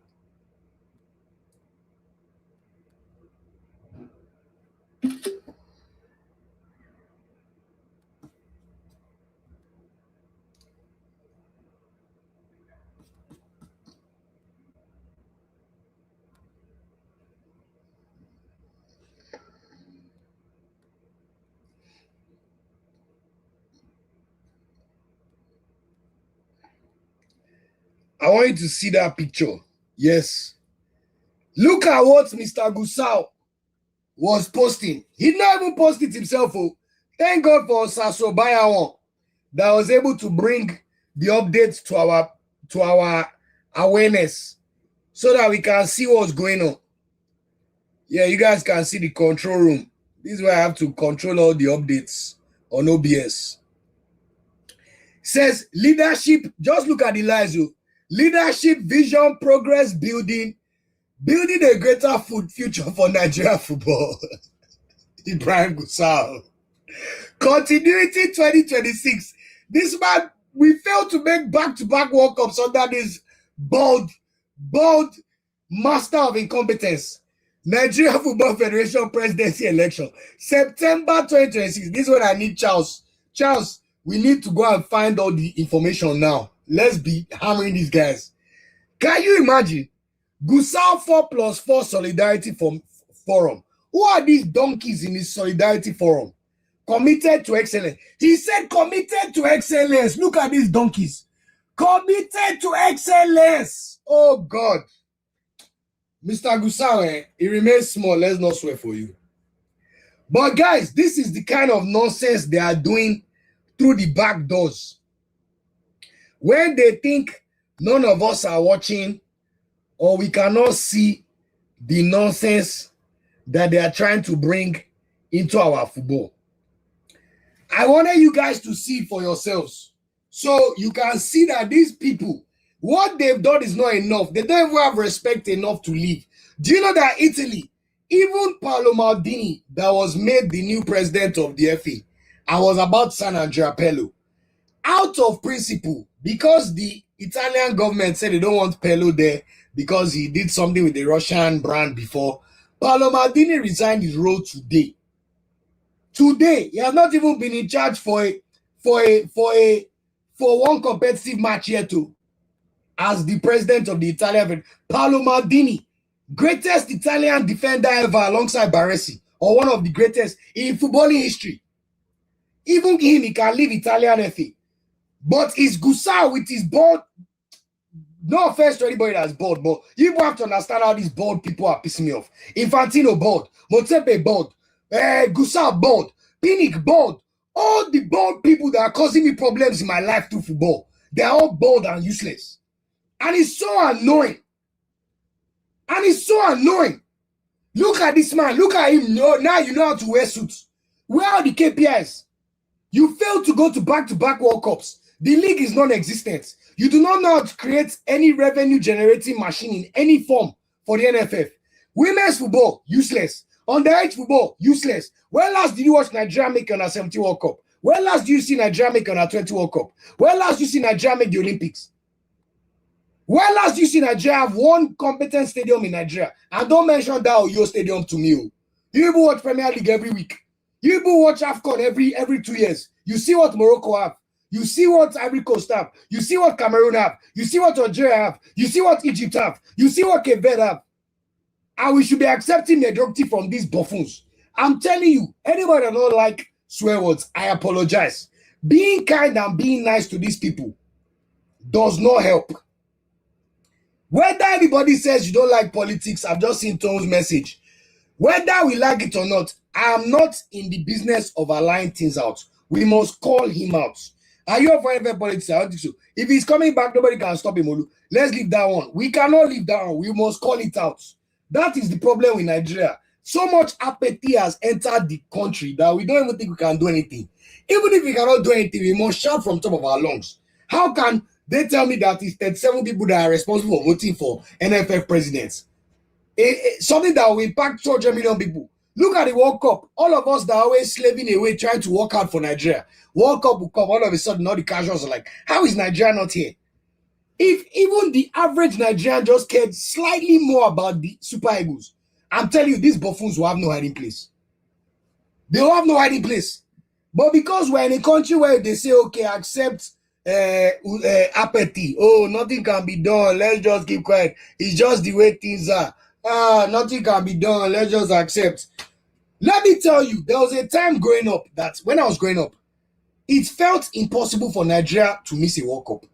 [SPEAKER 1] I want you to see that picture. Yes. Look at what Mr. Gusau was posting. He did not even post it himself. Oh. Thank God for Sasso Bayawan that was able to bring the updates to our awareness so that we can see what's going on. Yeah, you guys can see the control room. This is where I have to control all the updates on OBS. Says leadership. Just look at the lines. Leadership, vision, progress, building a greater future for Nigeria football. Ibrahim Gusau. Continuity 2026. This man, we failed to make back-to-back World Cups under this bold master of incompetence. Nigeria Football Federation presidency election. September 2026. This is what I need, Charles. Charles, we need to go and find all the information now. Let's be hammering these guys. Can you imagine? Gusau 4+4 Solidarity Forum. Who are these donkeys in this Solidarity Forum? Committed to excellence. He said committed to excellence. Look at these donkeys. Committed to excellence. Oh, God. Mr. Gusau, he remains small. Let's not swear for you. But, guys, this is the kind of nonsense they are doing through the back doors. When they think none of us are watching or we cannot see the nonsense that they are trying to bring into our football. I wanted you guys to see for yourselves. So you can see that these people, what they've done is not enough. They don't even have respect enough to leave. Do you know that Italy, even Paolo Maldini, that was made the new president of the FA, I was about to sign Andrea Pirlo. Out of principle, because the Italian government said they don't want Pirlo there because he did something with the Russian brand before, Paolo Maldini resigned his role today. Today, he has not even been in charge for one competitive match yet too, as the president of the Italian. Paolo Maldini, greatest Italian defender ever alongside Baresi, or one of the greatest in footballing history. Even him, he can leave Italian FA. But it's Gusau with his bald. No offense to anybody that's bald, but you have to understand how these bald people are pissing me off. Infantino bald, Motsepe bald, Gusau bald, Pinnick bald. All the bald people that are causing me problems in my life through football, they're all bald and useless. And it's so annoying. And it's so annoying. Look at this man. Look at him. Now you know how to wear suits. Where are the KPIs? You failed to go to back-to-back World Cups. The league is non-existent. You do not know how to create any revenue-generating machine in any form for the NFF. Women's football, useless. Underage football, useless. When last did you watch Nigeria make an under-17 World Cup? When last did you see Nigeria make an under-20 World Cup? When last did you see Nigeria make the Olympics? When last did you see Nigeria have one competent stadium in Nigeria? And don't mention that Oyo Stadium to me. You even watch Premier League every week. You even watch AFCON every 2 years. You see what Morocco have. You see what Ivory Coast have. You see what Cameroon have. You see what Algeria have. You see what Egypt have. You see what Cape Verde have. And we should be accepting mediocrity from these buffoons. I'm telling you, anybody that don't like swear words, I apologize. Being kind and being nice to these people does not help. Whether anybody says you don't like politics, I've just seen Tom's message. Whether we like it or not, I am not in the business of allowing things out. We must call him out. Are you up for NFL politics? I don't think so. If he's coming back, nobody can stop him, Olu. Let's leave that one. We cannot leave that one. We must call it out. That is the problem with Nigeria. So much apathy has entered the country that we don't even think we can do anything. Even if we cannot do anything, we must shout from top of our lungs. How can they tell me that it's 37 people that are responsible for voting for NFF presidents? Something that will impact 200 million people. Look at the World Cup. All of us that are always slaving away trying to work out for Nigeria. World Cup will come. All of a sudden, all the casuals are like, how is Nigeria not here? If even the average Nigerian just cared slightly more about the Super Eagles, I'm telling you, these buffoons will have no hiding place. They will have no hiding place. But because we're in a country where they say, okay, accept apathy. Oh, nothing can be done. Let's just keep quiet. It's just the way things are. Nothing can be done. Let's just accept. Let me tell you, there was a time growing up that when I was growing up, it felt impossible for Nigeria to miss a World Cup.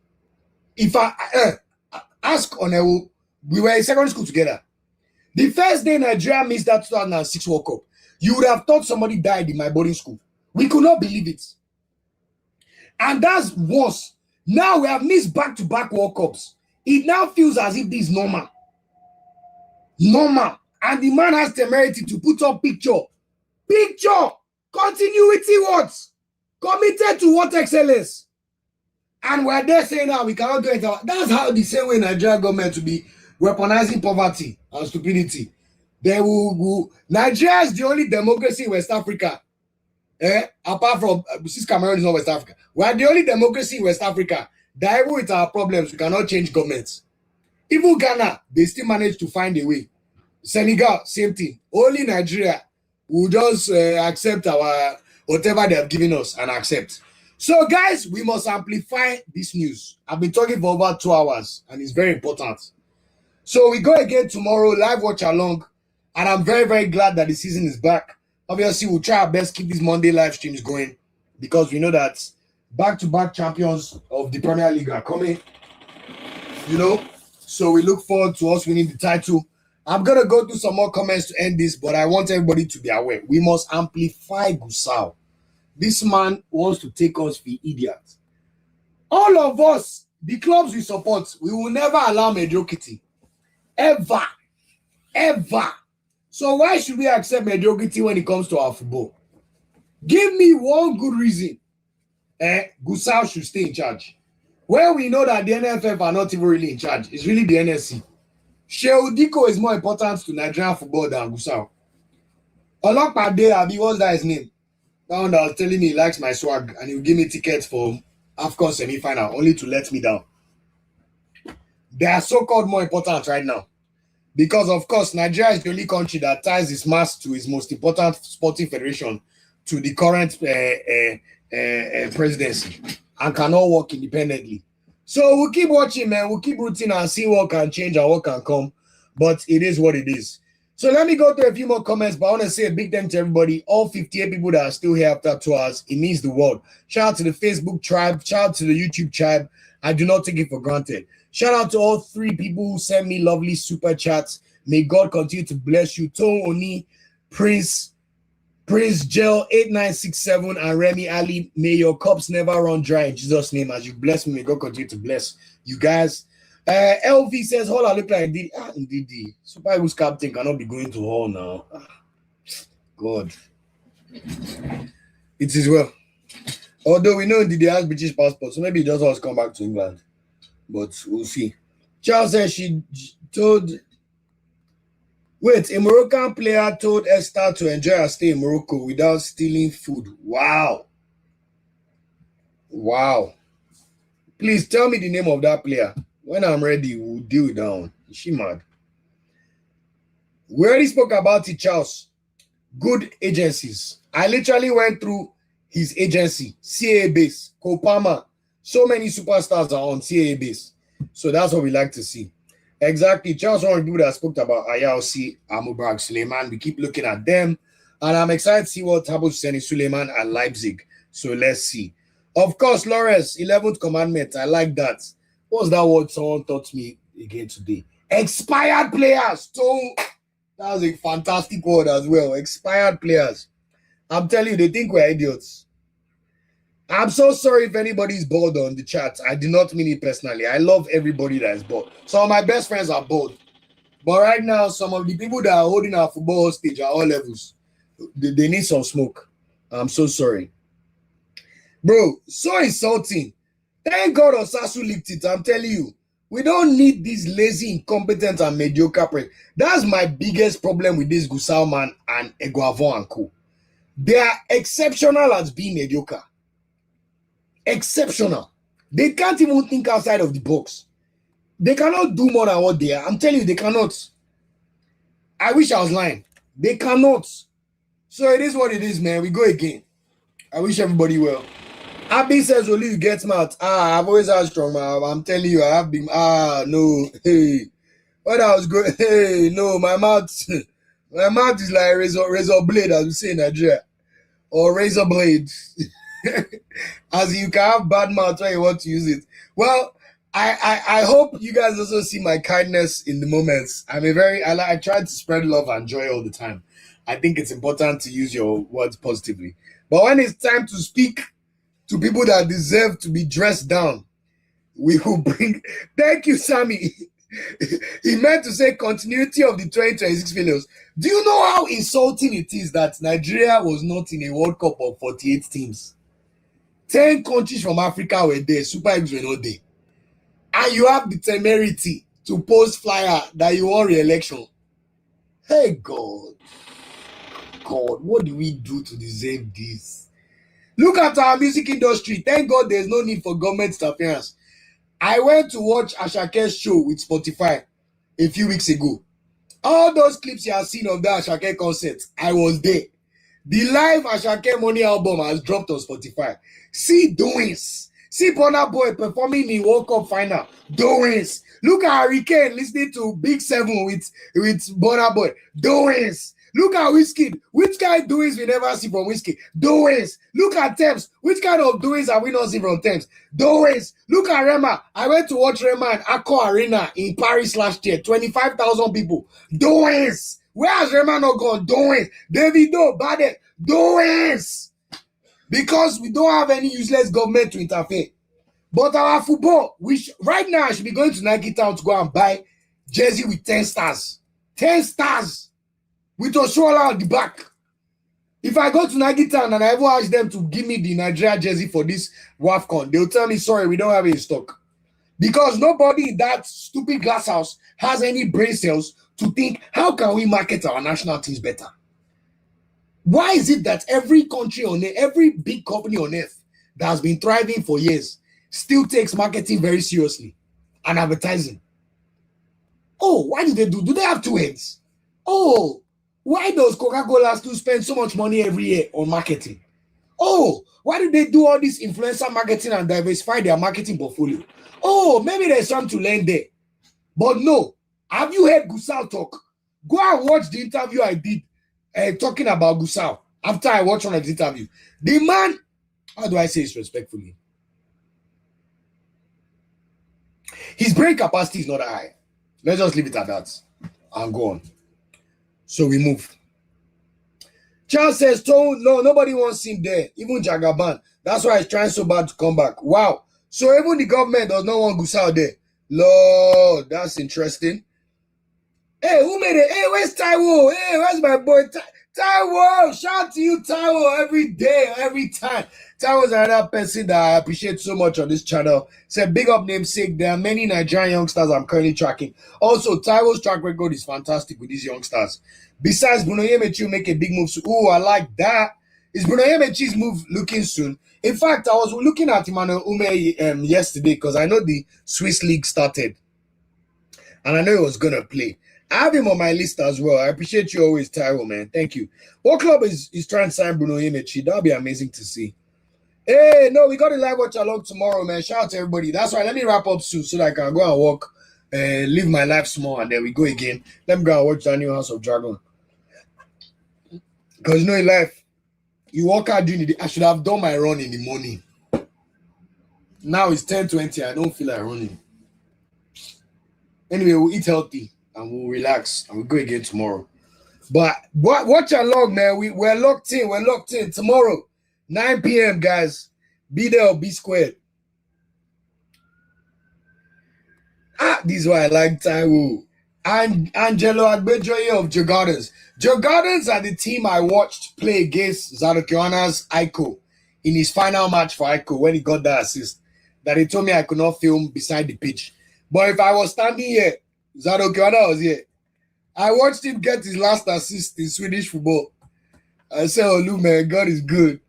[SPEAKER 1] If I ask Nwaiwu, we were in secondary school together. The first day Nigeria missed that 2006 World Cup, you would have thought somebody died in my boarding school. We could not believe it. And that's worse. Now we have missed back-to-back World Cups. It now feels as if this is normal. Normal. And the man has temerity to put up picture. Picture. Continuity what? Committed to what excellence? And we're there saying now we cannot do it. That's how the same way Nigerian government to be weaponizing poverty and stupidity. They will Nigeria is the only democracy in West Africa. Apart from since Cameroon is not West Africa. We are the only democracy in West Africa that even with our problems, we cannot change governments. Even Ghana, they still manage to find a way. Senegal, same thing. Only Nigeria will just accept our whatever they have given us and accept. So, guys, we must amplify this news. I've been talking for over 2 hours, and it's very important. So, we go again tomorrow, live watch along, and I'm very, very glad that the season is back. Obviously, we'll try our best to keep these Monday live streams going because we know that back-to-back champions of the Premier League are coming, you know. So, we look forward to us winning the title. I'm going to go through some more comments to end this, but I want everybody to be aware. We must amplify Gusau. This man wants to take us for idiots. All of us, the clubs we support, we will never allow mediocrity. Ever. Ever. So why should we accept mediocrity when it comes to our football? Give me one good reason. Gusau should stay in charge. Well, we know that the NFF are not even really in charge. It's really the NSC. Sheudiko is more important to Nigerian football than Gusau. Olopade Abi, what's that his name? That one that was telling me he likes my swag and he'll give me tickets for WAFCON semi-final only to let me down. They are so-called more important right now. Because, of course, Nigeria is the only country that ties its mass to its most important sporting federation, to the current presidency, and cannot work independently. So we'll keep watching, man. We'll keep rooting and see what can change and what can come. But it is what it is. So let me go through a few more comments, but I want to say a big thank to everybody, all 58 people that are still here after 2 hours. It means the world. Shout out to the Facebook tribe. Shout out to the YouTube tribe. I do not take it for granted. Shout out to all 3 people who sent me lovely super chats. May God continue to bless you. Tom Oni, Prince Gel 8967, and Remy Ali. May your cups never run dry in Jesus' name. As you bless me, may God continue to bless you guys. LV says, Hall, I look like indeed. Indeed. Super Eagles captain cannot be going to Hall now. God. It is well. Although we know indeed he has British passport, so maybe he just wants to come back to England. But we'll see. Charles said she told... Wait, a Moroccan player told Esther to enjoy her stay in Morocco without stealing food. Wow. Wow. Please tell me the name of that player. When I'm ready, we'll deal with that one. Is she mad? We already spoke about it, Charles. Good agencies. I literally went through his agency, CAA base, Kopama. So many superstars are on CAA base. So that's what we like to see. Exactly. Charles, one of the people that spoke about Ayausi, Amubarak, Suleiman. We keep looking at them. And I'm excited to see what happens to Seni Suleiman and Leipzig. So let's see. Of course, Lawrence, 11th commandment. I like that. What's that word someone taught me again today? Expired players. So that was a fantastic word as well. Expired players. I'm telling you, they think we're idiots. I'm so sorry if anybody's bored on the chat. I did not mean it personally. I love everybody that is bored. Some of my best friends are bored. But right now, some of the people that are holding our football stage at all levels, they need some smoke. I'm so sorry. Bro, so insulting. Thank God Osasu licked it. I'm telling you. We don't need this lazy, incompetent, and mediocre press. That's my biggest problem with this Gusau man and Eguavon and co. They are exceptional as being mediocre. Exceptional. They can't even think outside of the box. They cannot do more than what they are. I'm telling you, they cannot. I wish I was lying. They cannot. So it is what it is, man. We go again. I wish everybody well. Abby says, "Will you get mad?" I've always had strong man. I'm telling you, I have been. No. Hey. When I was going, hey, no, my mouth is like razor blade, as we say in Nigeria. Or razor blade. As you can have bad mouth when you want to use it. Well, I hope you guys also see my kindness in the moments. I try to spread love and joy all the time. I think it's important to use your words positively. But when it's time to speak to people that deserve to be dressed down, we will bring... Thank you, Sammy. He meant to say continuity of the 2026 failures. Do you know how insulting it is that Nigeria was not in a World Cup of 48 teams? 10 countries from Africa were there. Super Eagles were not there. And you have the temerity to post flyer that you want re-election. Hey, God. God, what do we do to deserve this? Look at our music industry. Thank God there's no need for government interference. I went to watch Ashake's show with Spotify a few weeks ago. All those clips you have seen of that Ashake concert, I was there. The live Ashake Money album has dropped on Spotify. See doings. See Burna Boy performing in World Cup final. Doings. Look at Hurricane listening to Big Seven with Burna Boy. Doings. Look at Whiskey. Which kind of doings we never see from Whiskey? Doings. Look at Thames. Which kind of doings have we not seen from Thames? Doings. Look at Rema. I went to watch Rema in Accor Arena in Paris last year. 25,000 people. Doings. Where has Rema not gone? Doings. Davido, Bade. Doings. because we don't have any useless government to interfere. But our football, right now I should be going to Nike Town to go and buy jersey with 10 stars. 10 stars with Oshola on the back. If I go to Nike Town and I ever ask them to give me the Nigeria jersey for this WAFCON, they'll tell me, sorry, we don't have it in stock. Because nobody in that stupid glass house has any brain cells to think, how can we market our national teams better? Why is it that every country on earth, every big company on earth that has been thriving for years still takes marketing very seriously and advertising? Oh, why do they do? Do they have two heads? Oh, why does Coca-Cola still spend so much money every year on marketing? Oh, why do they do all this influencer marketing and diversify their marketing portfolio? Oh, maybe there's something to learn there. But no, have you heard Gusau talk? Go and watch the interview I did talking about Gusau after I watched one of the interview. The man, how do I say this respectfully? His brain capacity is not that high. Let's just leave it at that and go on. So we move. Charles says, no, nobody wants him there. Even Jagaban. That's why he's trying so bad to come back. Wow. So even the government does not want Gusau there. Lord, that's interesting. Hey, who made it? Hey, where's Taiwo? Hey, where's my boy? Taiwo! Shout to you, Taiwo, every day, every time. Taiwo's another person that I appreciate so much on this channel. Say, big up namesake. There are many Nigerian youngsters I'm currently tracking. Also, Taiwo's track record is fantastic with these youngsters. Besides, Bruno Yemechi will make a big move. Oh, I like that. Is Bruno Yemechi's move looking soon? In fact, I was looking at Emmanuel Ume yesterday because I know the Swiss League started. And I know he was going to play. I have him on my list as well. I appreciate you always, Taiwo, man. Thank you. What club is trying to sign Bruno Yemechi? That'll be amazing to see. Hey, no, we got a live watch along tomorrow, man. Shout out to everybody. That's why let me wrap up soon so that I can go and walk and live my life small, and then we go again. Let me go and watch the new House of Dragon. Because you know in life, you walk out during the day. I should have done my run in the morning. Now it's 10:20. I don't feel like running. Anyway, we'll eat healthy and we'll relax and we'll go again tomorrow. But watch along, man. We're locked in. We're locked in tomorrow, 9 p.m., guys. Be there or be squared. This is why I like Taiwo. And Angelo Agbejoye of Joe Gardens. Joe Gardens are the team I watched play against Zadokiana's Aiko in his final match for Aiko when he got that assist that he told me I could not film beside the pitch. But if I was standing here, Zadokiana was here. I watched him get his last assist in Swedish football. I said, oh, look, man, God is good.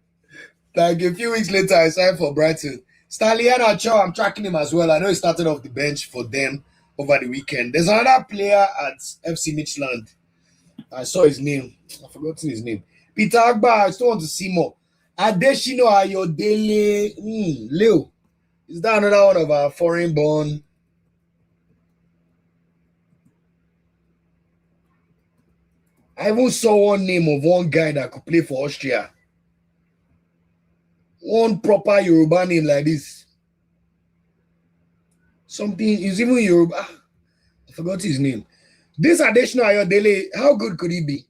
[SPEAKER 1] Like a few weeks later, I signed for Brighton. Stanley Anacho, I'm tracking him as well. I know he started off the bench for them over the weekend. There's another player at FC Midtjylland. I saw his name. I've forgotten his name. Peter Agba, I still want to see more. Adeshino Ayodele. Leo. Is that another one of our foreign-born? I even saw one name of one guy that could play for Austria. One proper Yoruba name like this. Something is even Yoruba. I forgot his name. This Adeshino Ayodele, how good could he be?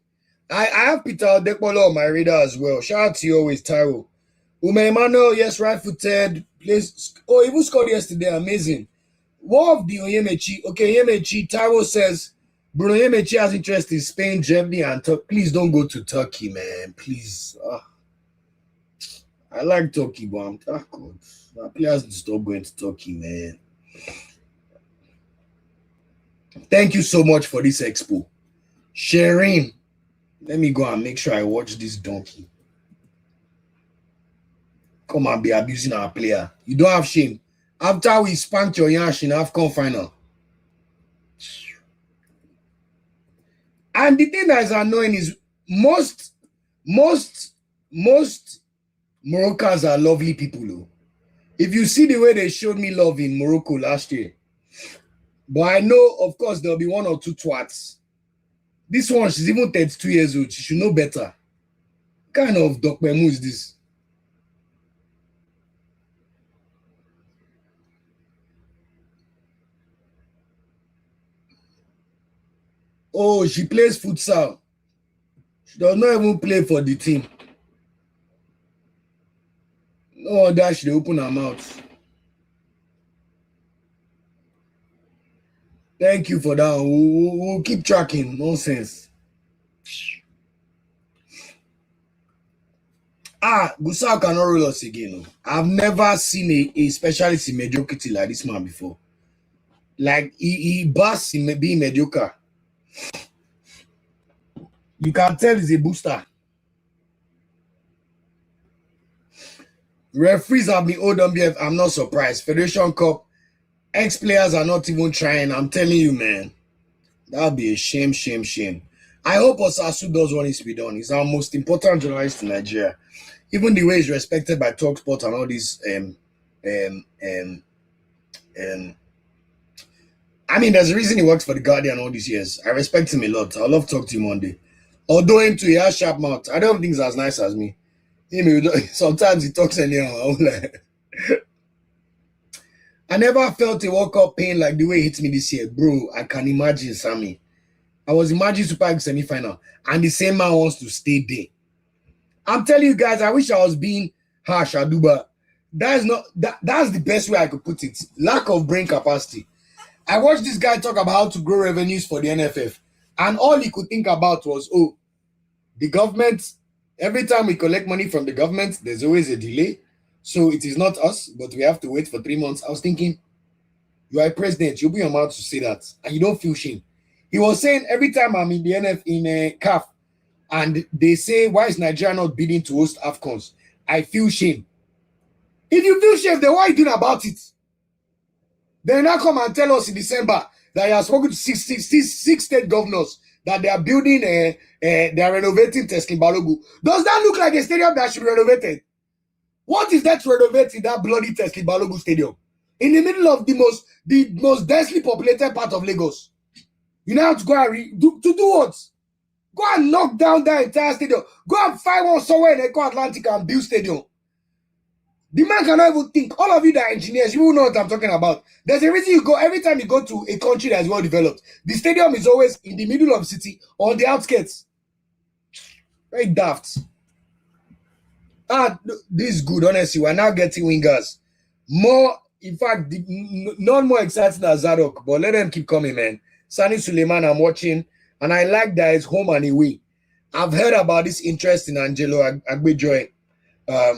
[SPEAKER 1] I have Peter Odekpolo on my radar as well. Shout out to you always, Taiwo. Ume Emmanuel, yes, right-footed. Plays. Oh, he even scored yesterday. Amazing. What of the Onyemechi? Okay, Onyemechi, Taiwo says, Bruno Yemechi has interest in Spain, Germany, and Turkey. Please don't go to Turkey, man. Please. I like Turkey, but I'm God. My players need to stop going to Turkey, man. Thank you so much for this expo. Sharing. Let me go and make sure I watch this donkey. Come and be abusing our player. You don't have shame. After we spanked your yash in AFCON final. And the thing that is annoying is most Moroccans are lovely people, though. If you see the way they showed me love in Morocco last year. But I know, of course, there'll be one or two twats. This one, she's even 32 years old. She should know better. What kind of Dokmemu is this? Oh, she plays futsal. She does not even play for the team. Oh, that should open her mouth. Thank you for that. We'll keep tracking. Nonsense. Gusau cannot roll us again. I've never seen a specialist in mediocrity like this man before. Like, he busts in being mediocre. You can tell he's a booster. Referees have been old on BF. I'm not surprised. Federation Cup, ex-players are not even trying. I'm telling you, man. That would be a shame, shame, shame. I hope Osasu does what needs to be done. He's our most important journalist in Nigeria. Even the way he's respected by TalkSport and all these I mean, there's a reason he works for The Guardian all these years. I respect him a lot. I'd love to talk to him one day. Although him too, he has sharp mouth. I don't think he's as nice as me. Sometimes he talks anyhow. I never felt a World Cup pain like the way it hit me this year. Bro, I can imagine, Sammy. I was imagining Super League semi-final. And the same man wants to stay there. I'm telling you guys, I wish I was being harsh, Aduba. That's the best way I could put it. Lack of brain capacity. I watched this guy talk about how to grow revenues for the NFF. And all he could think about was, oh, the government, every time we collect money from the government, there's always a delay. So it is not us, but we have to wait for 3 months. I was thinking, you are a president, you'll be your mouth to say that, and you don't feel shame. He was saying every time I'm in the CAF, and they say, why is Nigeria not bidding to host AFCONs? I feel shame. If you feel shame, then what are you doing about it? They now come and tell us in December that you have spoken to six state governors that they are building, they are renovating Teslim Balogu. Does that look like a stadium that should be renovated? What is that to renovate in that bloody Teslim Balogu stadium? In the middle of the most densely populated part of Lagos. You now have to go and to do what? Go and knock down that entire stadium. Go and find one somewhere in Eco Atlantic and build stadium. The man cannot even think. All of you that are engineers, you will know what I'm talking about. There's a reason you go, every time you go to a country that is well developed, the stadium is always in the middle of the city or on the outskirts. Very daft. This is good, honestly. We're now getting wingers. More, in fact, none more exciting than Zadok, but let them keep coming, man. Sani Suleiman, I'm watching, and I like that it's home and away. I've heard about this interest in Angelo Agbejoy.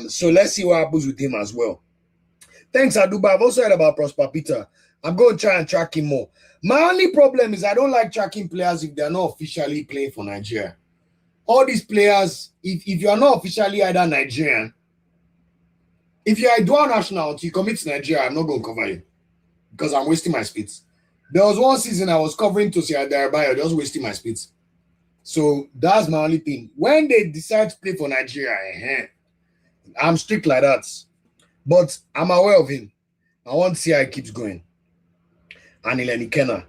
[SPEAKER 1] So let's see what happens with him as well. Thanks, Aduba. I've also heard about Prosper Peter. I'm going to try and track him more. My only problem is I don't like tracking players if they're not officially playing for Nigeria. All these players, if you are not officially either Nigerian, if you are a dual national, until you commit to Nigeria, I'm not going to cover you because I'm wasting my speeds. There was one season I was covering Tosi Adarabayo, just wasting my speeds. So that's my only thing. When they decide to play for Nigeria, I'm strict like that. But I'm aware of him. I want to see how he keeps going. And Ileni Kena.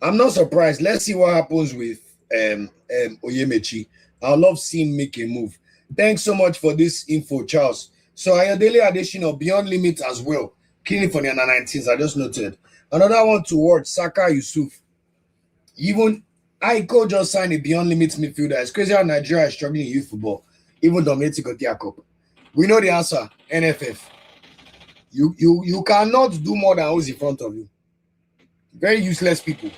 [SPEAKER 1] I'm not surprised. Let's see what happens with Oyemechi. I'd love to see him make a move. Thanks so much for this info, Charles. So Ayodele Adesina Beyond Limit as well. Killing for the under 19s, I just noted. Another one to watch, Saka Yusuf. Even Aiko just signed a Beyond Limits midfielder. It's crazy how Nigeria is struggling in youth football, even dominating Gotia Cup. We know the answer, NFF. You cannot do more than who's in front of you. Very useless people.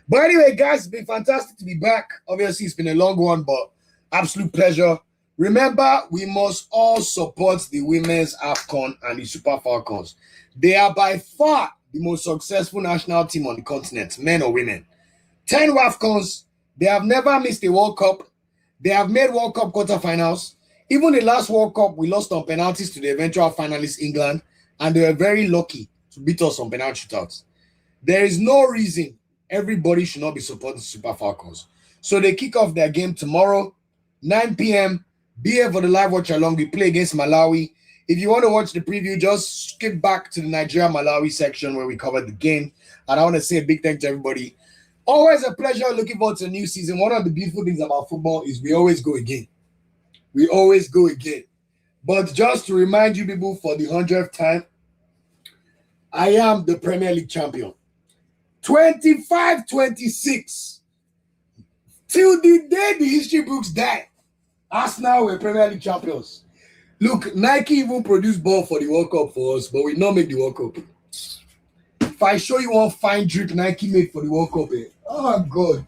[SPEAKER 1] But anyway, guys, it's been fantastic to be back. Obviously, it's been a long one, but absolute pleasure. Remember, we must all support the women's AFCON and the Super Falcons. They are by far the most successful national team on the continent, men or women. 10 WAFCONs. They have never missed a World Cup. They have made World Cup quarterfinals. Even the last World Cup, we lost on penalties to the eventual finalist, England, and they were very lucky to beat us on penalty shootouts. There is no reason everybody should not be supporting Super Falcons. So they kick off their game tomorrow, 9 p.m. Be here for the live watch along. We play against Malawi. If you want to watch the preview, just skip back to the Nigeria-Malawi section where we covered the game. And I want to say a big thank to everybody. Always a pleasure. Looking forward to a new season. One of the beautiful things about football is we always go again. We always go again. But just to remind you people for the 100th time, I am the Premier League champion. 25-26. Till the day the history books die, Arsenal were Premier League champions. Look, Nike even produced ball for the World Cup for us, but we not make the World Cup. If I show you one fine drip Nike made for the World Cup, oh my God.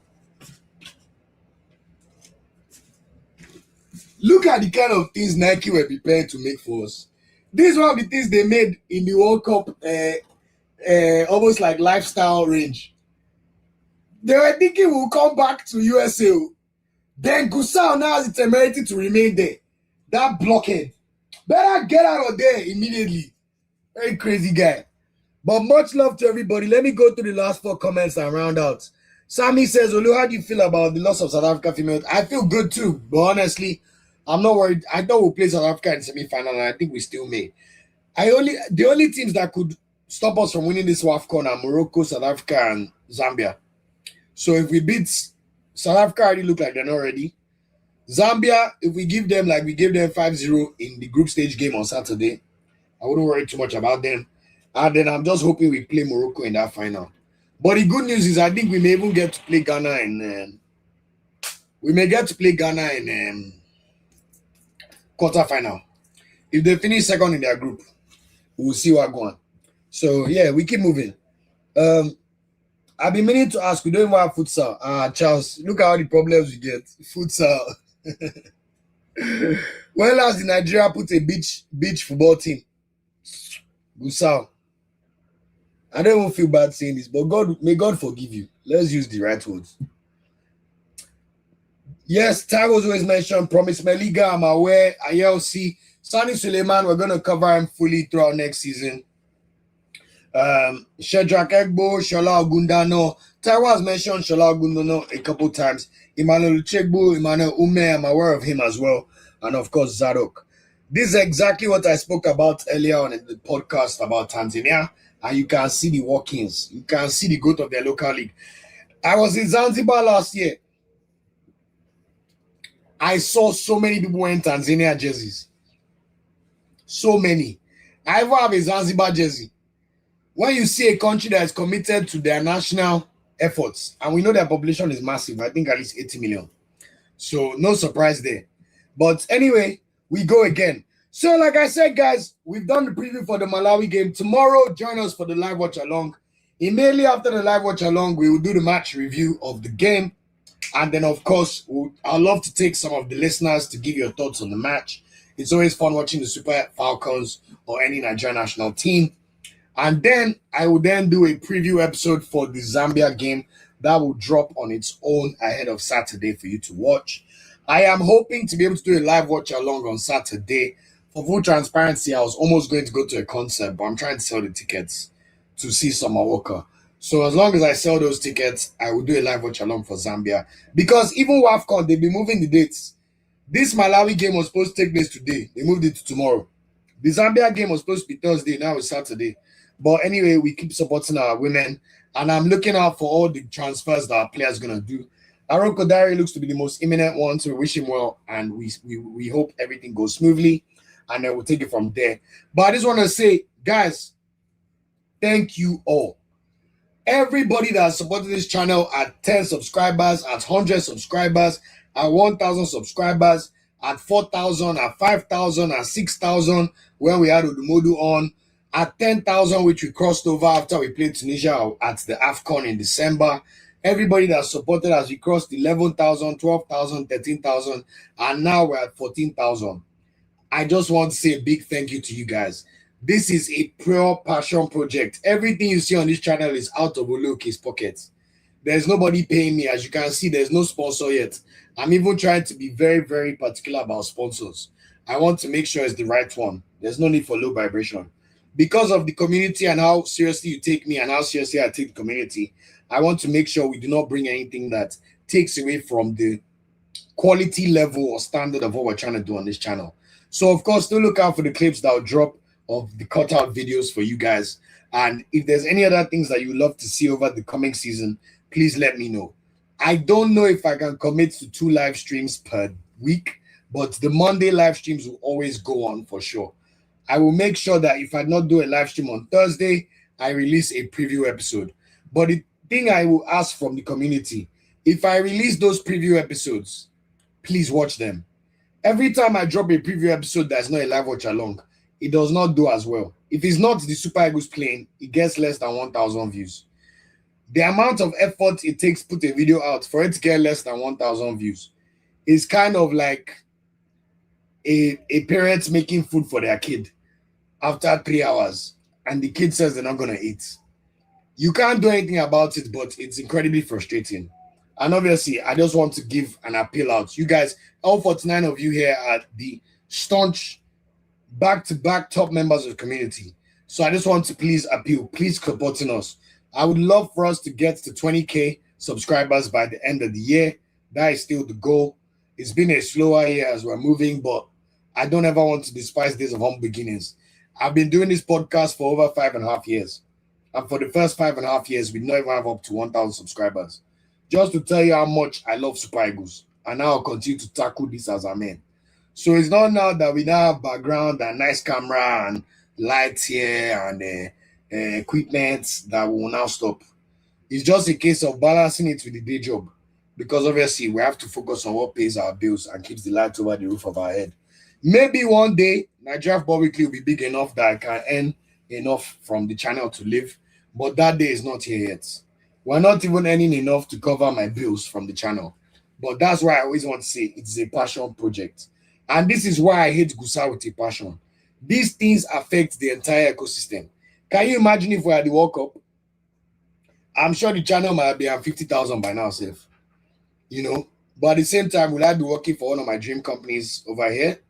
[SPEAKER 1] Look at the kind of things Nike were prepared to make for us. These were the things they made in the World Cup, almost like lifestyle range. They were thinking we'll come back to USA. Then Gusau now has the temerity to remain there. That blockhead. Better get out of there immediately. Very crazy guy. But much love to everybody. Let me go through the last 4 comments and round out. Sammy says, Olu, how do you feel about the loss of South Africa female? I feel good too, but honestly, I'm not worried. I thought we'll play South Africa in semi-final, and I think we still may. The only teams that could stop us from winning this WAFCON are Morocco, South Africa, and Zambia. So if we beat South Africa, already look like they're not ready. Zambia, if we give them like we gave them 5-0 in the group stage game on Saturday, I wouldn't worry too much about them. And then I'm just hoping we play Morocco in that final. But the good news is I think we may even get to play Ghana in quarterfinal. If they finish second in their group, we'll see what going on. So yeah, we keep moving. I've been meaning to ask, we don't even have futsal. Charles, look at all the problems we get. Futsal. When last did Nigeria put a beach football team? Gusau. I don't even feel bad saying this, but may God forgive you. Let's use the right words. Yes, Tago's always mentioned Promise Meliga, I'm aware, ILC, Sani Suleiman, we're going to cover him fully throughout next season. Shedrack Egbo, Shola Ogundano. Taiwo has mentioned Shola Ogundano a couple times. Emmanuel Chegbo, Emmanuel Ume, I'm aware of him as well. And of course, Zadok. This is exactly what I spoke about earlier on in the podcast about Tanzania. And you can see the workings. You can see the growth of their local league. I was in Zanzibar last year. I saw so many people wearing Tanzania jerseys. So many. I even have a Zanzibar jersey. When you see a country that is committed to their national efforts, and we know their population is massive, I think at least 80 million. So no surprise there. But anyway, we go again. So like I said, guys, we've done the preview for the Malawi game. Tomorrow, join us for the live watch along. Immediately after the live watch along, we will do the match review of the game. And then, of course, I'd love to take some of the listeners to give your thoughts on the match. It's always fun watching the Super Falcons or any Nigerian national team. And then I will then do a preview episode for the Zambia game that will drop on its own ahead of Saturday for you to watch. I am hoping to be able to do a live watch along on Saturday. For full transparency, I was almost going to go to a concert, but I'm trying to sell the tickets to see Summer Walker. So as long as I sell those tickets, I will do a live watch along for Zambia. Because even WAFCON, they've been moving the dates. This Malawi game was supposed to take place today. They moved it to tomorrow. The Zambia game was supposed to be Thursday. Now it's Saturday. But anyway, we keep supporting our women. And I'm looking out for all the transfers that our players are going to do. Aaron Kodari looks to be the most imminent one. So we wish him well. And we hope everything goes smoothly. And then we'll take it from there. But I just want to say, guys, thank you all. Everybody that has supported this channel at 10 subscribers, at 100 subscribers, at 1,000 subscribers, at 4,000, at 5,000, at 6,000, when we had Odumodu on, at 10,000, which we crossed over after we played Tunisia at the WAFCON in December. Everybody that supported us, we crossed 11,000, 12,000, 13,000, and now we're at 14,000. I just want to say a big thank you to you guys. This is a pure passion project. Everything you see on this channel is out of Oluoke's pockets. There's nobody paying me. As you can see, there's no sponsor yet. I'm even trying to be very, very particular about sponsors. I want to make sure it's the right one. There's no need for low vibration. Because of the community and how seriously you take me and how seriously I take the community, I want to make sure we do not bring anything that takes away from the quality level or standard of what we're trying to do on this channel. So, of course, do look out for the clips that will drop of the cutout videos for you guys. And if there's any other things that you would love to see over the coming season, please let me know. I don't know if I can commit to 2 live streams per week, but the Monday live streams will always go on for sure. I will make sure that if I not do a live stream on Thursday, I release a preview episode. But the thing I will ask from the community, if I release those preview episodes, please watch them. Every time I drop a preview episode that's not a live watch along, it does not do as well. If it's not the Super Eagles playing, it gets less than 1,000 views. The amount of effort it takes to put a video out for it to get less than 1,000 views is kind of like a parent making food for their kid after 3 hours and the kid says they're not going to eat. You can't do anything about it, but it's incredibly frustrating. And obviously, I just want to give an appeal out. You guys, all 49 of you here are the staunch back-to-back top members of the community. So I just want to please appeal, please supporting us. I would love for us to get to 20K subscribers by the end of the year. That is still the goal. It's been a slower year as we're moving, but I don't ever want to despise days of humble beginnings. I've been doing this podcast for over 5.5 years. And for the first 5.5 years, we never have up to 1,000 subscribers. Just to tell you how much I love Super Eagles. And now I'll continue to tackle this as a man. So it's not now that we now have background and nice camera and lights here and equipment that will now stop. It's just a case of balancing it with the day job. Because obviously we have to focus on what pays our bills and keeps the light over the roof of our head. Maybe one day, Nigeria Football Weekly will be big enough that I can earn enough from the channel to live. But that day is not here yet. We're not even earning enough to cover my bills from the channel. But that's why I always want to say it's a passion project. And this is why I hate Gusau with a passion. These things affect the entire ecosystem. Can you imagine if we had the World Cup? I'm sure the channel might be at 50,000 by now, safe. You know? But at the same time, will I be working for one of my dream companies over here?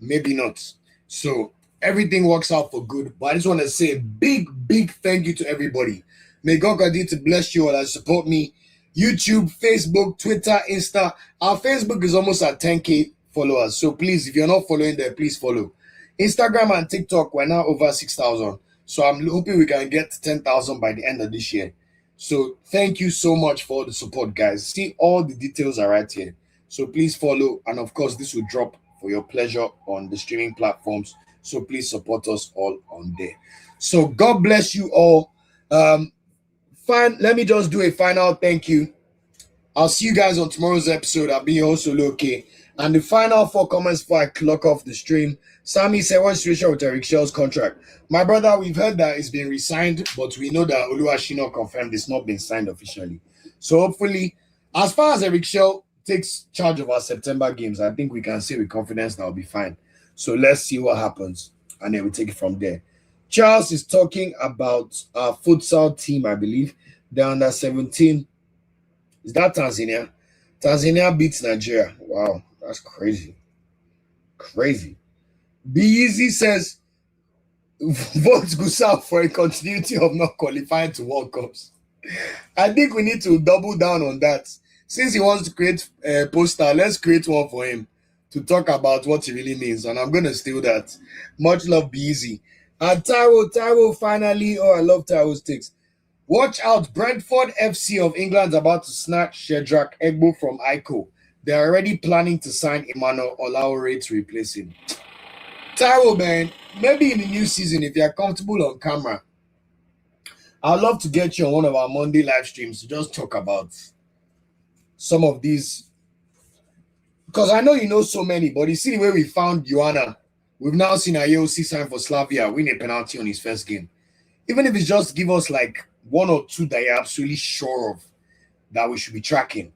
[SPEAKER 1] Maybe not. So everything works out for good. But I just want to say a big, big thank you to everybody. May God continue to bless you all and support me. YouTube, Facebook, Twitter, Insta. Our Facebook is almost at 10K followers. So please, if you're not following there, please follow. Instagram and TikTok, we're now over 6,000. So I'm hoping we can get to 10,000 by the end of this year. So thank you so much for the support, guys. See, all the details are right here. So please follow. And of course, this will drop for your pleasure on the streaming platforms. So please support us all on there. So God bless you all. Let me just do a final thank you. I'll see you guys on tomorrow's episode. I'll be your host, okay. And the final 4 comments before I clock off the stream. Sammy said, what's the situation with Eric Shell's contract? My brother, we've heard that it's been re-signed, but we know that Oluwashino confirmed it's not been signed officially. So hopefully, as far as Eric Shell takes charge of our September games, I think we can say with confidence that will be fine. So let's see what happens, and then we take it from there. Charles is talking about our futsal team, I believe. They're under 17. Is that Tanzania? Tanzania beats Nigeria. Wow, that's crazy. Crazy. Be Easy says, vote Gusau for a continuity of not qualifying to World Cups. I think we need to double down on that. Since he wants to create a poster, let's create one for him to talk about what he really means. And I'm going to steal that. Much love, Be Easy. And Taiwo finally. Oh, I love Taiwo's takes. Watch out, Brentford FC of England is about to snatch Shedrack Egbo from Aiko. They're already planning to sign Emmanuel Olaore to replace him. Taiwo, man, maybe in the new season, if you're comfortable on camera, I'd love to get you on one of our Monday live streams to just talk about some of these. Because I know you know so many, but you see the way we found Joanna. We've now seen Ayeosi sign for Slavia, win a penalty on his first game. Even if it's just give us like 1 or 2 that you're absolutely sure of that we should be tracking,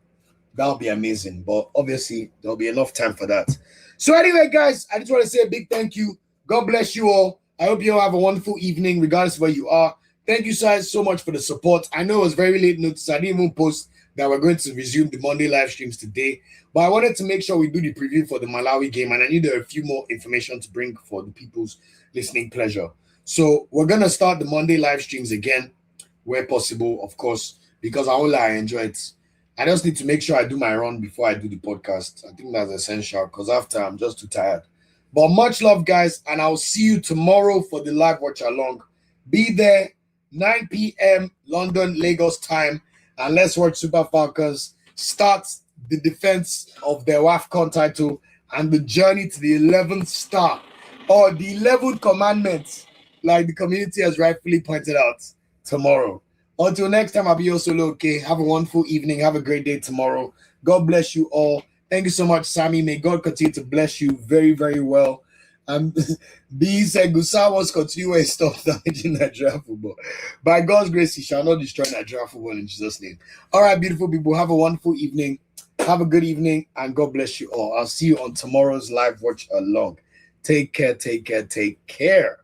[SPEAKER 1] that'll be amazing. But obviously, there'll be enough time for that. So anyway, guys, I just want to say a big thank you. God bless you all. I hope you all have a wonderful evening, regardless of where you are. Thank you guys so much for the support. I know it was very late notice. I didn't even post that we're going to resume the Monday live streams today. But I wanted to make sure we do the preview for the Malawi game, and I needed a few more information to bring for the people's listening pleasure. So we're going to start the Monday live streams again, where possible, of course, because I enjoy it. I just need to make sure I do my run before I do the podcast. I think that's essential because after I'm just too tired. But much love, guys, and I'll see you tomorrow for the live watch along. Be there, 9 p.m. London, Lagos time, and let's watch Super Falcons start the defense of their WAFCON title and the journey to the 11th star or the 11th commandment, like the community has rightfully pointed out, tomorrow. Until next time, I'll be also okay. Have a wonderful evening. Have a great day tomorrow. God bless you all. Thank you so much, Sammy. May God continue to bless you very, very well. B said Gusau wants to continue where he stopped damaging Nigerian football. By God's grace, he shall not destroy Nigerian football in Jesus' name. All right, beautiful people, have a wonderful evening. Have a good evening, and God bless you all. I'll see you on tomorrow's live watch along. Take care, take care, take care.